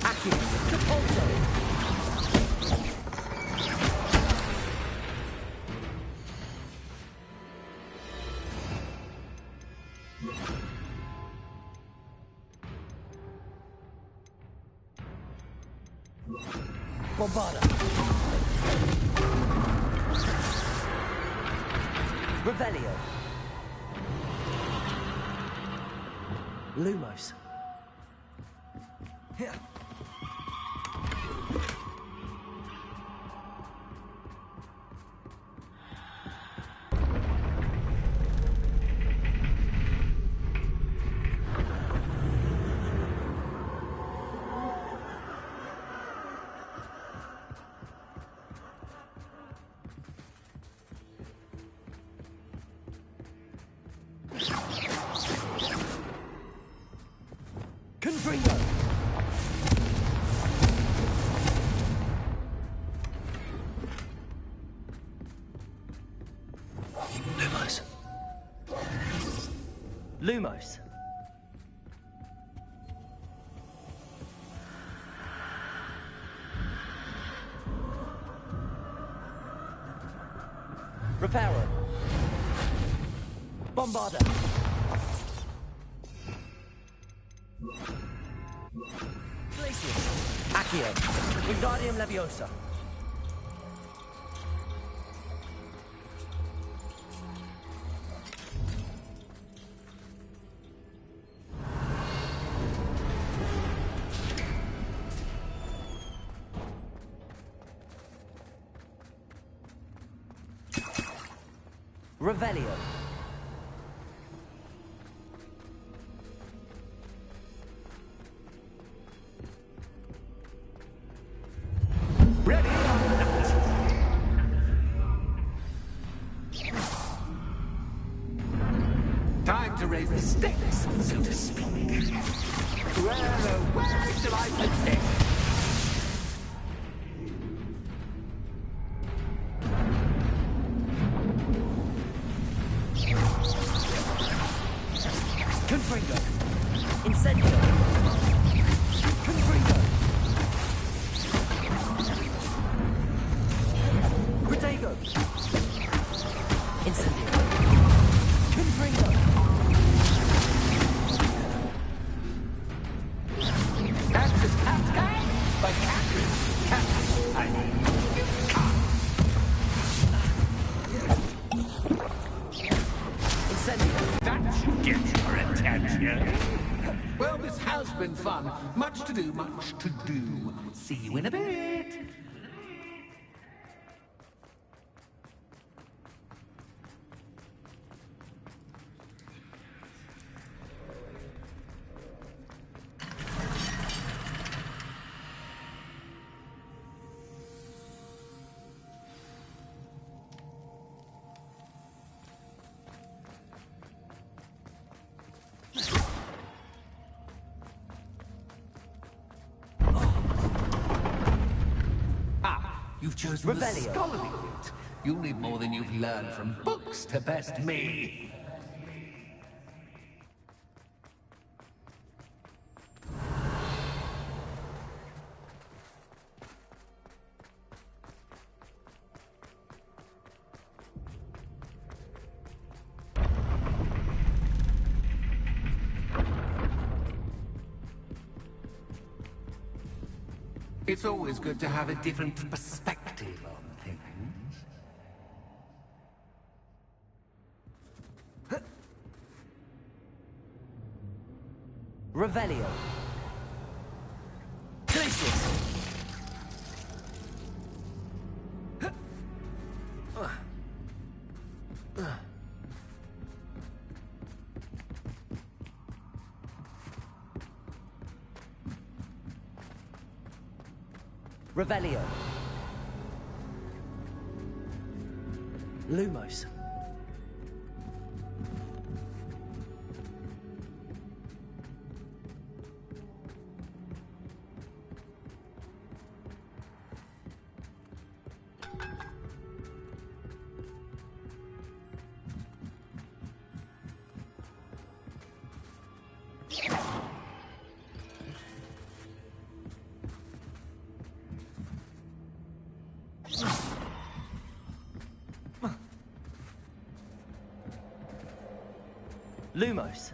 Accio. Depulso. Bombarda. Revelio. Lumos. Confringo. Lumos. Lumos. Reparo. Bombarda. Accio. Wingardium Leviosa. Revelio. Ready or not? Time to raise the stakes, so to speak. Where shall I begin? Confringo. Incendio. Confringo. Protego. Incendio. Confringo. That's just Captain by Captain. I mean, Incendio. that should get your attention. Well, this has been fun. Much to do, much to do. See you in a bit. You've chosen the Revelio. scholarly route. You'll need more than you've learned from books to best me. It's always good to have a different perspective on things. Revelio. Glacius. Revelio. Lumos. Lumos.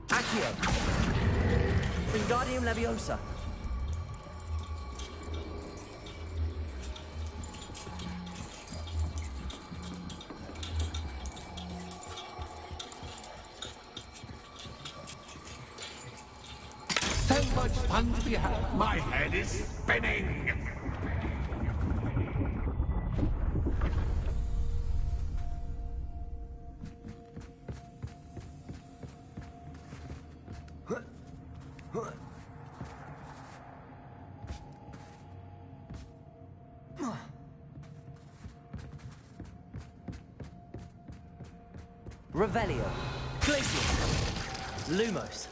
Accio. Wingardium Leviosa. So much fun to be had. My head is spinning. Revelio. Glacius. Lumos.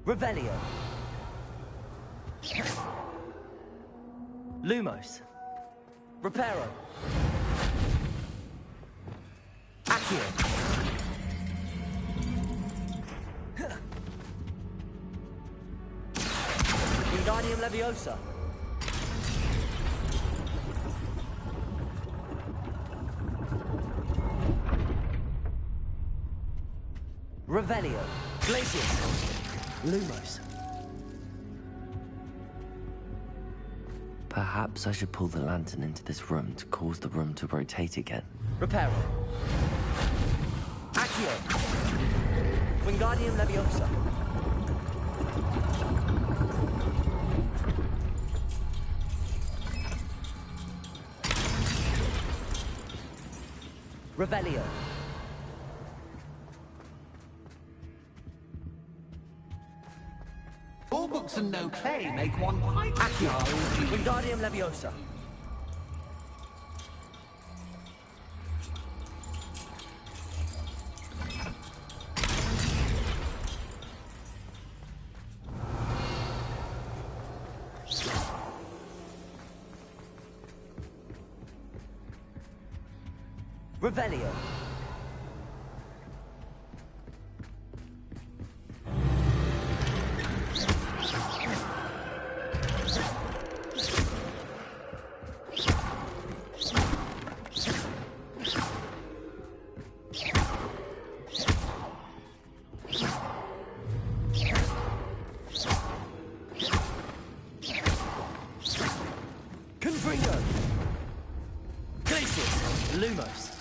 Revelio. Lumos. Reparo. Accio. Wingardium Leviosa. Revelio. Glacius. Lumos. Perhaps I should pull the lantern into this room to cause the room to rotate again. Reparo. Accio. Wingardium Leviosa. Revelio. All books and no clay make one quite Accio. Wingardium Leviosa. Revelio. Confringo. Glacius. Lumos.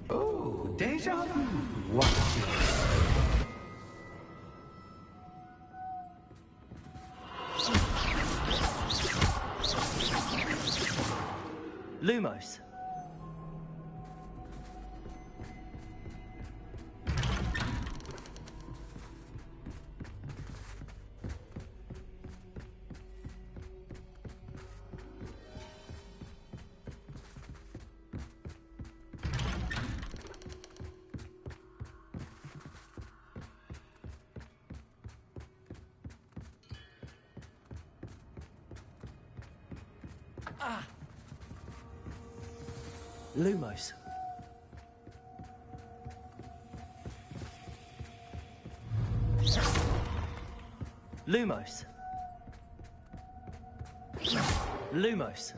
Oh, deja vu. Watch this. Lumos. Lumos. Lumos. Lumos.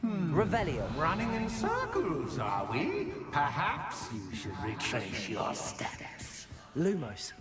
Revelio. Running in circles, are we? Perhaps you should retrace your steps. Lumos.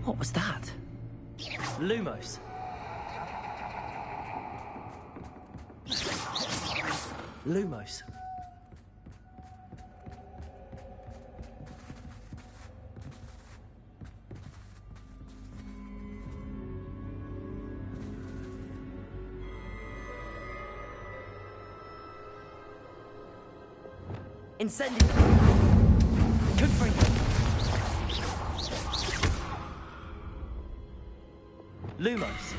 What was that? Lumos. Lumos. Incendio. Confringo. Lumos.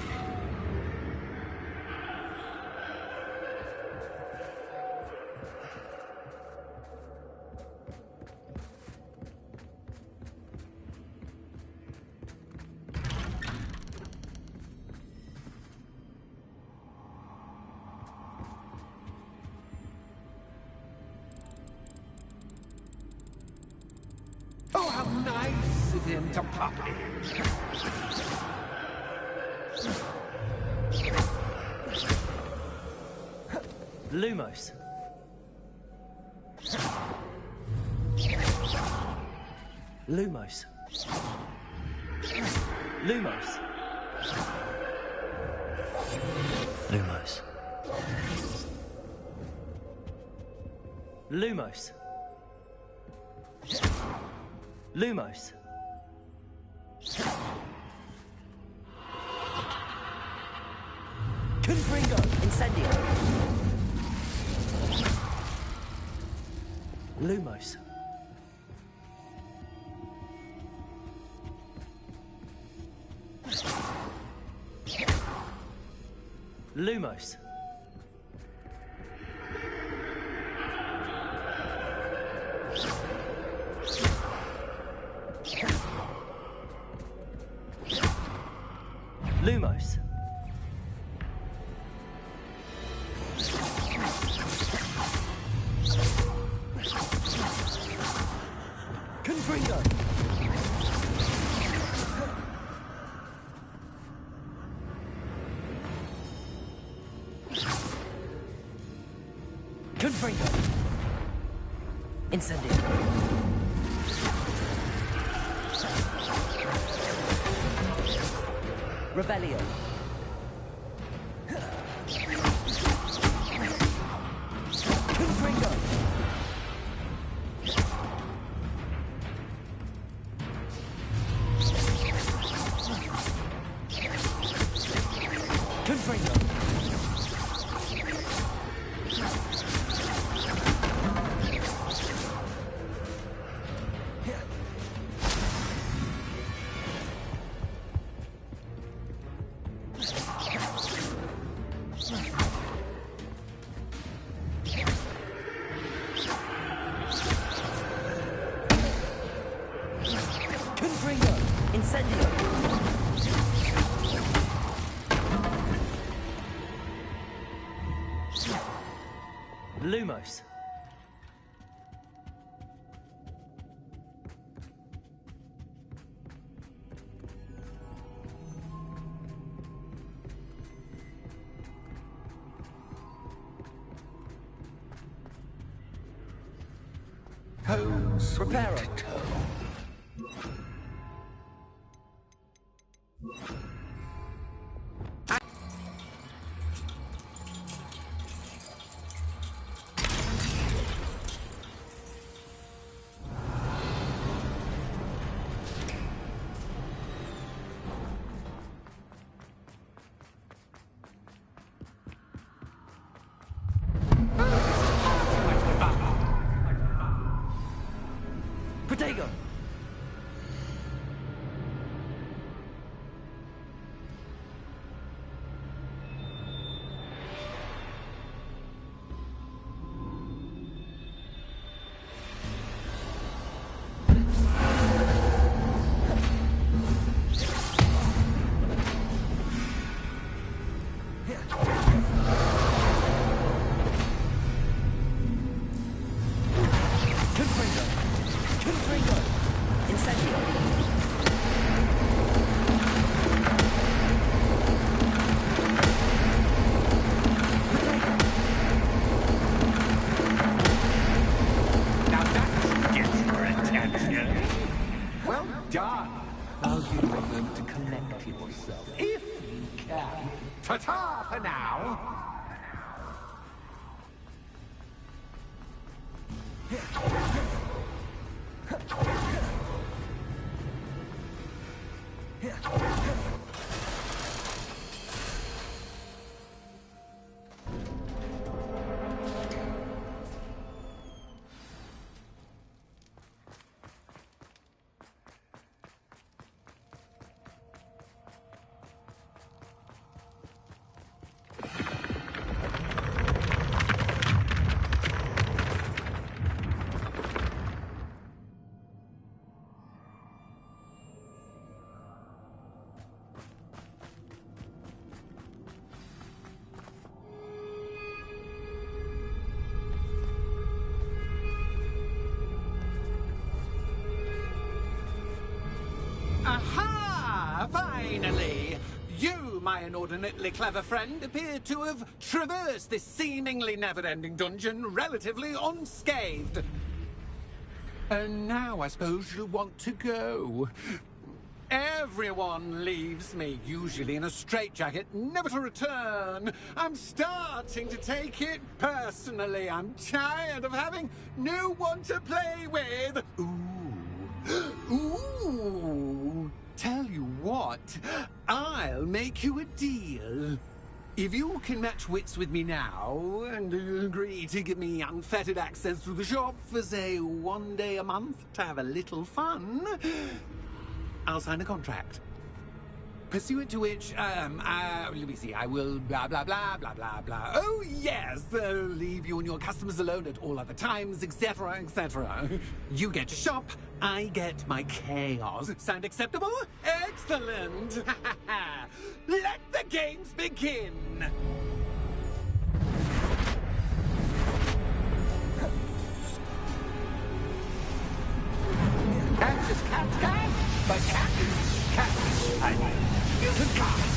reduces him to puppy. Lumos. Lumos. Lumos. Lumos. Lumos. Lumos. Confringo. Incendio. Lumos. Lumos. Lumos. Confringo. Confringo. Incendio. Revelio. Confringo. Confringo. Confringo. Incendio. Lumos. Oh, sweet Reparo. Tone. Protego. Confringo. Confringo. Incendio. Now that gets your attention. Well done. Now you remember to collect yourself, if you can. Ta-ta for now. my inordinately clever friend, appear to have traversed this seemingly never-ending dungeon relatively unscathed. And now I suppose you'll want to go. Everyone leaves me, usually in a straitjacket, never to return. I'm starting to take it personally. I'm tired of having no one to play with. Ooh. Tell you what, I'll make you a deal. If you can match wits with me now, and agree to give me unfettered access to the shop for, say, 1 day a month to have a little fun, I'll sign a contract. Pursuant to which, let me see, I will blah, blah, blah, blah, blah, blah. Oh, yes, leave you and your customers alone at all other times, etc., etc. You get to shop, I get my chaos. Sound acceptable? Excellent! Let the games begin! Cat is cat, but cat is cat. I mean, you can cat.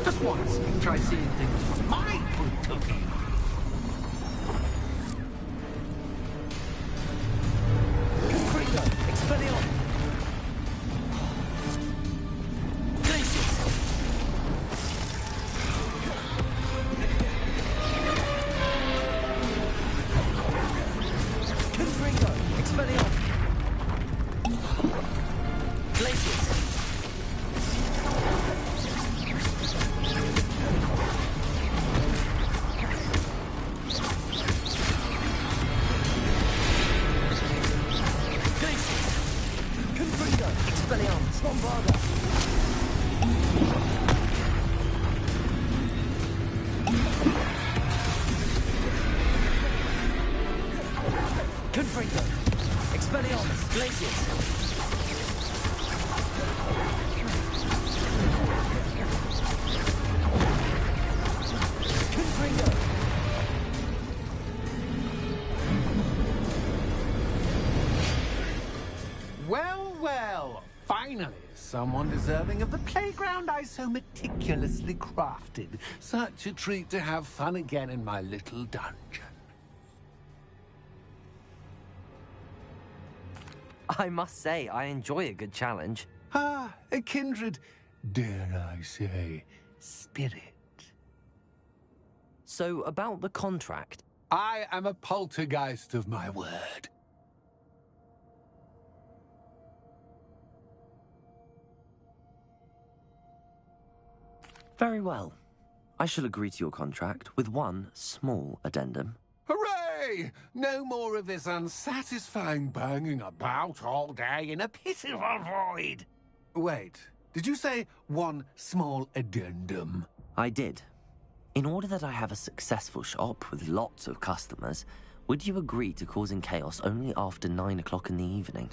Just once, try seeing things from my point of view. Finally, someone deserving of the playground I so meticulously crafted. Such a treat to have fun again in my little dungeon. I must say, I enjoy a good challenge. Ah, a kindred, dare I say, spirit. So, about the contract. I am a poltergeist of my word. Very well. I shall agree to your contract with one small addendum. Hooray! No more of this unsatisfying banging about all day in a pitiful void. Wait, did you say one small addendum? I did. In order that I have a successful shop with lots of customers, would you agree to causing chaos only after 9 o'clock in the evening?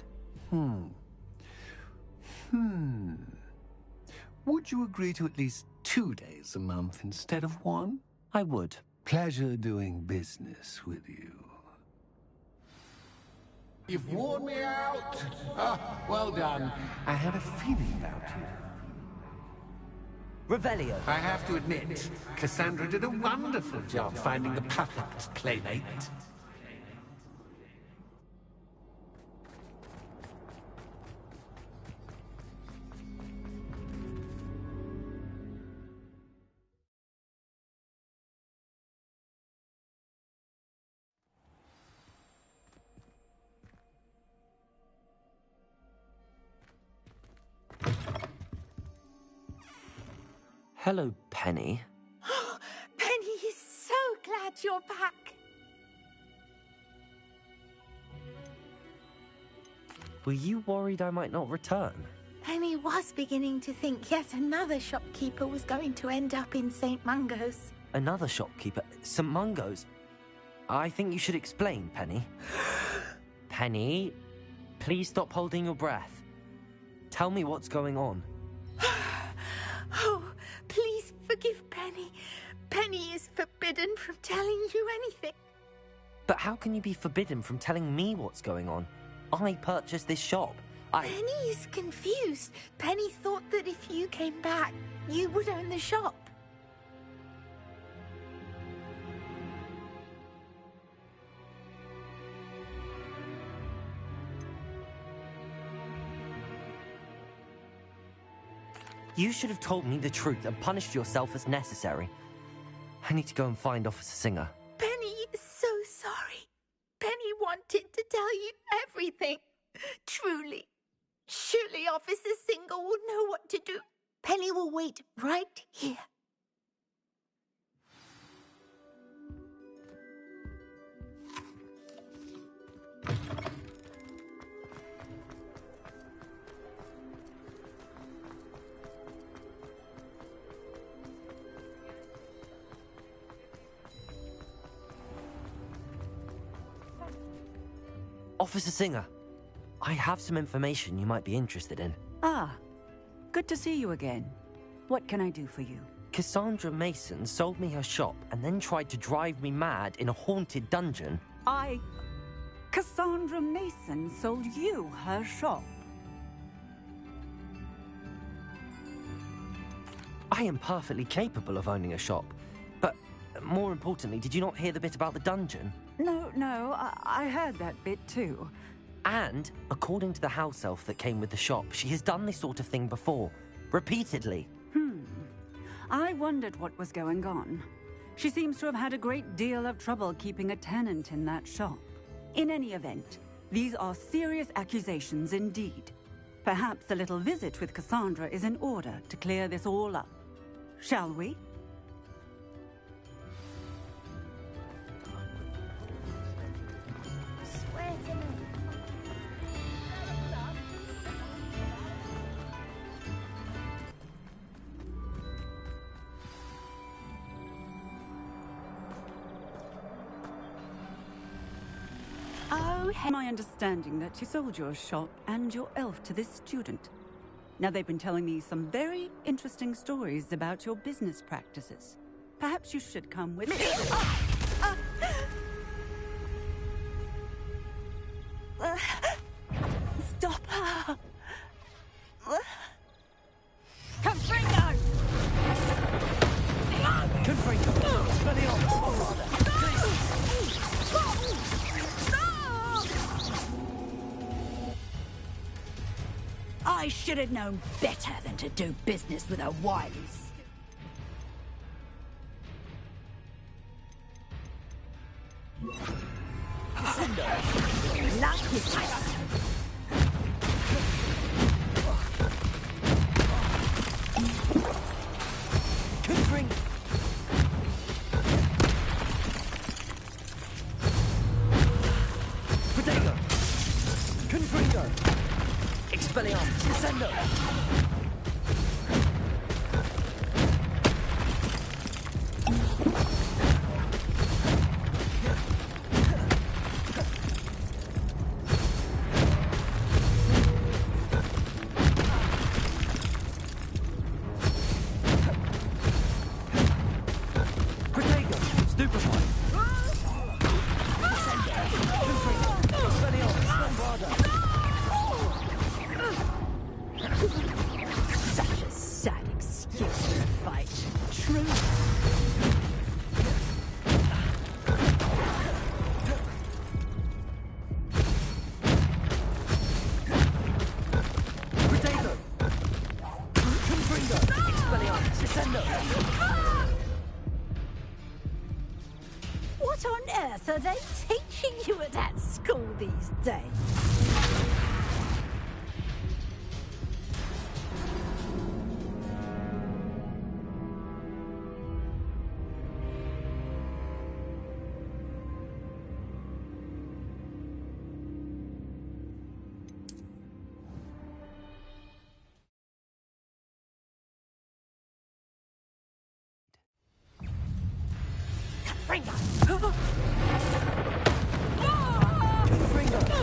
Would you agree to at least 2 days a month instead of 1? I would. Pleasure doing business with you. You've worn me out. Well done. I had a feeling about you. Revelio. I have to admit, Cassandra did a wonderful job finding the perfect playmate. Hello, Penny. Penny is so glad you're back. Were you worried I might not return? Penny was beginning to think yet another shopkeeper was going to end up in St. Mungo's. Another shopkeeper? St. Mungo's? I think you should explain, Penny. Penny, please stop holding your breath. Tell me what's going on. Oh, please forgive Penny. Penny is forbidden from telling you anything. But how can you be forbidden from telling me what's going on? I purchased this shop. Penny is confused. Penny thought that if you came back, you would own the shop. You should have told me the truth and punished yourself as necessary. I need to go and find Officer Singer. Penny is so sorry. Penny wanted to tell you everything. Truly. Surely Officer Singer will know what to do. Penny will wait right here. Officer Singer, I have some information you might be interested in. Ah, good to see you again. What can I do for you? Cassandra Mason sold me her shop and then tried to drive me mad in a haunted dungeon. Cassandra Mason sold you her shop? I am perfectly capable of owning a shop. But more importantly, did you not hear the bit about the dungeon? No, I heard that bit too. And, according to the house elf that came with the shop, she has done this sort of thing before. Repeatedly. I wondered what was going on. She seems to have had a great deal of trouble keeping a tenant in that shop. In any event, these are serious accusations indeed. Perhaps a little visit with Cassandra is in order to clear this all up. Shall we? My understanding that you sold your shop and your elf to this student. Now, they've been telling me some very interesting stories about your business practices. Perhaps you should come with me. Stop her. I should have known better than to do business with a wily... Descendo. Luck is Confring. Protego. Confringo. Expelliarmus. Descendo. such a sad excuse for a fight. True. What on earth are they teaching you at that school these days?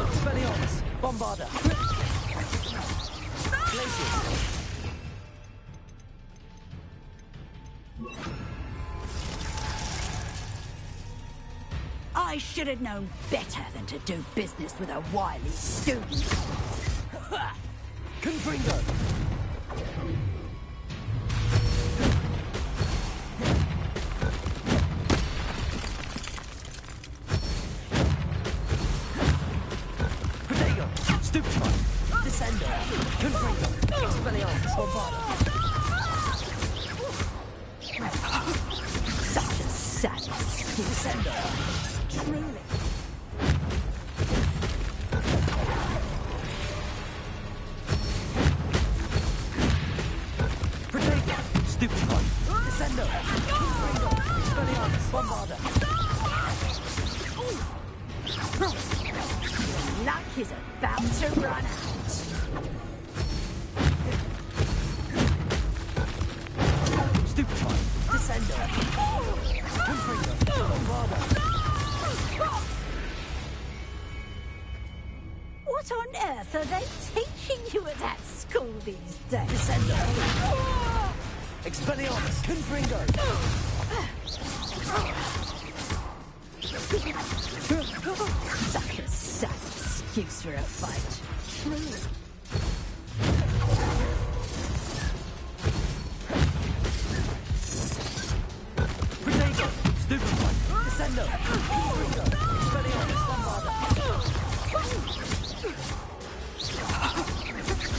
Expelliarmus. Bombarda. Glacius. I should have known better than to do business with a wily student. Confringo. Stupefy. Descendo. Confringo. Expelliarmus. Bombarda. Such a sad Descendo. Truly. Protego. Stupefy. Descendo. Confringo. Expelliarmus. Bombarda. Luck is about to run out. Stupefy. Descendo. Confringo. Bombarda. What on earth are they teaching you at that school these days? Descendo. Expelliarmus. Confringo. Such a sad excuse for a fight. Truly. Protego. Stupefy. Descendo. Confringo. Expelliarmus. Bombarda.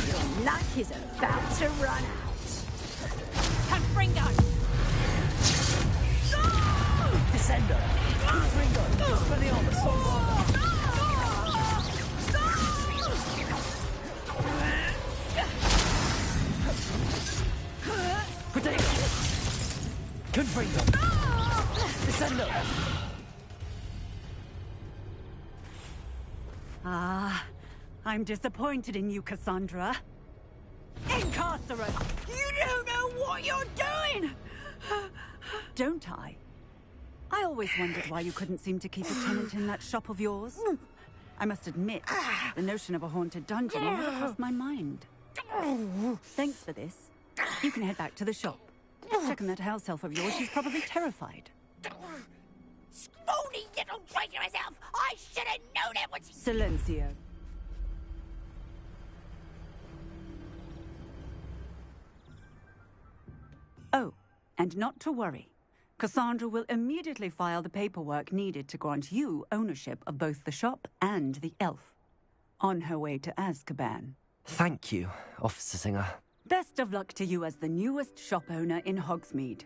Your luck is about to run out. Confringo! Descendo. Confringo. Expelliarmus. Bombarda. Protego. Confringo. Descendo. Ah, I'm disappointed in you, Cassandra. Incarcerate! You don't know what you're doing! Don't I? I always wondered why you couldn't seem to keep a tenant in that shop of yours. I must admit, the notion of a haunted dungeon never crossed my mind. Thanks for this. You can head back to the shop. Checking that house elf of yours, she's probably terrified. Scrawny little traitor herself! I should have known it was... Silencio. Oh, and not to worry. Cassandra will immediately file the paperwork needed to grant you ownership of both the shop and the elf. On her way to Azkaban. Thank you, Officer Singer. Best of luck to you as the newest shop owner in Hogsmeade.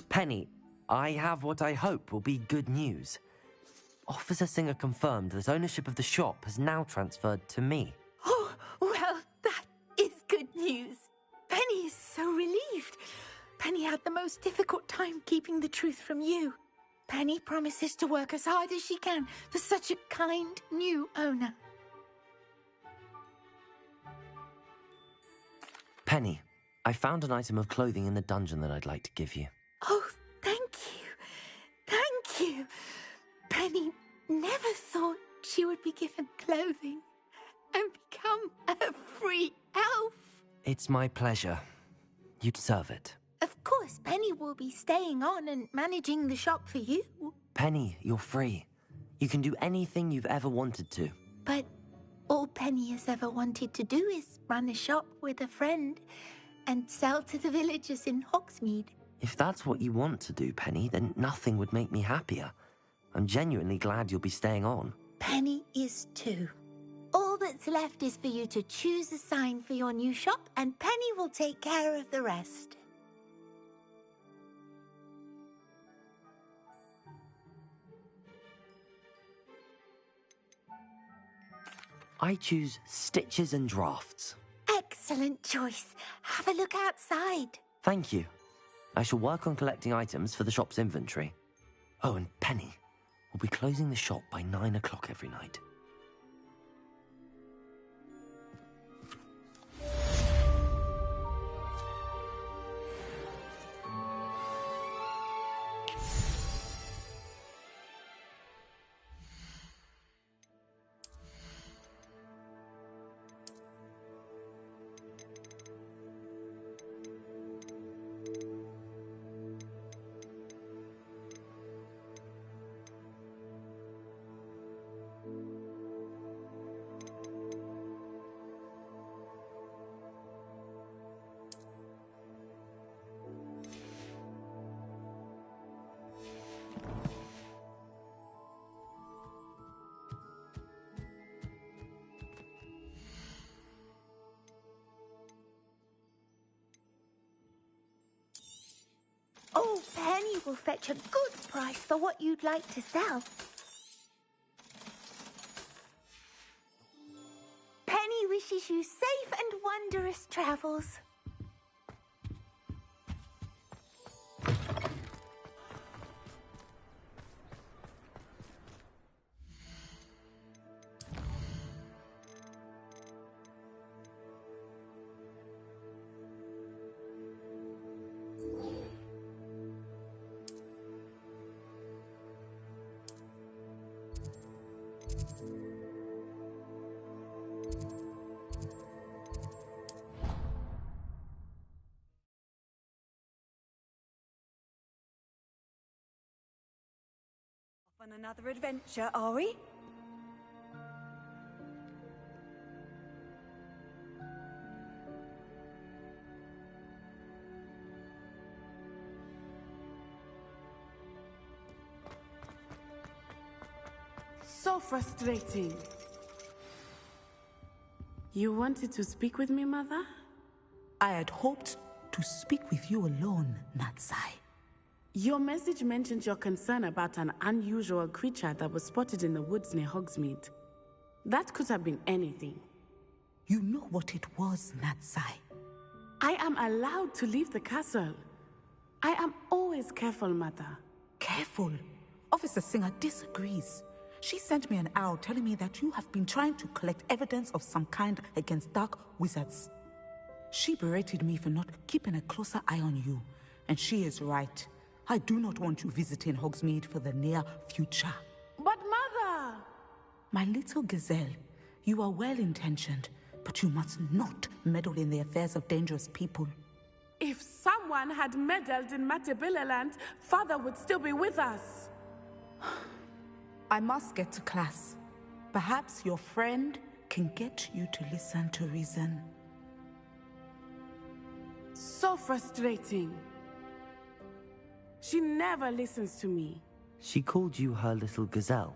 Penny, I have what I hope will be good news. Officer Singer confirmed that ownership of the shop has now transferred to me. Oh, well, that is good news. Penny is so relieved. Penny had the most difficult time keeping the truth from you. Penny promises to work as hard as she can for such a kind new owner. Penny, I found an item of clothing in the dungeon that I'd like to give you. Oh, thank you. Thank you. Penny never thought she would be given clothing and become a free elf. It's my pleasure. You deserve it. Of course, Penny will be staying on and managing the shop for you. Penny, you're free. You can do anything you've ever wanted to. But all Penny has ever wanted to do is run a shop with a friend and sell to the villagers in Hogsmeade. If that's what you want to do, Penny, then nothing would make me happier. I'm genuinely glad you'll be staying on. Penny is too. All that's left is for you to choose a sign for your new shop, and Penny will take care of the rest. I choose stitches and drafts. Excellent choice. Have a look outside. Thank you. I shall work on collecting items for the shop's inventory. Oh, and Penny, we'll be closing the shop by 9 o'clock every night. Oh, Penny will fetch a good price for what you'd like to sell. Penny wishes you safe and wondrous travels. On another adventure, are we? So frustrating. You wanted to speak with me, Mother? I had hoped to speak with you alone, Natsai. Your message mentioned your concern about an unusual creature that was spotted in the woods near Hogsmeade. That could have been anything. You know what it was, Natsai. I am allowed to leave the castle. I am always careful, Mother. Careful? Officer Singer disagrees. She sent me an owl telling me that you have been trying to collect evidence of some kind against dark wizards. She berated me for not keeping a closer eye on you, and she is right. I do not want you visiting Hogsmeade for the near future. But Mother! My little gazelle, you are well-intentioned, but you must not meddle in the affairs of dangerous people. If someone had meddled in Matabeleland, Father would still be with us. I must get to class. Perhaps your friend can get you to listen to reason. So frustrating. She never listens to me. She called you her little gazelle.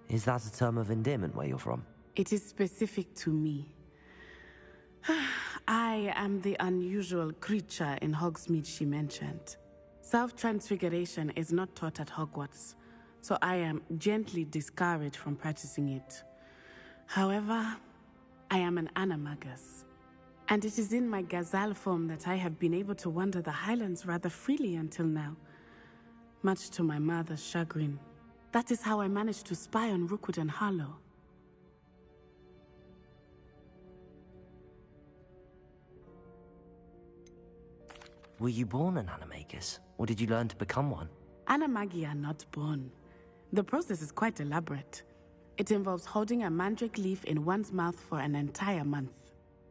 Is that a term of endearment where you're from? It is specific to me. I am the unusual creature in Hogsmeade she mentioned. Self-transfiguration is not taught at Hogwarts, so I am gently discouraged from practicing it. However, I am an animagus, and it is in my gazelle form that I have been able to wander the Highlands rather freely until now, much to my mother's chagrin. That is how I managed to spy on Rookwood and Harlow. Were you born an animagus, or did you learn to become one? Animagi are not born. The process is quite elaborate. It involves holding a mandrake leaf in one's mouth for an entire month,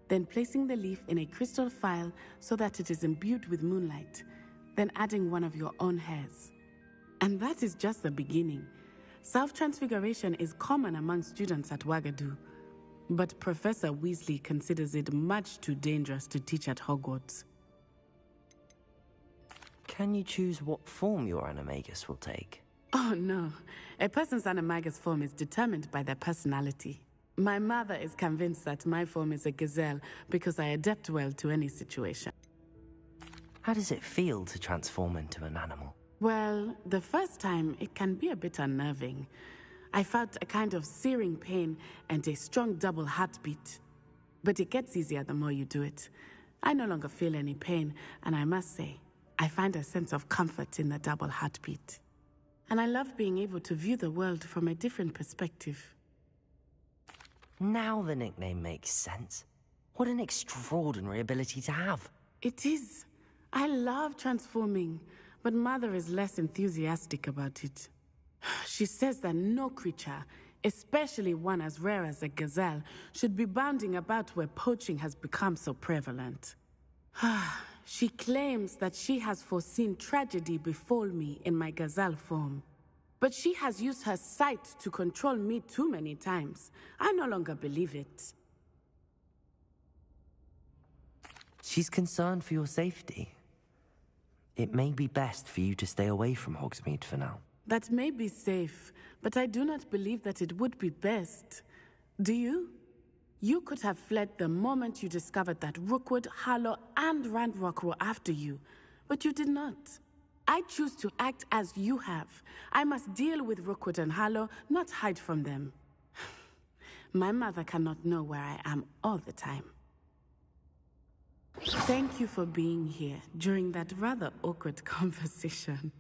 then placing the leaf in a crystal phial so that it is imbued with moonlight, then adding one of your own hairs. And that is just the beginning. Self-transfiguration is common among students at Wagadu, but Professor Weasley considers it much too dangerous to teach at Hogwarts. Can you choose what form your animagus will take? Oh no, a person's animagus form is determined by their personality. My mother is convinced that my form is a gazelle because I adapt well to any situation. How does it feel to transform into an animal? Well, the first time it can be a bit unnerving. I felt a kind of searing pain and a strong double heartbeat. But it gets easier the more you do it. I no longer feel any pain, and I must say, I find a sense of comfort in the double heartbeat. And I love being able to view the world from a different perspective. Now the nickname makes sense. What an extraordinary ability to have. It is. I love transforming, but Mother is less enthusiastic about it. She says that no creature, especially one as rare as a gazelle, should be bounding about where poaching has become so prevalent. She claims that she has foreseen tragedy befall me in my gazelle form. But she has used her sight to control me too many times. I no longer believe it. She's concerned for your safety. It may be best for you to stay away from Hogsmeade for now. That may be safe, but I do not believe that it would be best. Do you? You could have fled the moment you discovered that Rookwood, Harlow, and Ranrock were after you, but you did not. I choose to act as you have. I must deal with Rookwood and Harlow, not hide from them. My mother cannot know where I am all the time. Thank you for being here during that rather awkward conversation.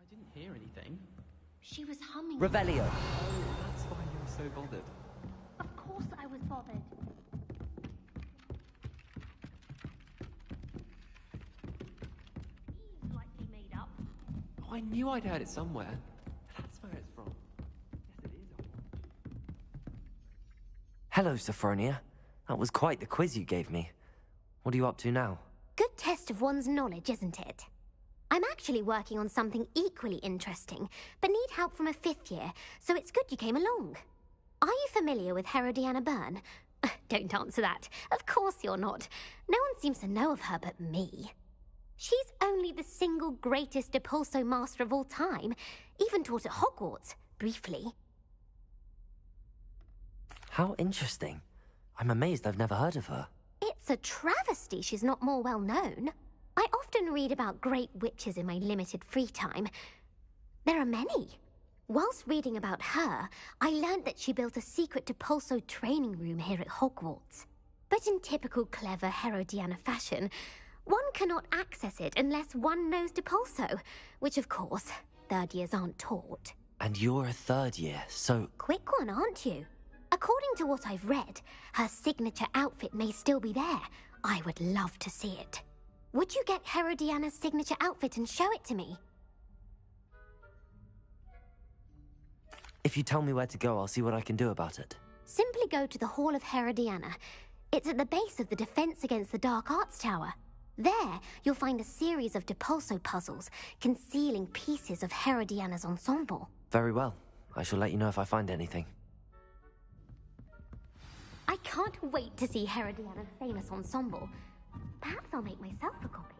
I didn't hear anything. She was humming. Revelio. Oh, that's why you were so bothered. of course I was bothered. He's likely made up. Oh, I knew I'd heard it somewhere. That's where it's from. Yes, it is. Hello, Sophronia. That was quite the quiz you gave me. What are you up to now? Good test of one's knowledge, isn't it? I'm actually working on something equally interesting, but need help from a 5th year, so it's good you came along. Are you familiar with Herodiana Byrne? Don't answer that. Of course you're not. No one seems to know of her but me. She's only the single greatest Depulso master of all time. Even taught at Hogwarts, briefly. How interesting. I'm amazed I've never heard of her. It's a travesty she's not more well known. I often read about great witches in my limited free time. There are many. Whilst reading about her, I learned that she built a secret Depulso training room here at Hogwarts. But in typical clever Herodiana fashion, one cannot access it unless one knows Depulso, which of course, third years aren't taught. And you're a third year, so... Quick one, aren't you? According to what I've read, her signature outfit may still be there. I would love to see it. Would you get Herodiana's signature outfit and show it to me? If you tell me where to go, I'll see what I can do about it. Simply go to the Hall of Herodiana. It's at the base of the Defense Against the Dark Arts Tower. There, you'll find a series of Depulso puzzles concealing pieces of Herodiana's ensemble. Very well. I shall let you know if I find anything. I can't wait to see Herodiana's famous ensemble. Perhaps I'll make myself a copy.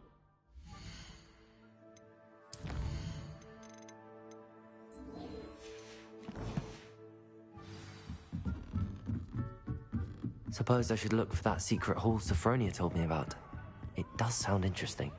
Suppose I should look for that secret hall Sophronia told me about. It does sound interesting.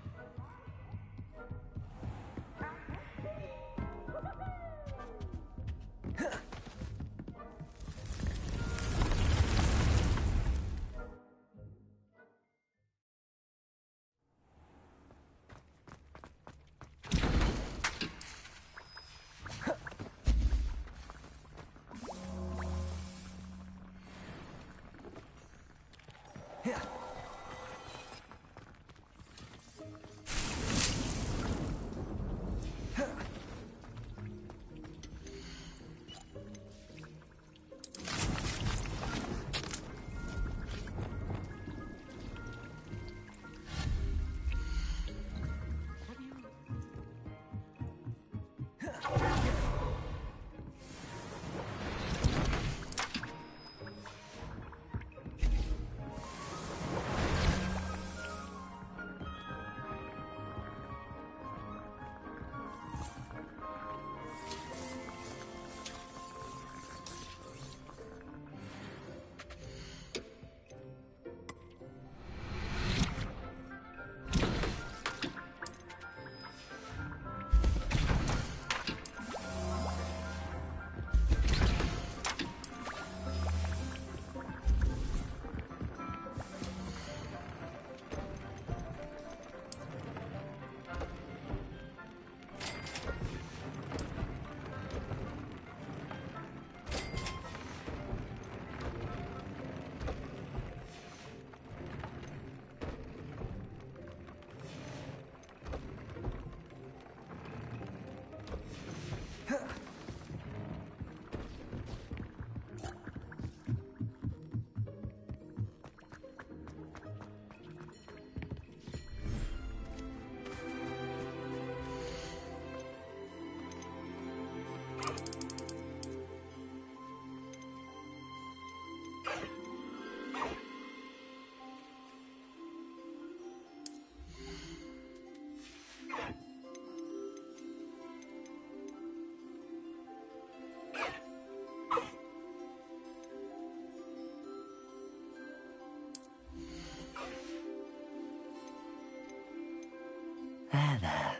There.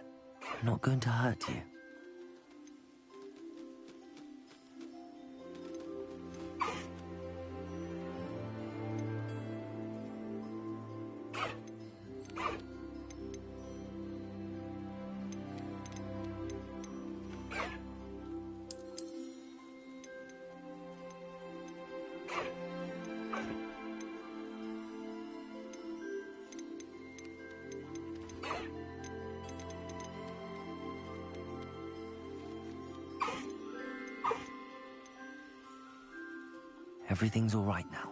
I'm not going to hurt you. Everything's all right now.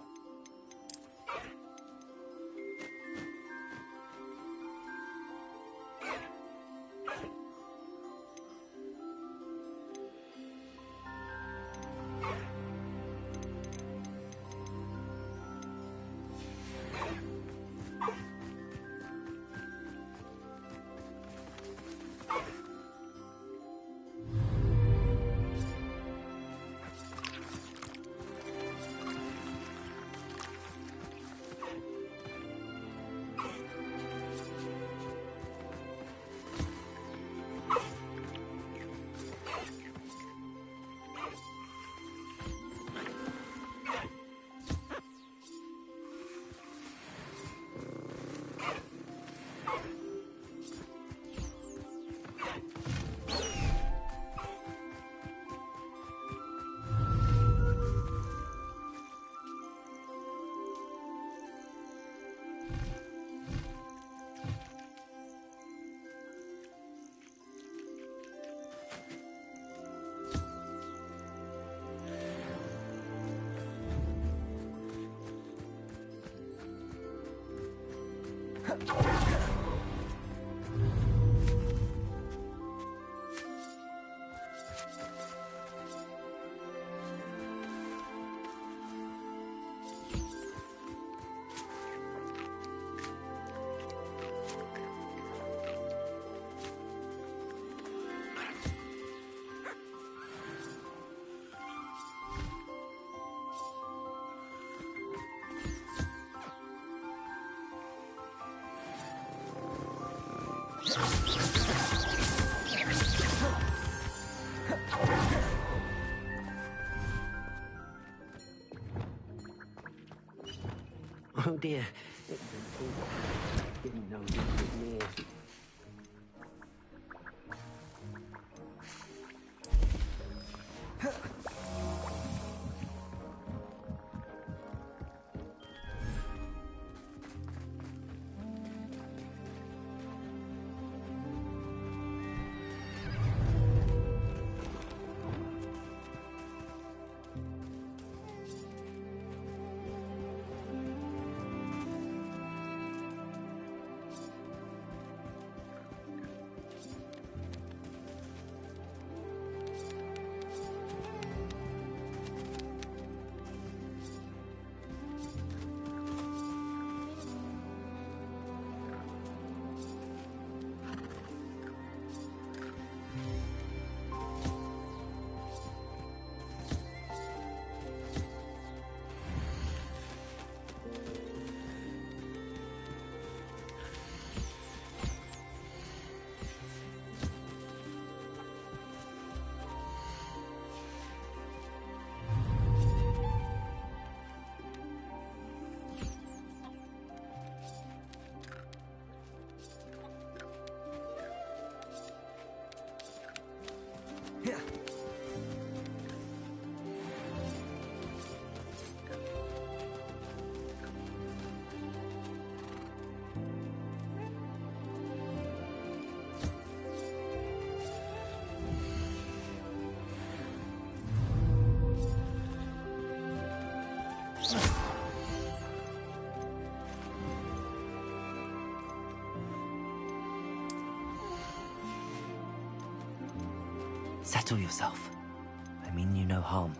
Oh dear. Didn't know this was near. Settle yourself. I mean you no harm.